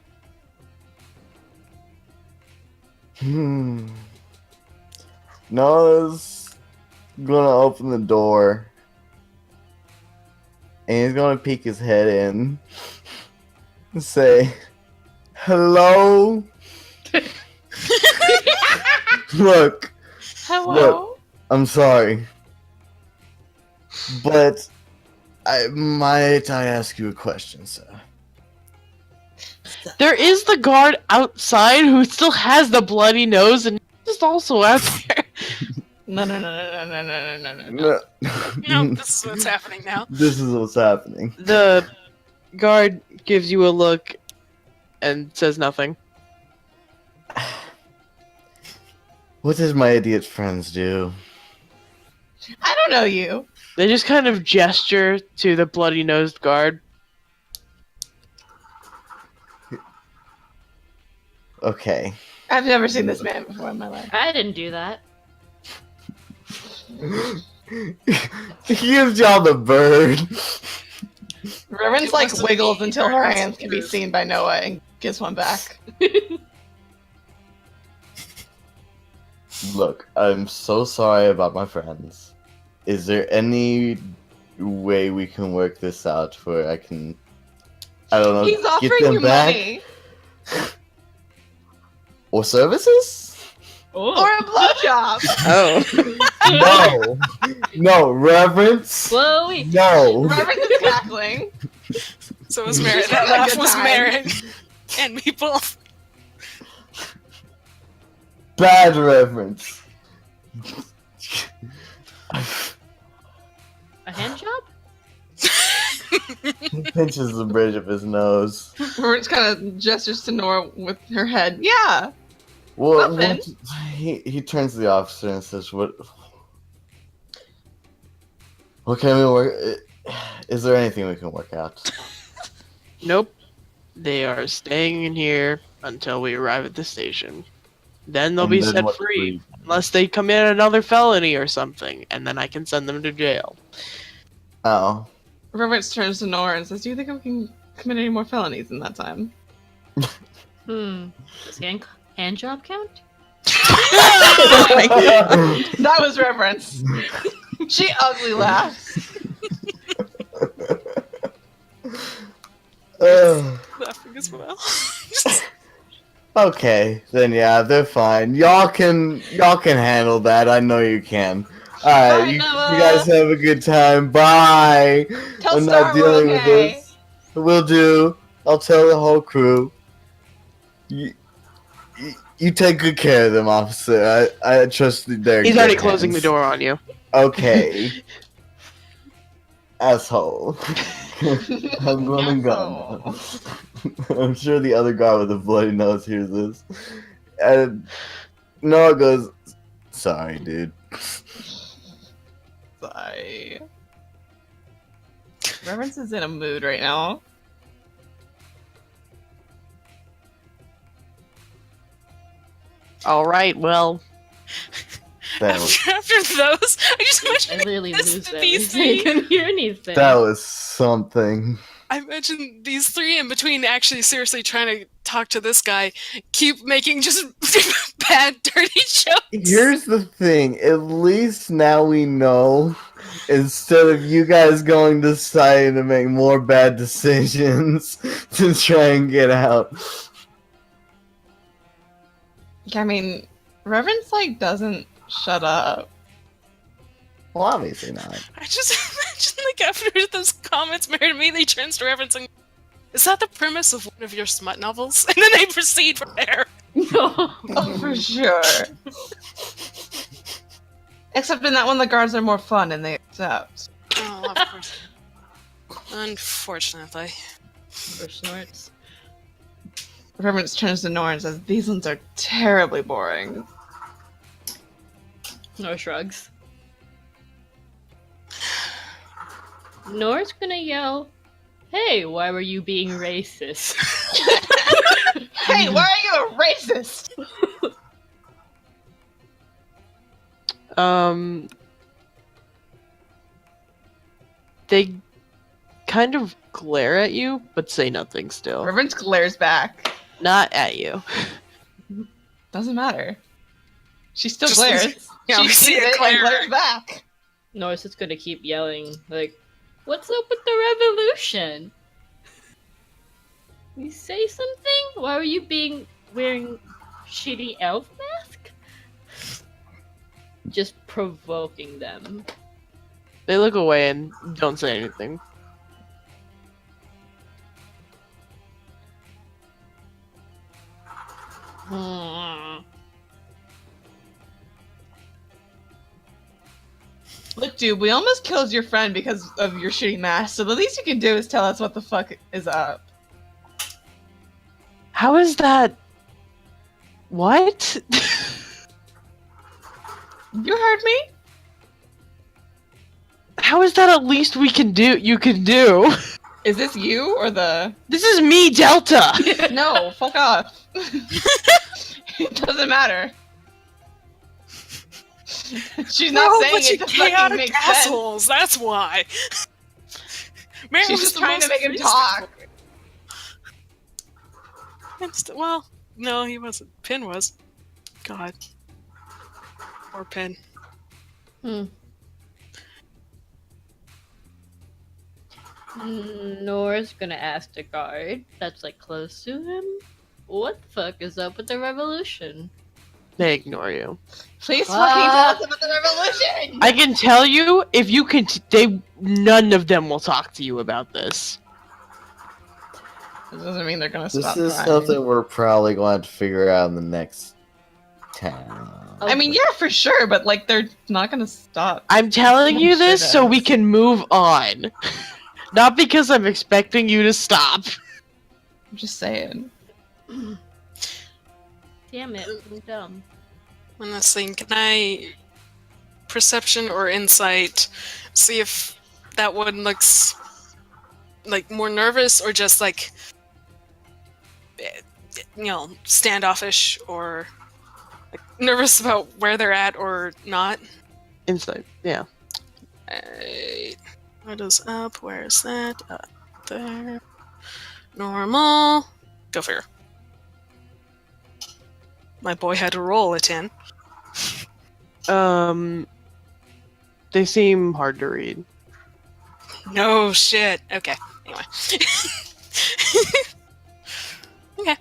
Noah's gonna open the door. And he's gonna peek his head in. And say, hello? Look. Hello? Look. I'm sorry. But might I ask you a question, sir? There is the guard outside who still has the bloody nose and just also out there. No. No, this is what's happening now. This is what's happening. The guard gives you a look and says nothing. What does my idiot friends do? I don't know you. They just kind of gesture to the bloody-nosed guard. Okay. I've never seen this man before in my life. I didn't do that. He gives y'all the bird. Reverend's It like wasn't wiggles me, until her that's hands can be true. seen by Noah and gives one back. Look, I'm so sorry about my friends. Is there any way we can work this out where I can, I don't know, He's get offering them you back? money Or services? or a blowjob. Oh. No, reverence. Chloe! No. Reverend is cackling. So was Merritt. She's having That a laugh good was time. Merritt. And me both. Bad reverence. A hand job? He pinches the bridge of his nose. Reverend kind of gestures to Nora with her head. Yeah. Well, Nothing. he turns to the officer and says, "What can we work? Is there anything we can work out?" Nope. They are staying in here until we arrive at the station. Then they'll And be then set what's free. Unless they commit another felony or something, and then I can send them to jail. Oh, Reverend turns to Nora and says, "Do you think committed any more felonies in that time. Does hand job count? That was reverence. She ugly laughs. Laughing as well. Okay, then yeah, they're fine. Y'all can handle that. I know you can. Alright, Bye, you Noah. guys have a good time. Bye. Tell I'm Star not we're dealing with okay. this. Will do. I'll tell the whole crew. You take good care of them, officer. I trust their He's good already closing the hands. door on you. Okay. Asshole. I'm gonna go now. I'm sure the other guy with the bloody nose hears this. And Noah goes, sorry, dude. Sigh. Reverence is in a mood right now. All right, well, That was, After those, I just I imagine literally this- lose these everything. I three. couldn't hear anything. that was something. I imagine these three in between actually seriously trying to talk to this guy keep making just bad, dirty jokes. Here's the thing. At least now we know. Instead of you guys going to site to make more bad decisions to try and get out. I mean, Reverence like doesn't shut up. Well, obviously not. I just imagine like after those comments, Mary immediately turns to Reverence and is that the premise of one of your smut novels? And then they proceed from there. No. Oh, for sure. Except in that one, the guards are more fun and they accept. Oh, of course. Unfortunately. For snorts. Reverence turns to Nora and says, "These ones are terribly boring." Nor shrugs. Nor's gonna yell, "Hey, why were you being racist?" Hey, why are you a racist? They kind of glare at you, but say nothing still. Reverence glares back. Not at you. Doesn't matter. She still Just glares. loses- Yeah, she we see sees it it glare. and glares back. Nor's just gonna keep yelling, like, "What's up with the revolution? You say something? Why were you wearing shitty elf mask?" Just provoking them. They look away and don't say anything. Look, dude, we almost killed your friend because of your shitty mask, so the least you can do is tell us what the fuck is up. How is that? What? You heard me? How is that at least we can do? You can do? Is this you or the... This is me, Delta! No, fuck off. It doesn't matter. She's not We're a saying bunch it of to fucking chaotic make sense. assholes. That's why. Mary She's was just the trying to most make him reasonable. talk. Well, no, he wasn't. Pin was. God. Or Pin. Nor's gonna ask the guard that's like close to him, "What the fuck is up with the revolution?" They ignore you. Please fucking tell us about the revolution! I can tell you, if you can, none of them will talk to you about this. This doesn't mean they're gonna This stop is trying. something we're probably going to figure out in the next town. I mean, yeah, for sure, but like, they're not gonna stop. I'm telling you Sure this so we does. can move on. Not because I'm expecting you to stop. I'm just saying. Damn it, I'm dumb. One last thing. Can I perception or insight see if that one looks like more nervous or just like standoffish or like nervous about where they're at or not? Insight, yeah. What is up? Where is that? Up there. Normal. Go figure. My boy had to roll a 10. They seem hard to read. No shit. Okay. Anyway. Okay.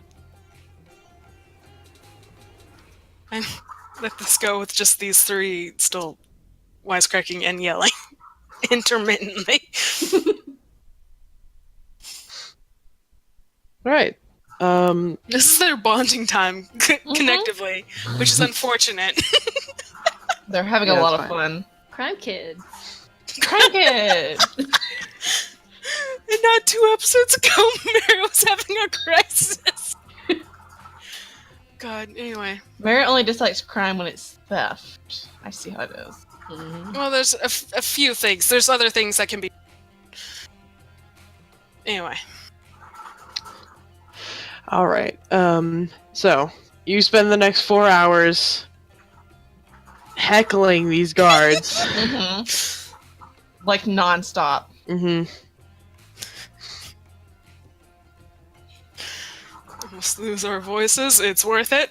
And let this go with just these three still wisecracking and yelling intermittently. Right. This is their bonding time connectively, which is unfortunate. They're having Yeah, a lot that's of fine. fun. Crime kids. Crank it! And not 2 episodes ago, Mary was having a crisis. God, anyway. Merritt only dislikes crime when it's theft. I see how it is. Well, there's a few things. There's other things that can be... Anyway. Alright. So, you spend the next 4 hours heckling these guards. Like nonstop. Almost lose our voices. It's worth it.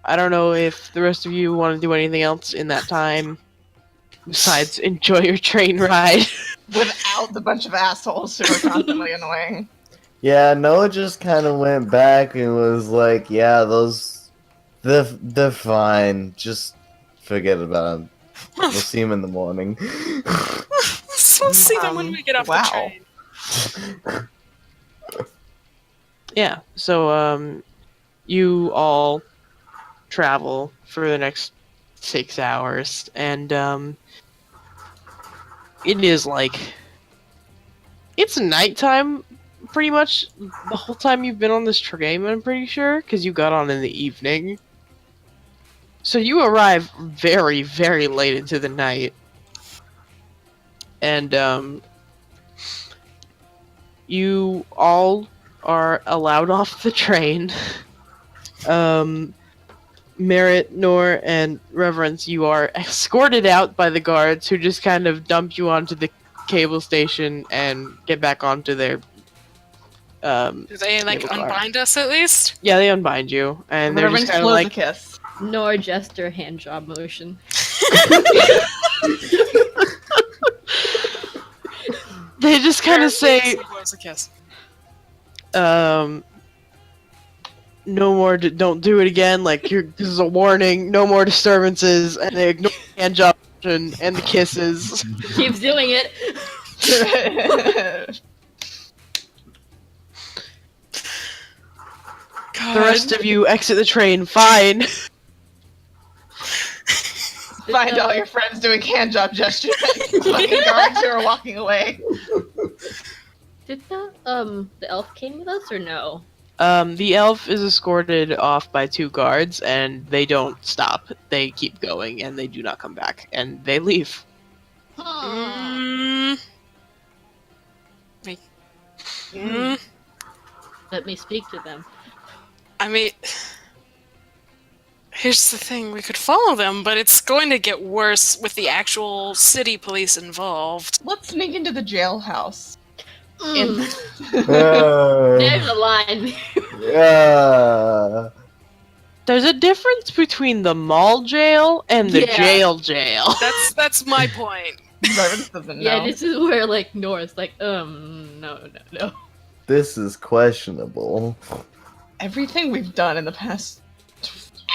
I don't know if the rest of you want to do anything else in that time besides enjoy your train ride. Without the bunch of assholes who are constantly annoying. Yeah, Noah just kind of went back and was like, "Yeah, they're fine. Just forget about them. We'll see them in the morning." So we'll see them when we get off wow. the train. Yeah, so, you all travel for the next 6 hours, and, it is like... It's nighttime, pretty much, the whole time you've been on this train, I'm pretty sure, because you got on in the evening. So you arrive very, very late into the night. And, you all are allowed off the train. Merritt, Nor, and Reverence, you are escorted out by the guards who just kind of dump you onto the cable station and get back onto their, Do they, like, cable car. unbind us at least? Yeah, they unbind you, and they're Reverence just kind of blows like... a kiss. Nor gesture hand job motion. They just kind of say, Blows a kiss. no more, don't do it again, like, this is a warning, no more disturbances, and they ignore the hand job and the kisses. Keeps doing it. God. The rest of you exit the train, fine. Find all your friends doing hand job gestures at fucking guards who are walking away. Did the elf came with us or no? The elf is escorted off by 2 guards, and they don't stop. They keep going, and they do not come back, and they leave. Mm. Wait. Mm. Let me speak to them. I mean, here's the thing, we could follow them, but it's going to get worse with the actual city police involved. Let's sneak into the jailhouse. There's a line. Yeah. There's a difference between the mall jail and the Yeah. jail. That's my point. Reverence doesn't know. Yeah, this is where like Nora's like, no. This is questionable. Everything we've done in the past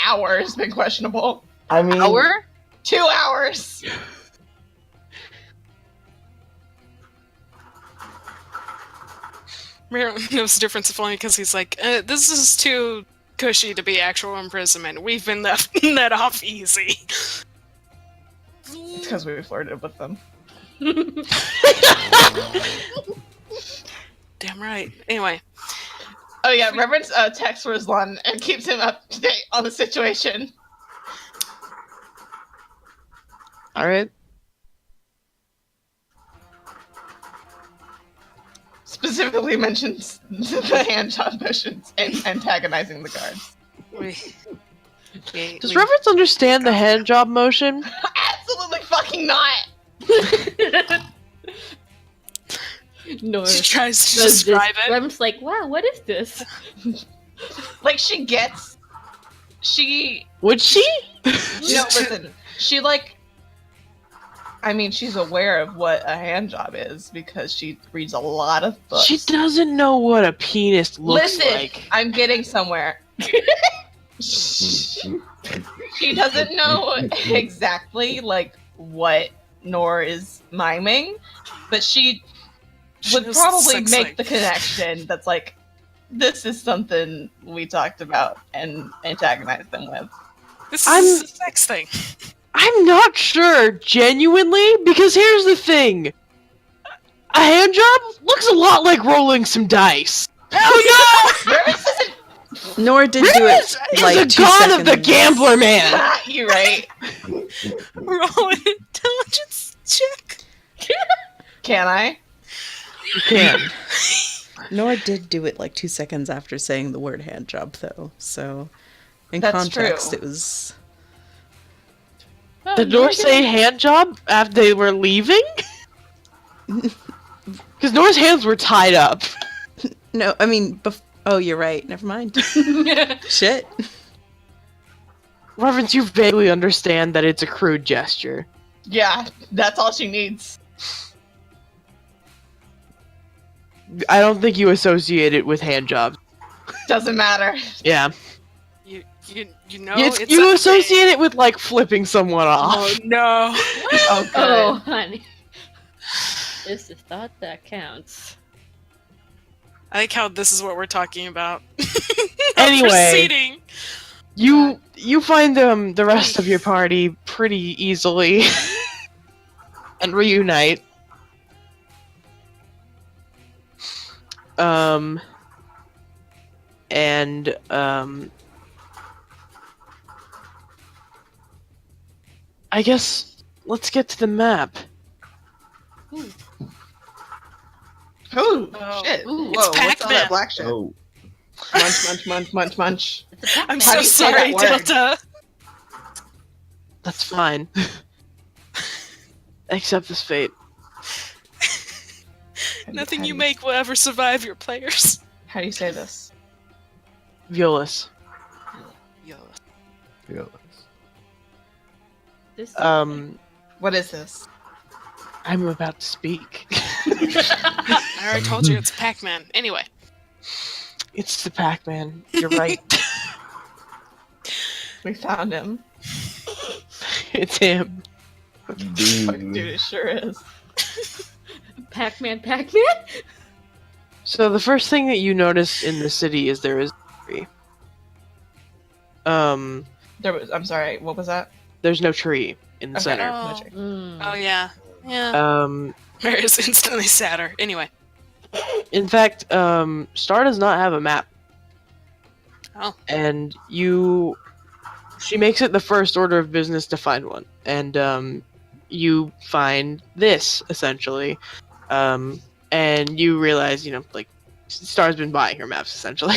hour has been questionable. I mean, 2 hours! Miro knows the difference if only because he's like, this is too cushy to be actual imprisonment. We've been let off easy. It's because we flirted with them. Damn right. Anyway. Oh yeah, Reverence texts Ruslan and keeps him up to date on the situation. Alright. Specifically mentions the hand job motions and antagonizing the guards. Does Reverence understand the hand job motion? Absolutely fucking not! No. She tries to Does this? describe it. Revan's like, wow, what is this? Like she gets. She Would she? no listen. She like. I mean, she's aware of what a hand job is because she reads a lot of books. She doesn't know what a penis looks Listen, like. I'm getting somewhere. She doesn't know exactly like what Nor is miming, but she would knows probably sex make thing. the connection that's like, this is something we talked about and antagonized them with. This I'm- is a sex thing. I'm not sure, genuinely, because here's the thing. A hand job looks a lot like rolling some dice. Oh Remus isn't Nor did do Remus it is like a 2 god seconds. of the gambler man. you right. no! Roll an intelligence check. Can I? You can. Nor did do it like 2 seconds after saying the word hand job, though. So, in That's context, true. it was. Oh, Did Nor say hand job after they were leaving? Because Nor's hands were tied up. No, I mean, oh, you're right. Never mind. Shit. Reverence, you vaguely understand that it's a crude gesture. Yeah, that's all she needs. I don't think you associate it with hand jobs. Doesn't matter. Yeah. You know It's, it's you a associate it with, like, flipping someone off. Oh no! Oh, good. Oh, honey. This is thought that counts. I like how this is what we're talking about. Anyway. Proceeding. You find the rest of your party pretty easily and reunite. I guess let's get to the map. Oh, Oh. shit. Ooh. Whoa, It's what's all Pac-Man. that black shit? Oh, Munch, munch, munch, munch, munch. It's a I'm How so do you say sorry, that word? Delta. That's fine. Accept this fate. Nothing you make will ever survive your players. How do you say this? Violus. yeah. This What is this? I'm about to speak. I already told you it's Pac-Man. Anyway. It's the Pac-Man. You're right. We found him. It's him. Fucking Dude. dude, it sure is. Pac-Man. So the first thing that you notice in the city is there is a tree. There was. I'm sorry. What was that? There's no tree in the Okay. center. Oh. Magic. Oh yeah. Yeah. Maria's instantly sadder. Anyway. In fact, Star does not have a map. Oh. And she makes it the first order of business to find one. And you find this, essentially. And you realize, like, Star's been buying her maps, essentially.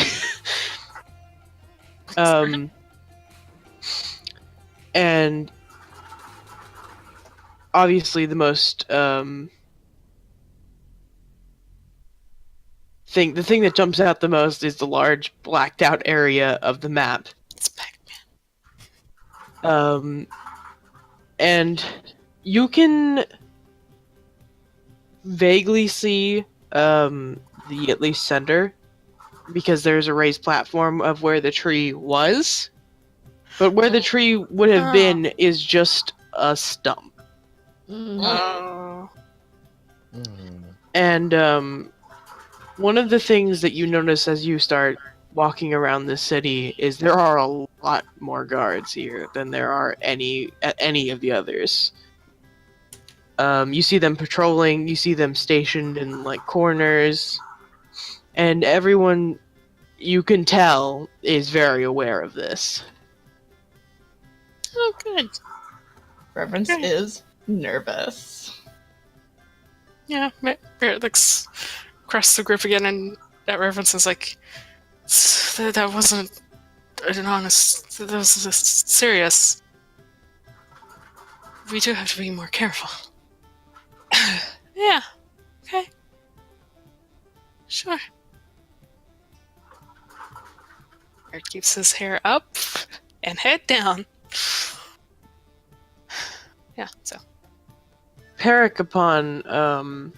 And obviously the most, the thing that jumps out the most is the large blacked out area of the map. It's Pac-Man. And you can vaguely see the at least center, because there's a raised platform of where the tree was, but where the tree would have been is just a stump. Oh. And one of the things that you notice as you start walking around the city is there are a lot more guards here than there are at any of the others. You see them patrolling, you see them stationed in, like, corners, and everyone, you can tell, is very aware of this. Oh, good. Reverence Okay. is nervous. Yeah. Barrett looks across the group again, and that reference is like, that wasn't an honest. That was serious. We do have to be more careful. Yeah. Okay. Sure. Eric keeps his hair up and head down. Yeah, so. Peric, upon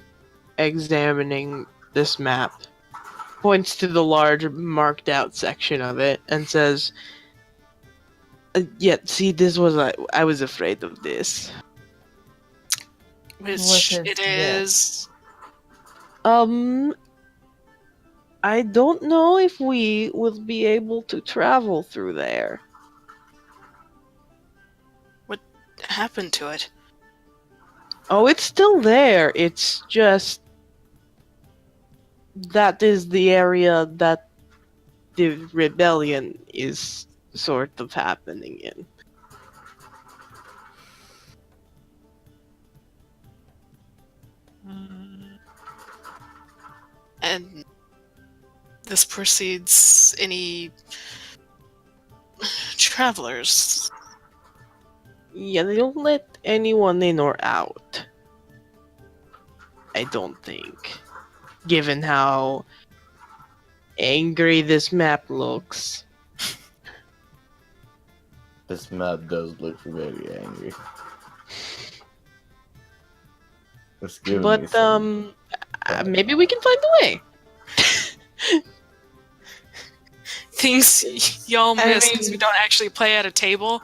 examining this map, points to the large marked out section of it and says, see, this was I was afraid of this. Which What is it this? is. I don't know if we will be able to travel through there. What happened to it? Oh, it's still there. It's just that is the area that the rebellion is sort of happening in. And this precedes any travelers. Yeah, they don't let anyone in or out. I don't think. Given how angry this map looks. This map does look very angry. It's giving me But, some maybe we can find a way. Things y'all I miss because mean- we don't actually play at a table.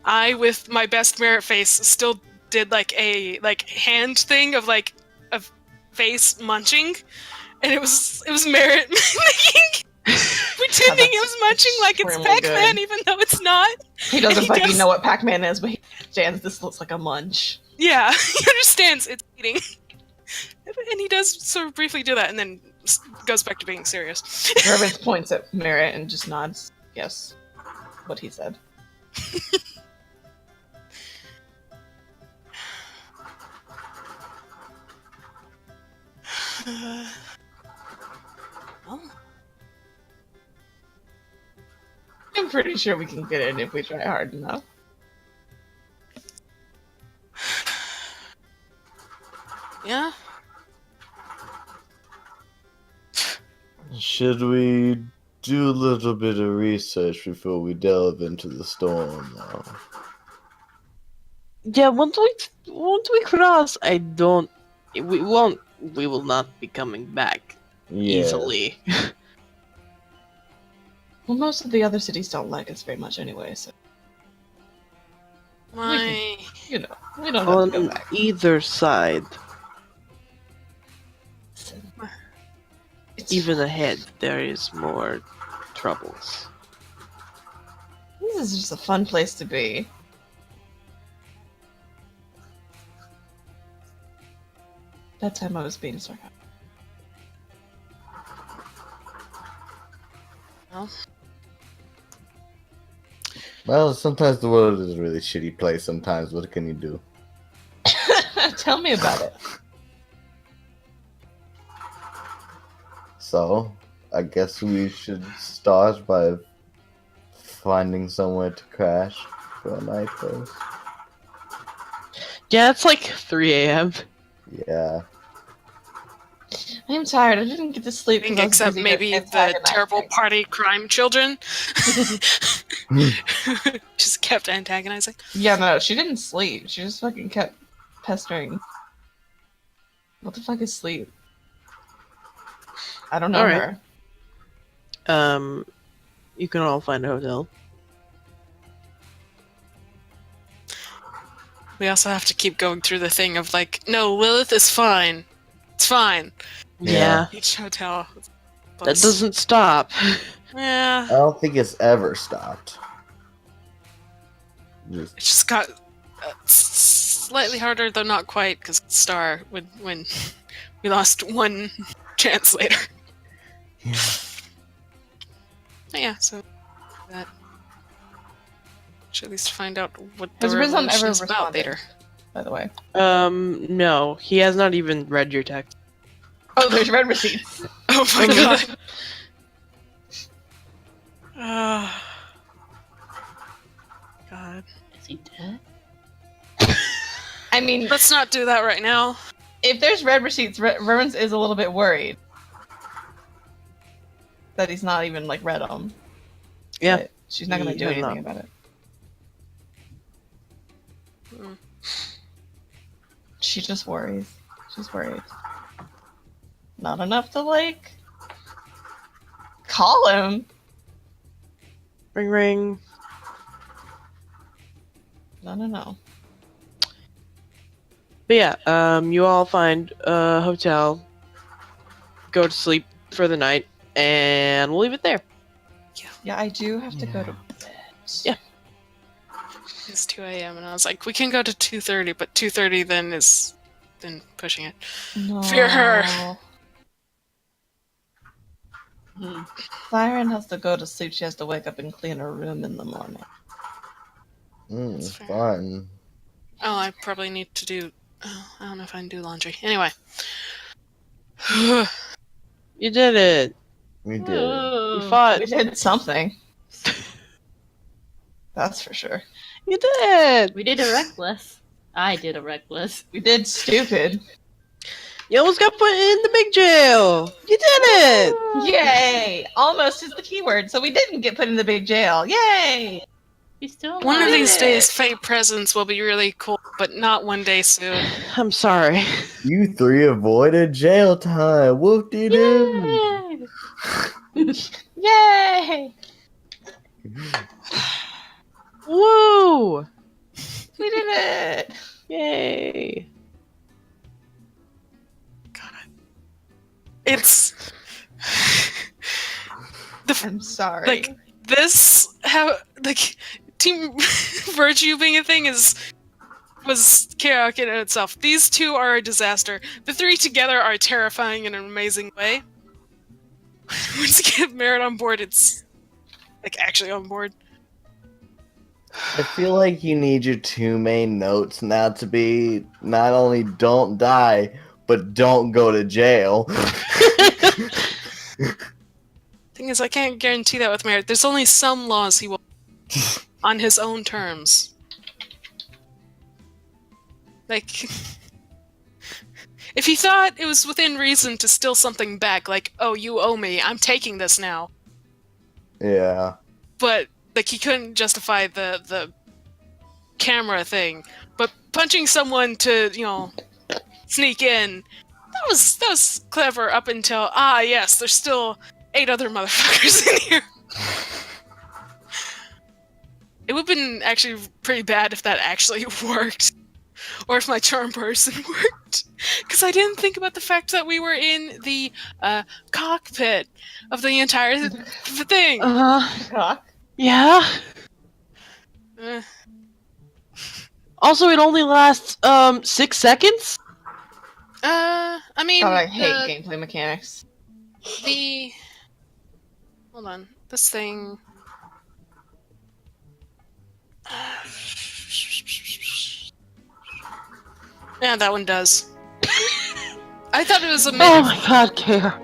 I, with my best merit face, still did like a hand thing of like a face munching, and it was merit making, pretending it was munching like it's extremely Pac-Man, good. even though it's not. He doesn't He fucking does- know what Pac-Man is, but he understands this looks like a munch. Yeah, he understands it's eating, and he does sort of briefly do that, and then goes back to being serious. Reverence points at Merritt and just nods. Yes, what he said. Well, I'm pretty sure we can get in if we try hard enough. yeah. Should we do a little bit of research before we delve into the storm, though? Yeah, once we cross, we will not be coming back Yeah. easily. Well, most of the other cities don't like us very much anyway, so My you know we don't have to go On back. either side, It's even ahead, there is more troubles. This is just a fun place to be. That time I was being sarcastic. Well, sometimes the world is a really shitty place. Sometimes, what can you do? Tell me about it. So, I guess we should start by finding somewhere to crash for a night first. Yeah, it's like 3 a.m. Yeah. I'm tired. I didn't get to sleep. 'cause I was except busy maybe the antagonizing. terrible party crime children just kept antagonizing. Yeah, no, she didn't sleep. She just fucking kept pestering. What the fuck is sleep? I don't know Alright. her. You can all find a hotel. We also have to keep going through the thing of like, no, Lilith is fine. It's fine. Yeah. Each hotel. That doesn't stop. Yeah. I don't think it's ever stopped. Just, It just got slightly harder, though not quite, because Star when we lost one chance later. yeah. But yeah, so that should at least find out what the Has Rizom revolution ever is about responded? later. By the way. No, he has not even read your text. Oh, there's red receipts. Oh my god. God. Is he dead? I mean, Let's not do that right now. if there's red receipts, Reverence is a little bit worried. that he's not even like read them. Yeah. But she's not gonna He do has anything not. about it. Mm. She just worries. She's worried. Not enough to like call him. Ring ring. No. But yeah, you all find a hotel, go to sleep for the night, and we'll leave it there. Yeah, I do have to go to bed. Yeah. It's 2 a.m. and I was like, we can go to 2:30, but 2:30 then pushing it. No. Fear her. Siren has to go to sleep. She has to wake up and clean her room in the morning. That's fair. Fun. Oh, I probably need to do. Oh, I don't know if I can do laundry. Anyway. You did it. We did. You fought. We did something. That's for sure. You did. We did a reckless. I did a reckless. We did stupid. You almost got put in the big jail. You did it. Yay! Almost is the keyword, so we didn't get put in the big jail. Yay! We still One of alive. these days, Fate Presents will be really cool, but not one day soon. I'm sorry. You three avoided jail time. Whoop-de-doo. Yay! Yay! Woo! We did it! Yay! It's I'm sorry. like this. How like Team Virtue being a thing was chaotic in itself. These two are a disaster. The three together are terrifying in an amazing way. Once you get Merit on board, it's like actually on board. I feel like you need your two main notes now to be not only don't die, but don't go to jail. Thing is, I can't guarantee that with Merit. There's only some laws he will on his own terms. Like, if he thought it was within reason to steal something back, like, oh, you owe me, I'm taking this now. Yeah. But like he couldn't justify the camera thing. But punching someone to, sneak in, that was clever up until yes, there's still 8 other motherfuckers in here. It would have been actually pretty bad if that actually worked. Or if my charm person worked. Because I didn't think about the fact that we were in the cockpit of the entire thing. Cock. Yeah. Uh, Also, it only lasts 6 seconds. I mean, God, I hate gameplay mechanics. the hold on, this thing. Yeah, that one does. I thought it was a Oh my god, Care.